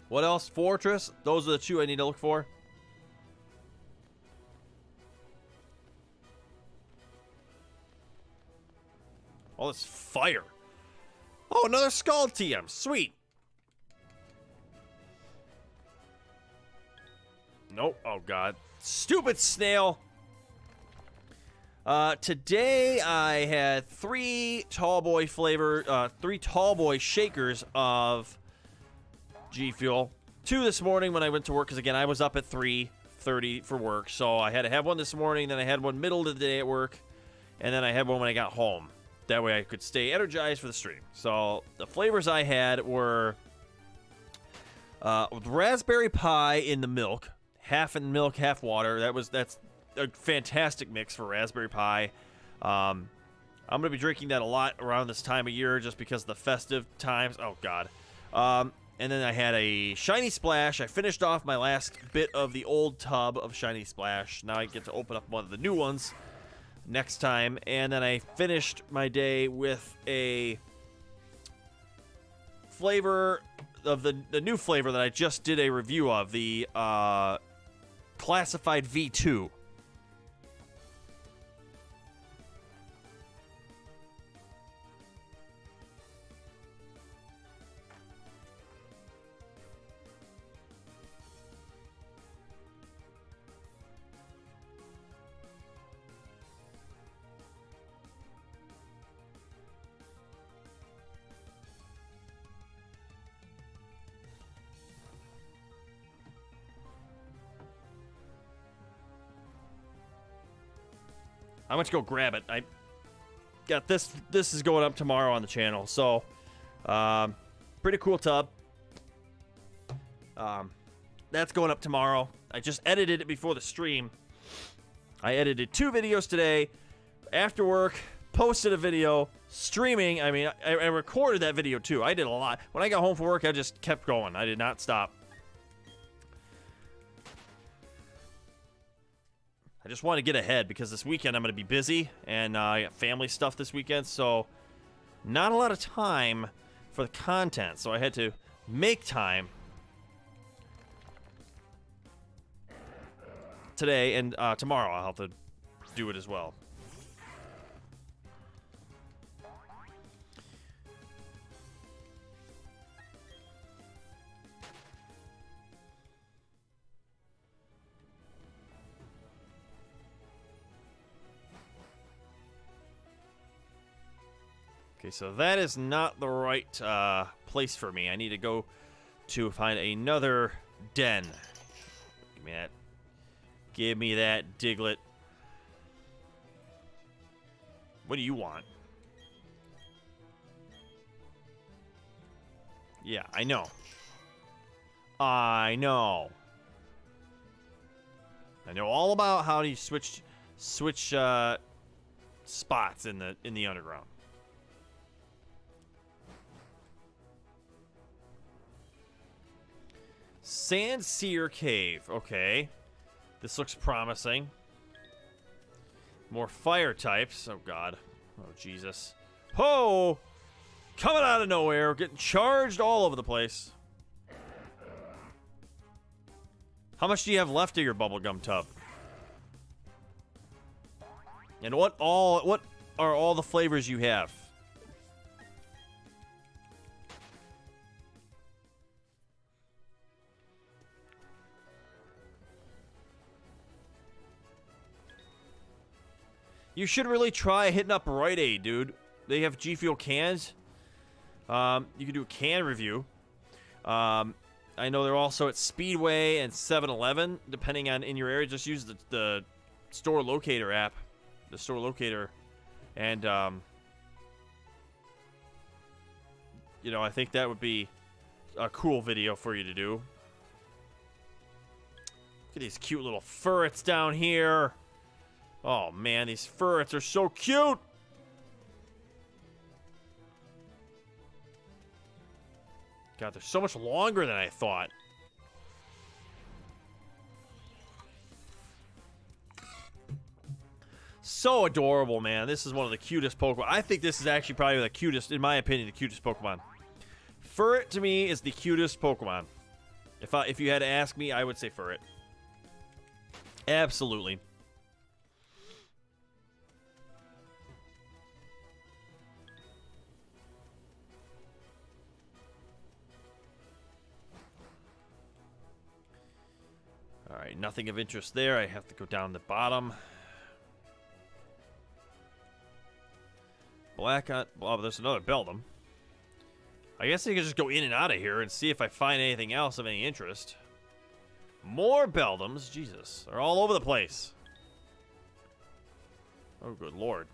what else? Fortress. Those are the two I need to look for. Oh, this fire. Oh, another skull TM. Sweet. Nope. Oh, God. Stupid snail. Today I had three tall boy shakers of G Fuel. 2 this morning when I went to work, because again, I was up at 3:30 for work. So I had to have one this morning, then I had one middle of the day at work, and then I had one when I got home. That way I could stay energized for the stream. So the flavors I had were raspberry pie in the milk, half in milk, half water. That's a fantastic mix for raspberry pie. I'm going to be drinking that a lot around this time of year just because of the festive times. Oh, God. And then I had a Shiny Splash. I finished off my last bit of the old tub of Shiny Splash. Now I get to open up one of the new ones next time. And then I finished my day with a flavor of the new flavor that I just did a review of, the Classified V2. I went to go grab it. I got this. This is going up tomorrow on the channel. So, pretty cool tub. That's going up tomorrow. I just edited it before the stream. I edited 2 videos today. After work, posted a video. Streaming. I mean, I recorded that video too. I did a lot. When I got home from work, I just kept going. I did not stop. I just want to get ahead because this weekend I'm going to be busy, and I got family stuff this weekend, so not a lot of time for the content, so I had to make time today, and tomorrow I'll have to do it as well. Okay, so that is not the right place for me. I need to go to find another den. Give me that. Give me that, Diglett. What do you want? Yeah, I know. I know. I know all about how you switch spots in the underground. Sandseer Cave. Okay. This looks promising. More fire types. Oh, God. Oh, Jesus. Ho! Coming out of nowhere. Getting charged all over the place. How much do you have left of your bubblegum tub? And what are all the flavors you have? You should really try hitting up Rite Aid, dude. They have G Fuel cans. You can do a can review. I know they're also at Speedway and 7-Eleven, depending on in your area. Just use the store locator app, the store locator, and you know, I think that would be a cool video for you to do. Look at these cute little ferrets down here. Oh, man, these ferrets are so cute! God, they're so much longer than I thought. So adorable, man. This is one of the cutest Pokemon. I think this is actually probably the cutest, in my opinion, the cutest Pokemon. Ferret, to me, is the cutest Pokemon. If you had to ask me, I would say Ferret. Absolutely. Alright, nothing of interest there. I have to go down the bottom. Black on... Oh, there's another Beldum. I guess I can just go in and out of here and see if I find anything else of any interest. More Beldums. Jesus. They're all over the place. Oh, good lord.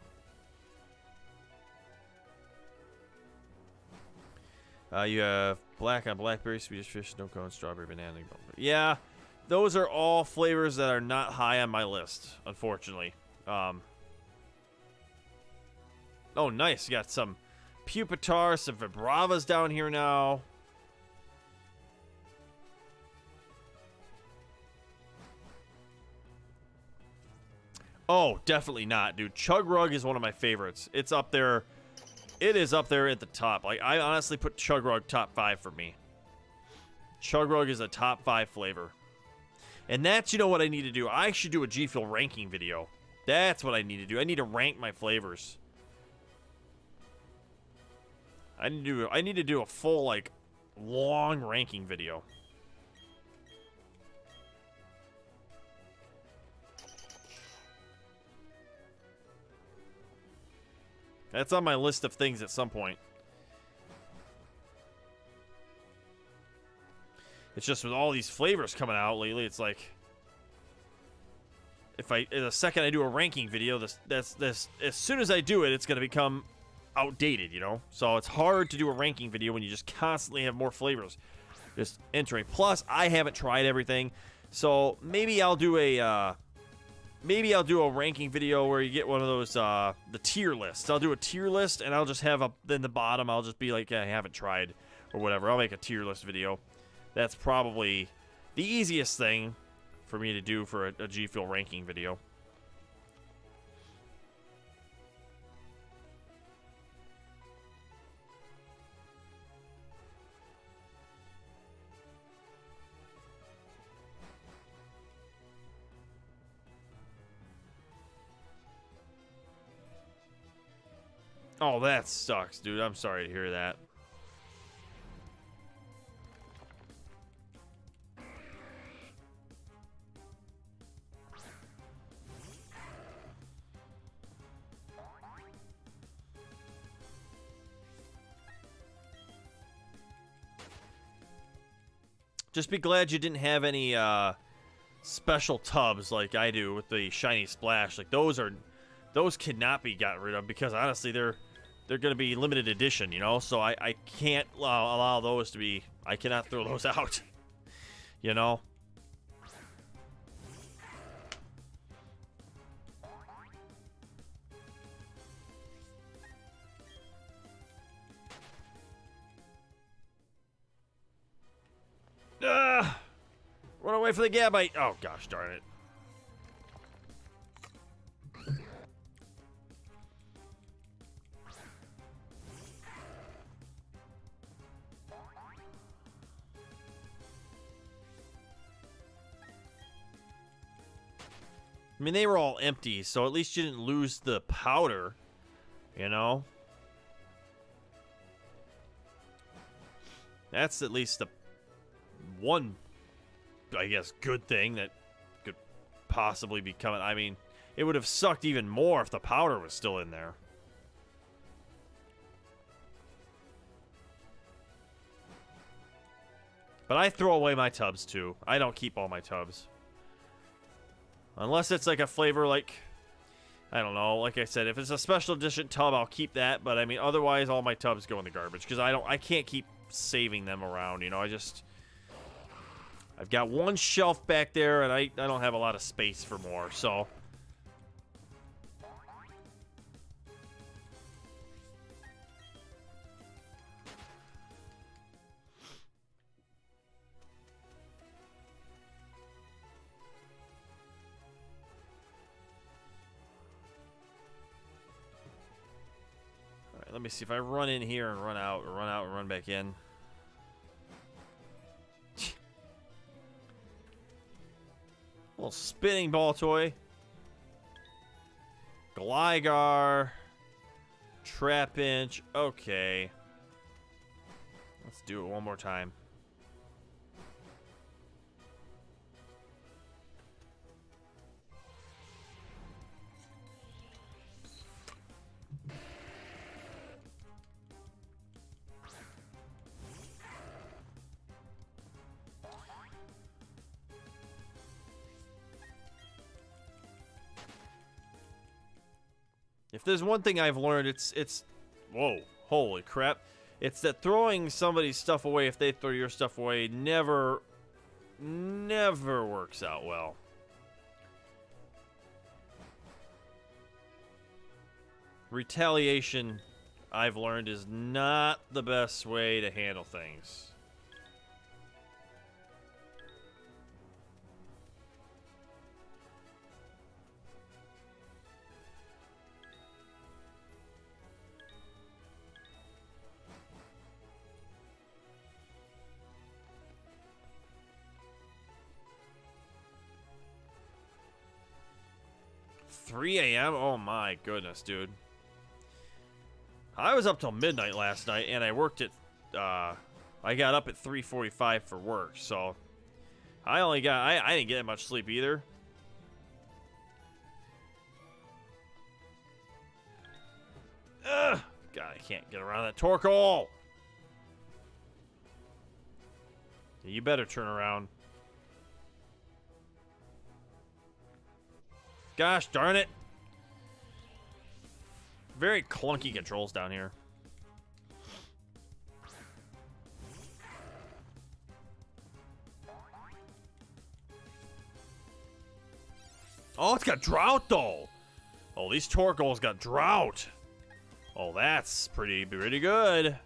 You have black on blackberry, Swedish fish, snow cone, strawberry, banana. Yeah. Those are all flavors that are not high on my list, unfortunately. Oh, nice. You got some Pupitar, some Vibravas down here now. Oh, definitely not, dude. Chugrug is one of my favorites. It's up there. It is up there at the top. Like, I honestly put Chugrug top 5 for me. Chugrug is a top 5 flavor. And that's, you know what I need to do? I should do a G Fuel ranking video. That's what I need to do. I need to rank my flavors. I need to do a full, like, long ranking video. That's on my list of things at some point. It's just with all these flavors coming out lately, it's like, the second I do a ranking video, as soon as I do it, it's gonna become outdated, you know. So it's hard to do a ranking video when you just constantly have more flavors just entering. Plus, I haven't tried everything, so maybe I'll do a ranking video where you get one of those the tier lists. I'll do a tier list, and I'll just have in the bottom, I'll just be like, yeah, I haven't tried or whatever. I'll make a tier list video. That's probably the easiest thing for me to do for a G Fuel ranking video. Oh, that sucks, dude. I'm sorry to hear that. Just be glad you didn't have any special tubs like I do with the shiny splash. Like those cannot be gotten rid of because honestly they're going to be limited edition, you know. So I can't allow those to be. I cannot throw those out, you know. Run away from the Gabite. Oh, gosh darn it. I mean, they were all empty, so at least you didn't lose the powder, you know? That's at least the one, I guess, good thing that could possibly be coming. I mean, it would have sucked even more if the powder was still in there. But I throw away my tubs, too. I don't keep all my tubs. Unless it's like a flavor like, I don't know, like I said, if it's a special edition tub, I'll keep that. But, I mean, otherwise, all my tubs go in the garbage. Because I can't keep saving them around, you know. I've got one shelf back there, and I don't have a lot of space for more, so. All right, let me see if I run in here and run out, or run out and run back in. Little spinning ball toy. Gligar. Trapinch. Okay. Let's do it one more time. If there's one thing I've learned, it's whoa, holy crap. It's that throwing somebody's stuff away if they throw your stuff away never works out well. Retaliation, I've learned, is not the best way to handle things. $3 a.m.? Oh my goodness, dude. I was up till midnight last night, and I worked at, I got up at 3:45 for work, so I didn't get that much sleep either. Ugh! God, I can't get around that Torkoal! You better turn around. Gosh darn it. Very clunky controls down here. Oh, it's got drought though. Oh, these Torkoals got drought. Oh, that's pretty good.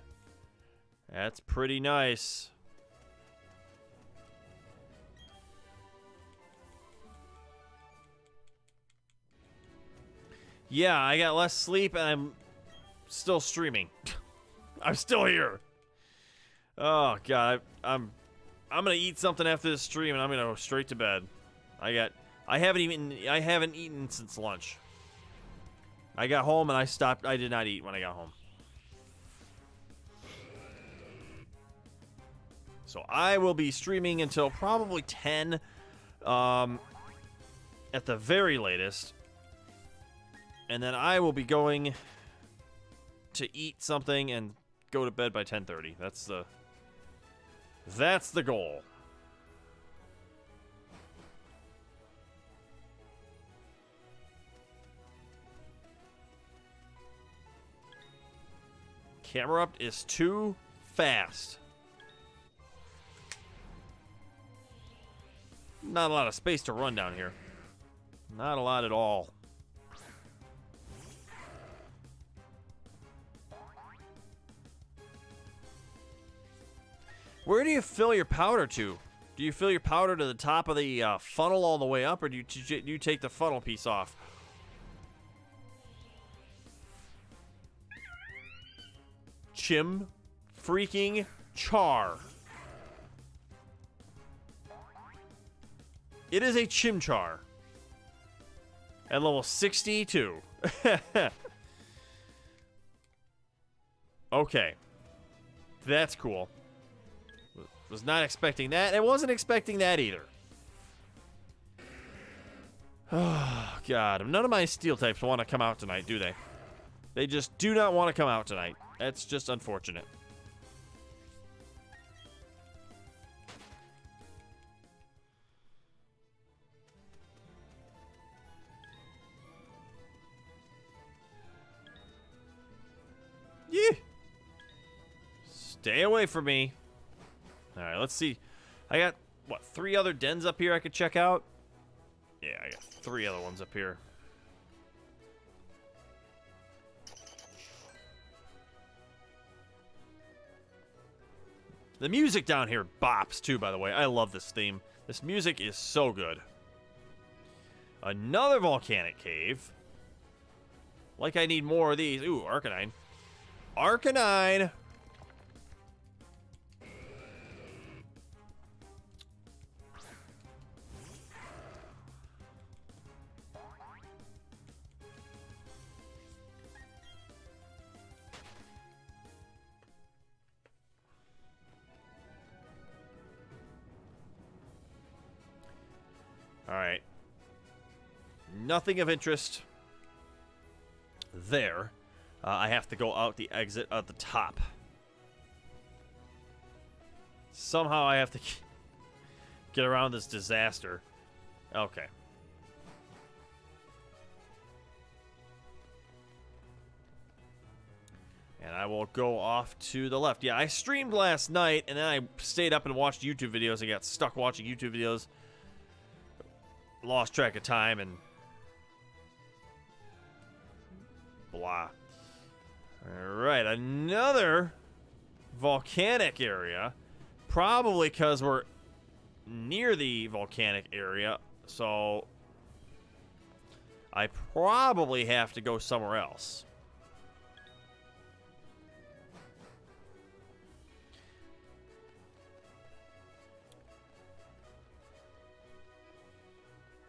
That's pretty nice. Yeah, I got less sleep and I'm still streaming. I'm still here. Oh god, I'm gonna eat something after this stream and I'm gonna go straight to bed. I haven't eaten since lunch. I got home and I stopped. I did not eat when I got home. So I will be streaming until probably 10 at the very latest. And then I will be going to eat something and go to bed by 10:30. That's the goal. Camera up is too fast. Not a lot of space to run down here. Not a lot at all. Where do you fill your powder to? Do you fill your powder to the top of the funnel all the way up, or do you take the funnel piece off? Chim freaking char. It is a chimchar. At level 62. Okay. That's cool. Was not expecting that. I wasn't expecting that either. Oh, God. None of my steel types want to come out tonight, do they? They just do not want to come out tonight. That's just unfortunate. Yeah. Stay away from me. All right, let's see. I got, what, 3 other dens up here I could check out? Yeah, I got 3 other ones up here. The music down here bops, too, by the way. I love this theme. This music is so good. Another volcanic cave. Like I need more of these. Ooh, Arcanine. Arcanine! Alright. Nothing of interest there. I have to go out the exit at the top. Somehow I have to get around this disaster. Okay. And I will go off to the left. Yeah, I streamed last night, and then I stayed up and watched YouTube videos. I got stuck watching YouTube videos. Lost track of time and blah. Alright, another volcanic area. Probably because we're near the volcanic area, so I probably have to go somewhere else.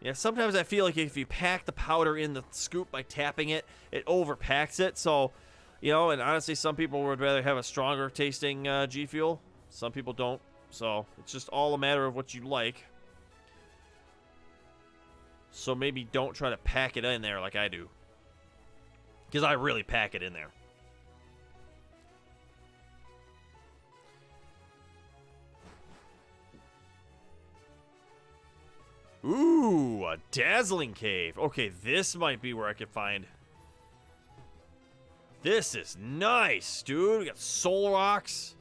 Yeah, sometimes I feel like if you pack the powder in the scoop by tapping it, it overpacks it. So, you know, and honestly, some people would rather have a stronger tasting G Fuel. Some people don't. So, it's just all a matter of what you like. So maybe don't try to pack it in there like I do. Because I really pack it in there. Ooh, a dazzling cave. Okay, this might be where I could find. This is nice, dude. We got soul rocks.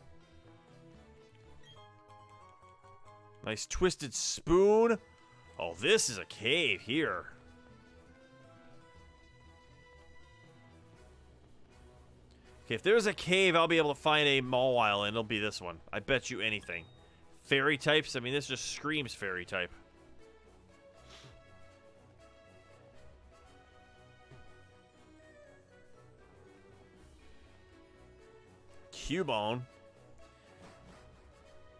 Nice twisted spoon. Oh, this is a cave here. Okay, if there's a cave, I'll be able to find a Mawile, and it'll be this one. I bet you anything. Fairy types? I mean, this just screams fairy type. Cubone.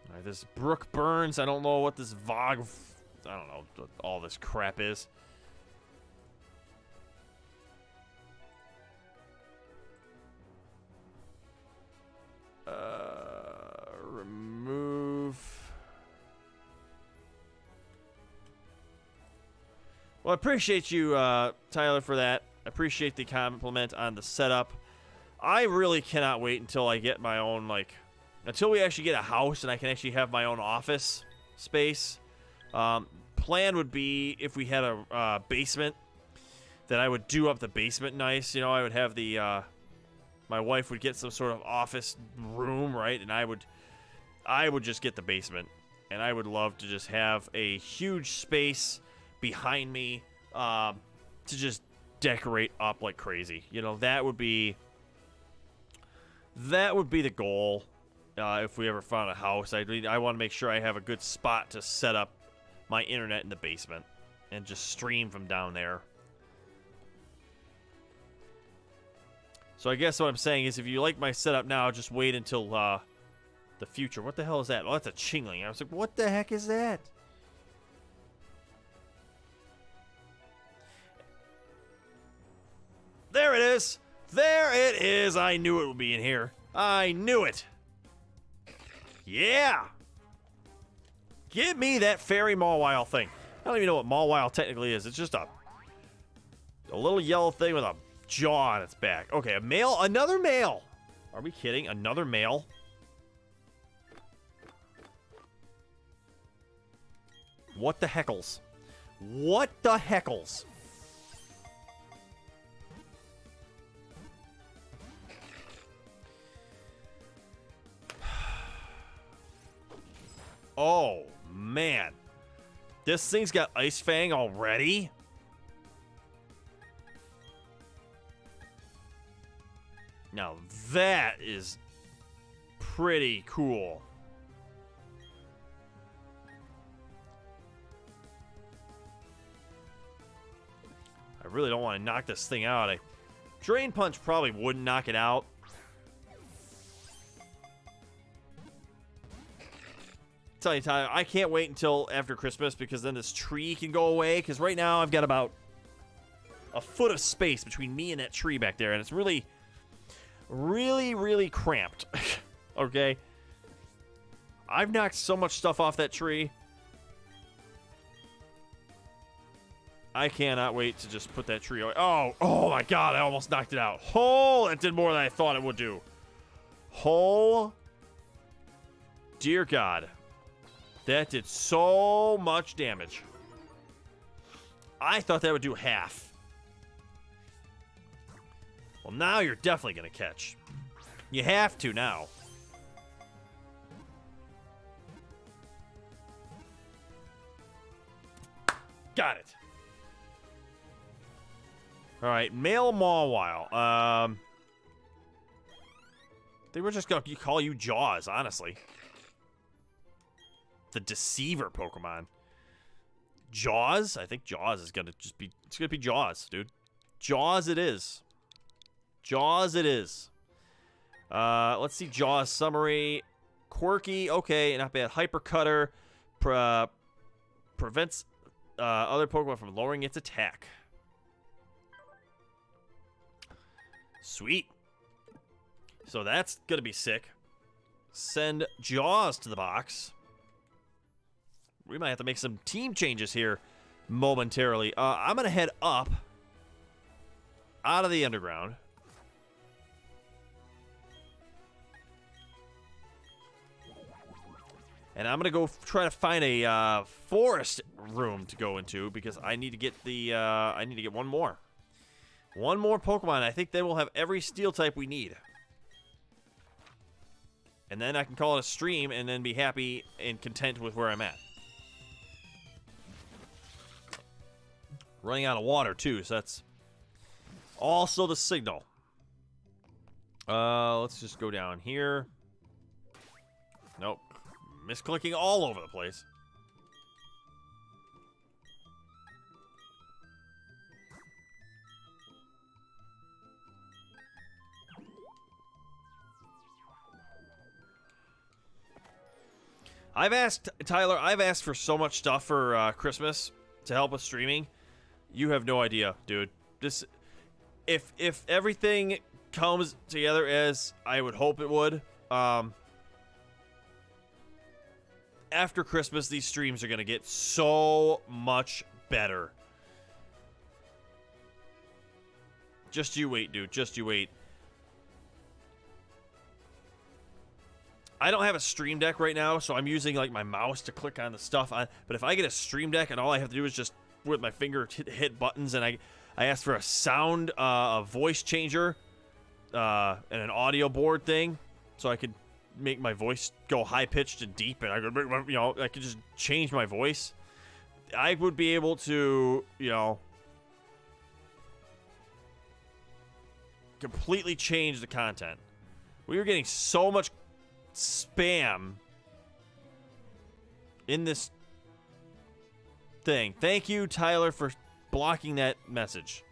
Alright, this Brook Burns. I don't know what this Vog... I don't know what all this crap is. Well, I appreciate you, Tyler, for that. I appreciate the compliment on the setup. I really cannot wait until I get my own, like, until we actually get a house and I can actually have my own office space. Plan would be if we had a basement, that I would do up the basement nice. You know, I would have the, my wife would get some sort of office room, right? And I would just get the basement. And I would love to just have a huge space behind me to just decorate up like crazy. You know, that would be the goal if we ever found a house. I want to make sure I have a good spot to set up my internet in the basement and just stream from down there. So I guess what I'm saying is if you like my setup now, just wait until the future. What the hell is that? Oh, that's a chingling. I was like, what the heck is that? There it is. There it is. I knew it would be in here. I knew it. Yeah. Give me that fairy Mawile thing. I don't even know what Mawile technically is. It's just a little yellow thing with a jaw on its back. Okay, a male. Another male. Are we kidding? Another male? What the heckles? What the heckles? Oh, man. This thing's got Ice Fang already? Now that is pretty cool. I really don't want to knock this thing out. Drain Punch probably wouldn't knock it out. Tell you, Tyler, I can't wait until after Christmas because then this tree can go away. Because right now I've got about a foot of space between me and that tree back there, and it's really, really, really cramped. Okay? I've knocked so much stuff off that tree. I cannot wait to just put that tree away. Oh my God, I almost knocked it out. Oh, that did more than I thought it would do. Oh, dear God. That did so much damage. I thought that would do half. Well, now you're definitely going to catch. You have to now. Got it. All right, male Mawile. They were just going to call you Jaws, honestly. The Deceiver Pokemon. Jaws? I think Jaws is going to just be... It's going to be Jaws, dude. Jaws it is. Jaws it is. Let's see Jaws summary. Quirky. Okay, not bad. Hyper Cutter. Prevents other Pokemon from lowering its attack. Sweet. So that's going to be sick. Send Jaws to the box. We might have to make some team changes here momentarily. I'm going to head up out of the underground. And I'm going to go try to find a forest room to go into because I need to get the I need to get one more. One more Pokemon. I think then we'll have every steel type we need. And then I can call it a stream and then be happy and content with where I'm at. Running out of water, too, so that's also the signal. Let's just go down here. Nope. Misclicking all over the place. I've asked, Tyler, I've asked for so much stuff for Christmas to help with streaming. You have no idea, dude. This, if everything comes together as I would hope it would, after Christmas, these streams are going to get so much better. Just you wait, dude. Just you wait. I don't have a Stream Deck right now, so I'm using like my mouse to click on the stuff. But if I get a Stream Deck and all I have to do is just with my finger hit buttons, and I ask for a sound, a voice changer, and an audio board thing, so I could make my voice go high pitched and deep, and I could, I could just change my voice. I would be able to, completely change the content. We were getting so much spam in this thing. Thank you, Tyler, for blocking that message.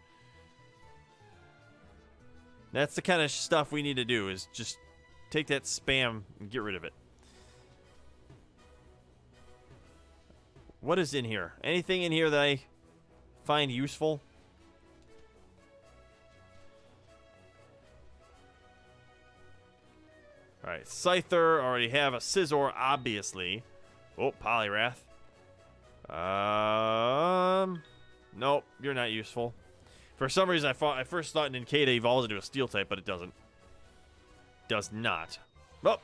That's the kind of stuff we need to do, is just take that spam and get rid of it. What is in here? Anything in here that I find useful? Alright, Scyther. Already have a Scizor, obviously. Oh, Poliwrath. Nope, you're not useful. For some reason, I first thought Nincada evolves into a Steel type, but it doesn't. Does not. Oh.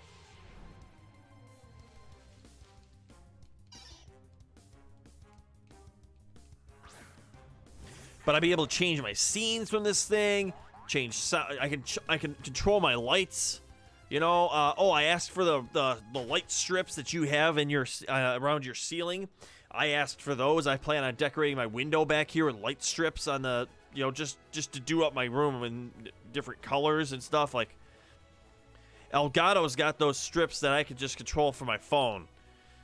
But I'd be able to change my scenes from this thing. Change sound. I can control my lights. I asked for the light strips that you have in your around your ceiling. I asked for those. I plan on decorating my window back here with light strips on the, just to do up my room in different colors and stuff. Like, Elgato's got those strips that I could just control from my phone.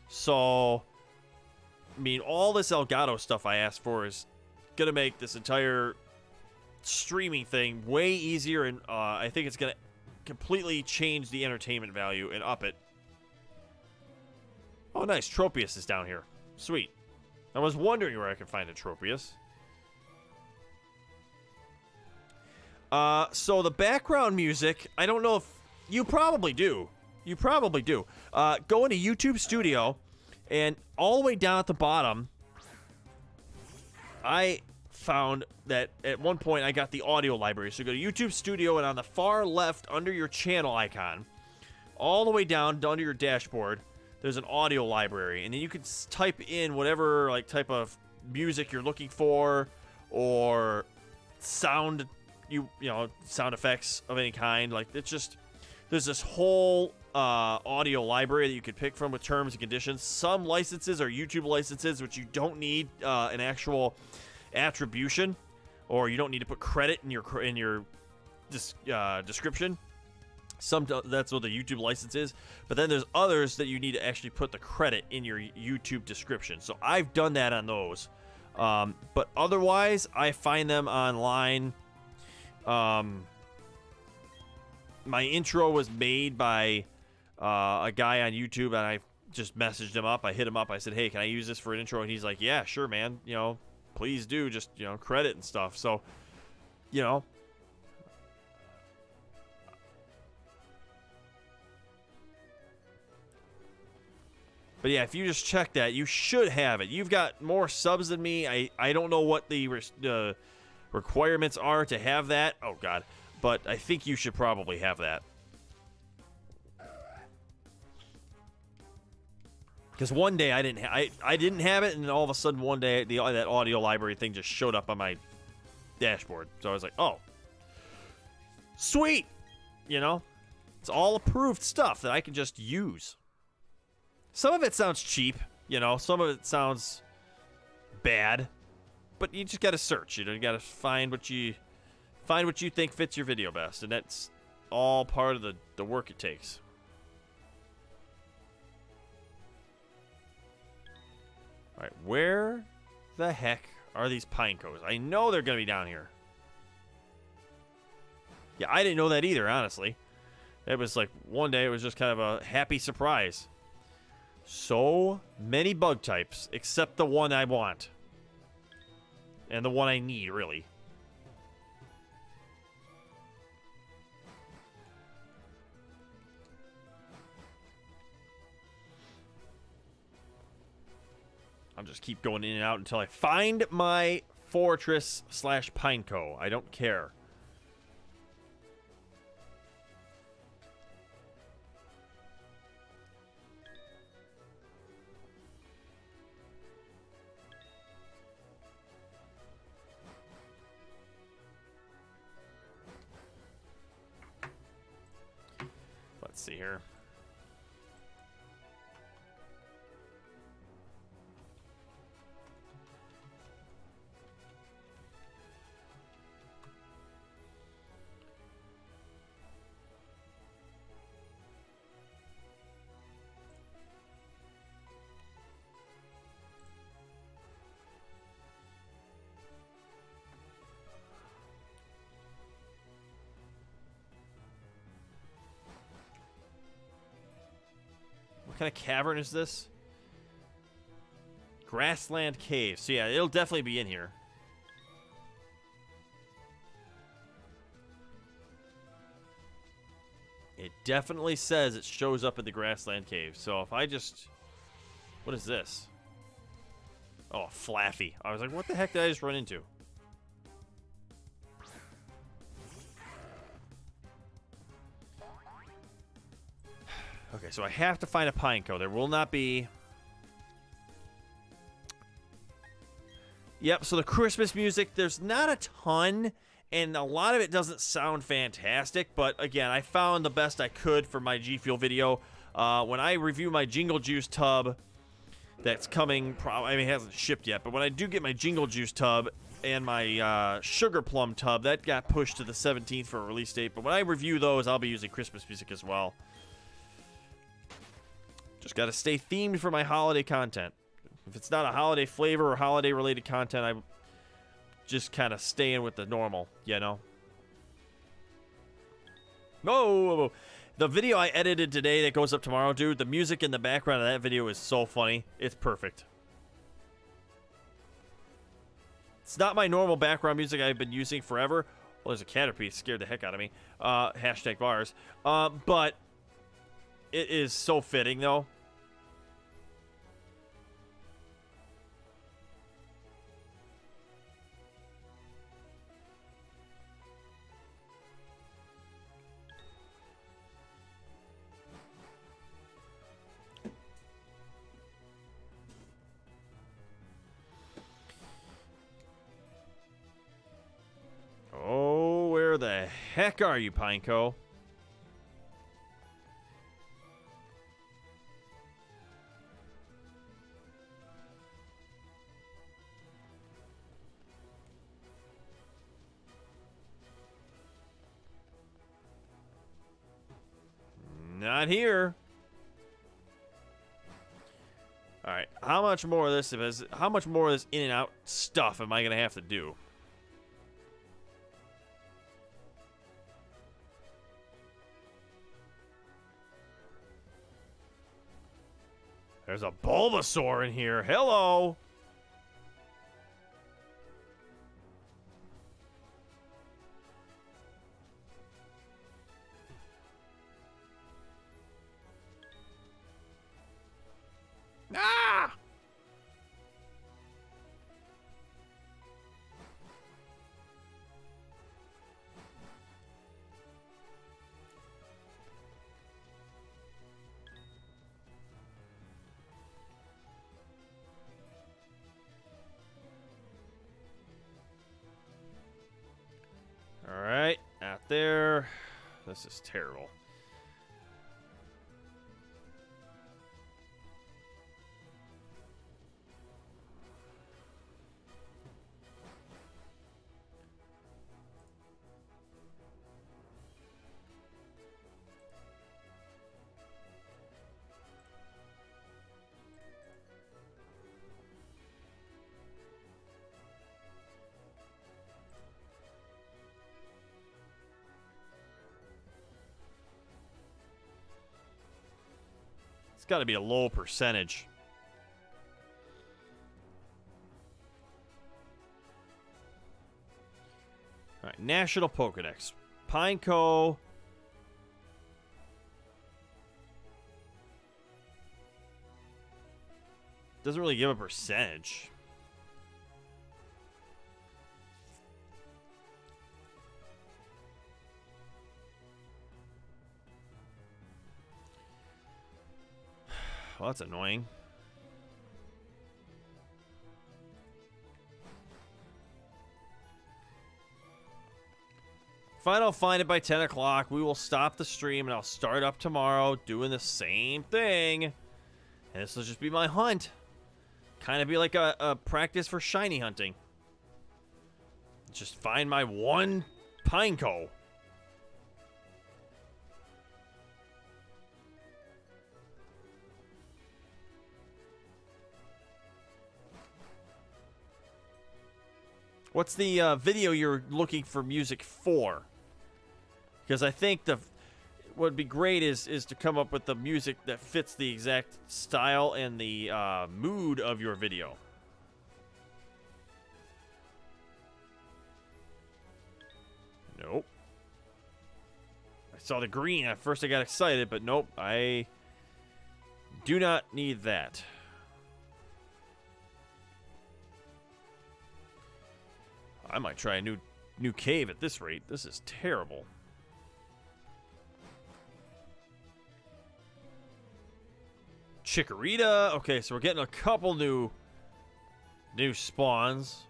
So, I mean, all this Elgato stuff I asked for is gonna make this entire streaming thing way easier, and I think it's gonna completely change the entertainment value and up it. Oh, nice. Tropius is down here. Sweet. I was wondering where I could find a Tropius. So the background music, I don't know if you probably do. You probably do. Go into YouTube Studio, and all the way down at the bottom, I found that at one point I got the audio library. So go to YouTube Studio, and on the far left under your channel icon, all the way down under your dashboard, there's an audio library, and then you can type in whatever type of music you're looking for, or sound sound effects of any kind. Like, it's just, there's this whole audio library that you could pick from with terms and conditions. Some licenses are YouTube licenses, which you don't need an actual attribution, or you don't need to put credit in your description. That's what the YouTube license is, but then there's others that you need to actually put the credit in your YouTube description. So I've done that on those, but otherwise I find them online. My intro was made by a guy on YouTube, and I just messaged him up. I hit him up. I said, "Hey, can I use this for an intro?" And he's like, "Yeah, sure, man. Please do. Just credit and stuff." So, But yeah, if you just check that, you should have it. You've got more subs than me. I don't know what the requirements are to have that. Oh, God. But I think you should probably have that. Because one day I didn't have it, and then all of a sudden one day that audio library thing just showed up on my dashboard. So I was like, oh, sweet. It's all approved stuff that I can just use. Some of it sounds cheap, some of it sounds bad, but you just got to search, you got to find what you think fits your video best, and that's all part of the work it takes. All right, where the heck are these Pinecos? I know they're going to be down here. Yeah, I didn't know that either, honestly. It was like one day it was just kind of a happy surprise. So many bug types, except the one I want. And the one I need, really. I'll just keep going in and out until I find my fortress / Pineco. I don't care. see here. What kind of cavern is this? Grassland Cave. So yeah, it'll definitely be in here. It definitely says it shows up in the Grassland Cave. So if I just... What is this? Oh, a Flaffy. I was like, what the heck did I just run into? Okay, so I have to find a Pineco. There will not be... Yep, so the Christmas music, there's not a ton, and a lot of it doesn't sound fantastic, but again, I found the best I could for my G Fuel video. When I review my Jingle Juice tub, that's coming, I mean, it hasn't shipped yet, but when I do get my Jingle Juice tub and my Sugar Plum tub, that got pushed to the 17th for a release date, but when I review those, I'll be using Christmas music as well. Just got to stay themed for my holiday content. If it's not a holiday flavor or holiday related content, I'm just kind of staying with the normal, you know? Oh, the video I edited today that goes up tomorrow, dude, the music in the background of that video is so funny. It's perfect. It's not my normal background music I've been using forever. Well, there's a Caterpie, scared the heck out of me. Hashtag bars. But it is so fitting, though. Oh, where the heck are you, Pineco? Not here. All right, how much more of this? How much more of this in and out stuff am I gonna have to do? There's a Bulbasaur in here. Hello. Ah! All right, out there. This is terrible. It's got to be a low percentage. All right, National Pokedex. Pineco. Doesn't really give a percentage. Well, that's annoying. If I don't find it by 10 o'clock, we will stop the stream and I'll start up tomorrow doing the same thing. And this will just be my hunt. Kind of be like a practice for shiny hunting. Just find my one Pineco. What's the video you're looking for music for? Because I think what would be great is to come up with the music that fits the exact style and the mood of your video. Nope. I saw the green. At first I got excited, but nope. I do not need that. I might try a new cave at this rate. This is terrible. Chikorita. Okay, so we're getting a couple new spawns.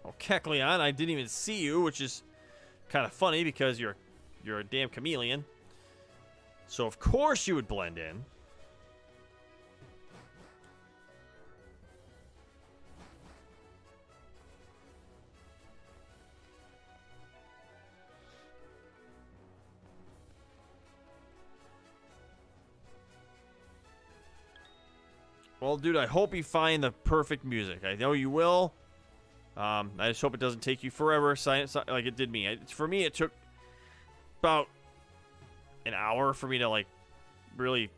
Oh, Kecleon, I didn't even see you, which is kind of funny because you're a damn chameleon. So of course you would blend in. Well, dude, I hope you find the perfect music. I know you will. I just hope it doesn't take you forever, like it did me. For me, it took about an hour for me to, like, really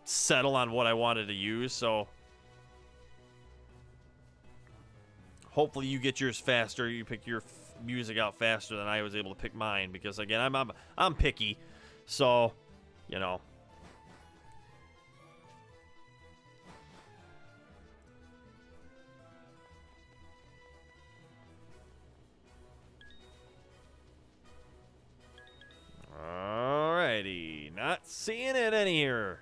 settle on what I wanted to use, so hopefully you get yours faster. You pick your music out faster than I was able to pick mine, because, again, I'm picky, so, you know. Alrighty, not seeing it in here.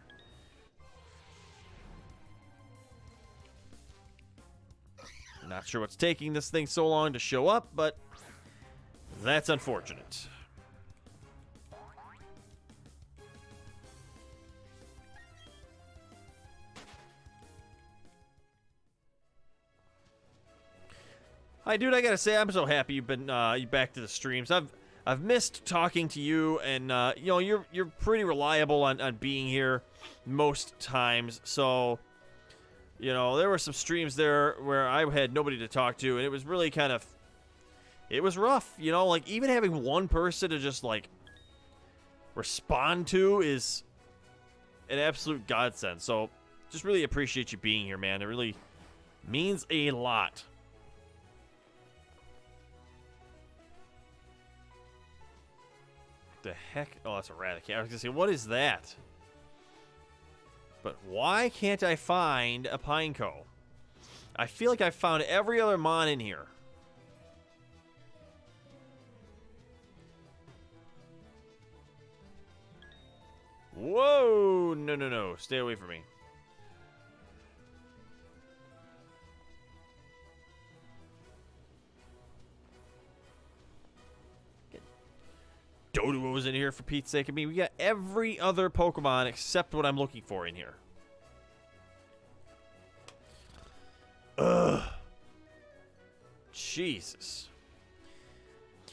Not sure what's taking this thing so long to show up, but that's unfortunate. Hi, dude. I gotta say, I'm so happy you've been you back to the streams. I've missed talking to you, and you know, you're pretty reliable on being here most times. So, you know, there were some streams there where I had nobody to talk to, and it was really kind of, it was rough. You know, like, even having one person to just, like, respond to is an absolute godsend. So, just really appreciate you being here, man. It really means a lot. The heck? Oh, that's a Raticate. I was gonna say, what is that? But why can't I find a Pineco? I feel like I found every other mon in here. Whoa! No, no, no. Stay away from me. Doduo's in here, for Pete's sake. I mean, we got every other Pokemon except what I'm looking for in here. Ugh. Jesus.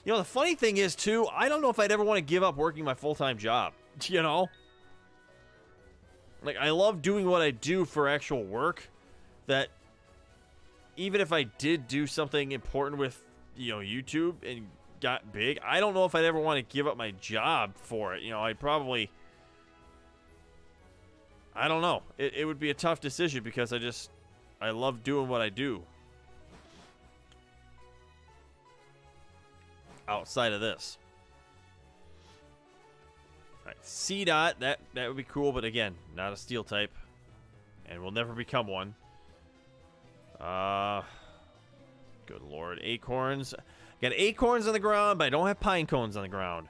You know, the funny thing is, too, I don't know if I'd ever want to give up working my full-time job. You know? Like, I love doing what I do for actual work. That even if I did do something important with, you know, YouTube and got big, I don't know if I'd ever want to give up my job for it. You know, I'd probably, I don't know. It would be a tough decision because I love doing what I do outside of this. All right, C-Dot, that would be cool, but again, not a steel type, and will never become one. Good Lord, Acorns. Got acorns on the ground, but I don't have pine cones on the ground.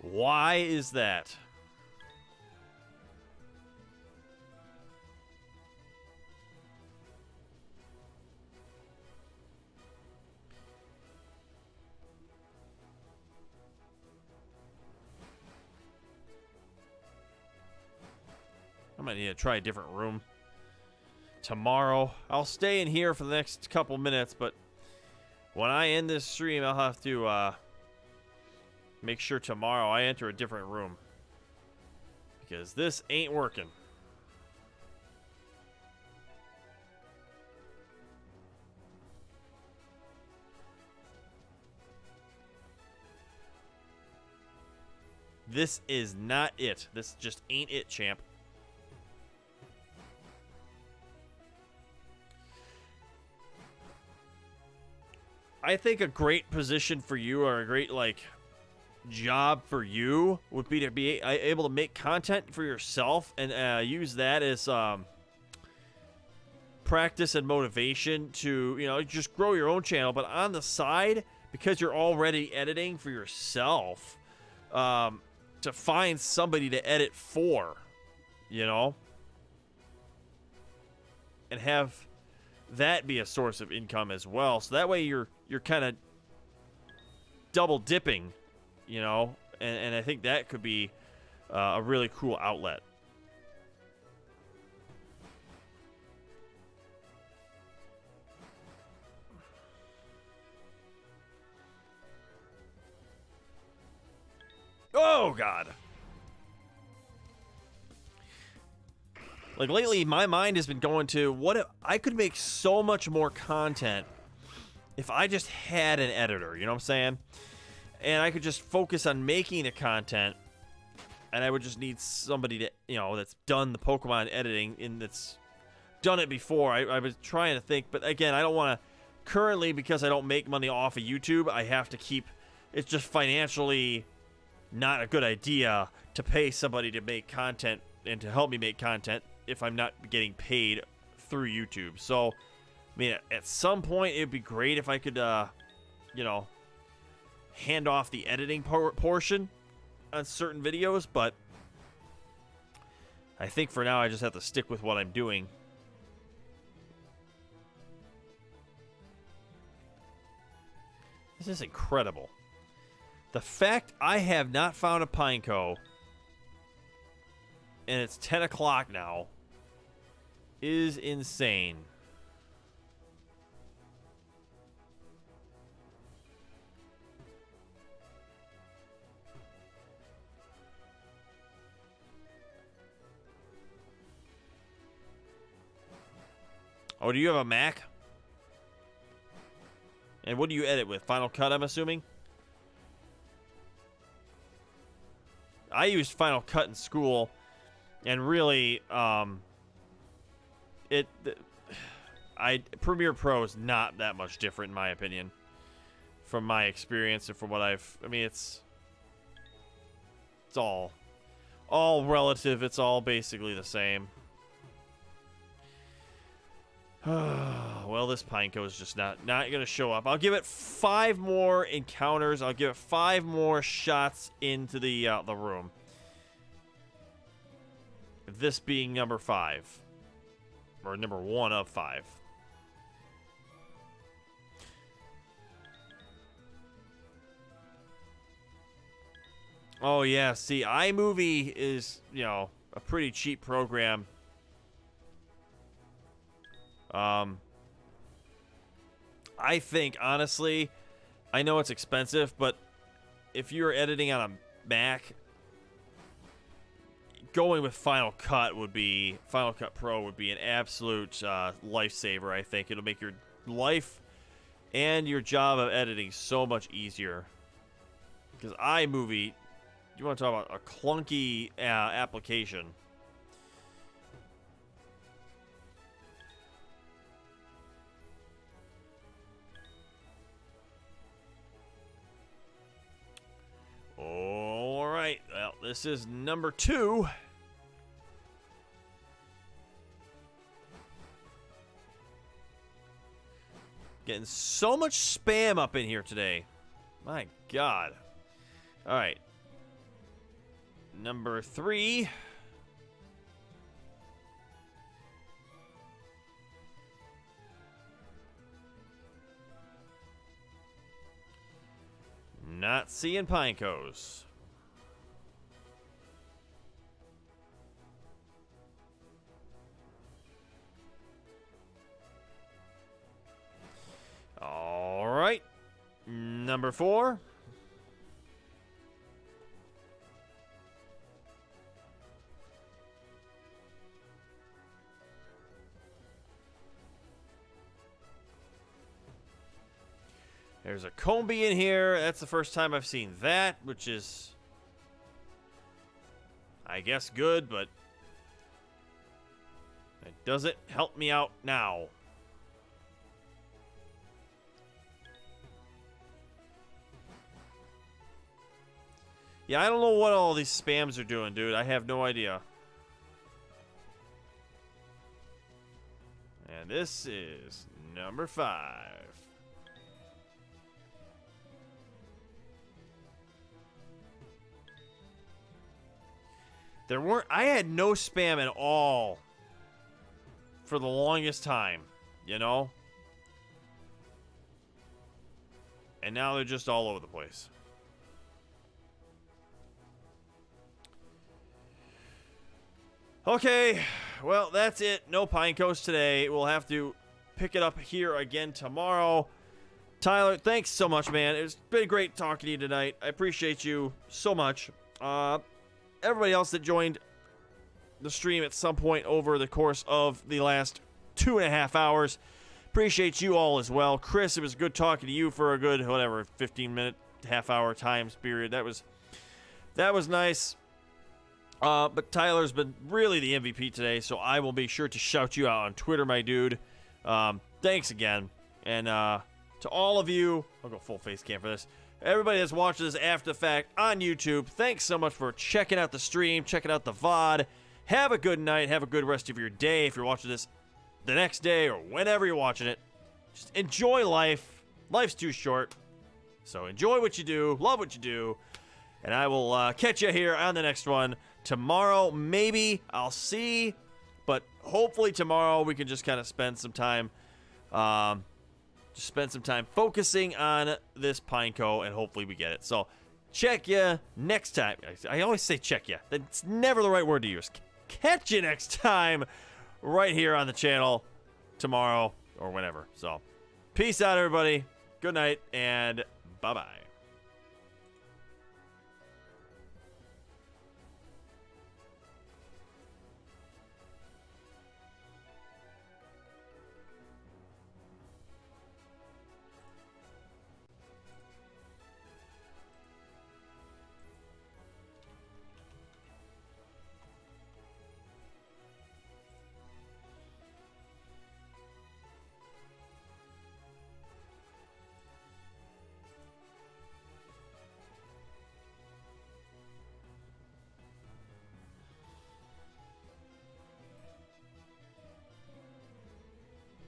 Why is that? I might need to try a different room tomorrow. I'll stay in here for the next couple minutes, but when I end this stream, I'll have to make sure tomorrow I enter a different room, because this ain't working. This is not it. This just ain't it, champ. I think a great position for you, or a great, like, job for you, would be to be able to make content for yourself and use that as practice and motivation to, you know, just grow your own channel. But on the side, because you're already editing for yourself, to find somebody to edit for, you know, and have that be a source of income as well. So that way you're kind of double dipping, you know, and I think that could be a really cool outlet. Oh, God. Like, lately, my mind has been going to, what if I could make so much more content if I just had an editor, you know what I'm saying? And I could just focus on making the content, and I would just need somebody to, you know, that's done the Pokemon editing and that's done it before. I was trying to think, but again, I don't want to, currently, because I don't make money off of YouTube, I have to keep, it's just financially not a good idea to pay somebody to make content and to help me make content if I'm not getting paid through YouTube. So, I mean, at some point, it'd be great if I could, you know, hand off the editing portion on certain videos, but I think for now I just have to stick with what I'm doing. This is incredible. The fact I have not found a Pineco, and it's 10 o'clock now, is insane. Oh, do you have a Mac? And what do you edit with? Final Cut, I'm assuming? I used Final Cut in school, and really, Premiere Pro is not that much different, in my opinion, from my experience and from what I mean, it's all relative. It's all basically the same. Well, this Pineco is just not going to show up. I'll give it 5 more encounters. I'll give it 5 more shots into the room. This being number 5. Or number 1 of 5. Oh, yeah. See, iMovie is, you know, a pretty cheap program. I think, honestly, I know it's expensive, but if you're editing on a Mac, going with Final Cut Pro would be an absolute lifesaver, I think. It'll make your life and your job of editing so much easier. Because iMovie, you want to talk about a clunky application. All right, well, this is number 2. Getting so much spam up in here today. My God. All right. Number 3. Not seeing Pinecos. All right. Number 4. There's a Combi in here. That's the first time I've seen that, which is, I guess, good, but it doesn't help me out now. Yeah, I don't know what all these spams are doing, dude. I have no idea. And this is number 5. I had no spam at all for the longest time, you know? And now they're just all over the place. Okay, well, that's it. No Pinecos today. We'll have to pick it up here again tomorrow. Tyler, thanks so much, man. It's been great talking to you tonight. I appreciate you so much. Everybody else that joined the stream at some point over the course of the last 2.5 hours, appreciate you all as well. Chris, it was good talking to you for a good, 15-minute, half-hour time period. That was nice. But Tyler's been really the MVP today, so I will be sure to shout you out on Twitter, my dude. Thanks again. And to all of you, I'll go full face cam for this. Everybody that's watching this after the fact on YouTube, thanks so much for checking out the stream, checking out the VOD. Have a good night. Have a good rest of your day if you're watching this the next day or whenever you're watching it. Just enjoy life. Life's too short. So enjoy what you do. Love what you do. And I will catch you here on the next one. Tomorrow, maybe. I'll see. But hopefully tomorrow we can just kind of spend some time focusing on this Pineco, and hopefully we get it. So, check ya next time. I always say check ya. That's never the right word to use. Catch you next time right here on the channel tomorrow or whenever. So, peace out, everybody. Good night, and bye-bye.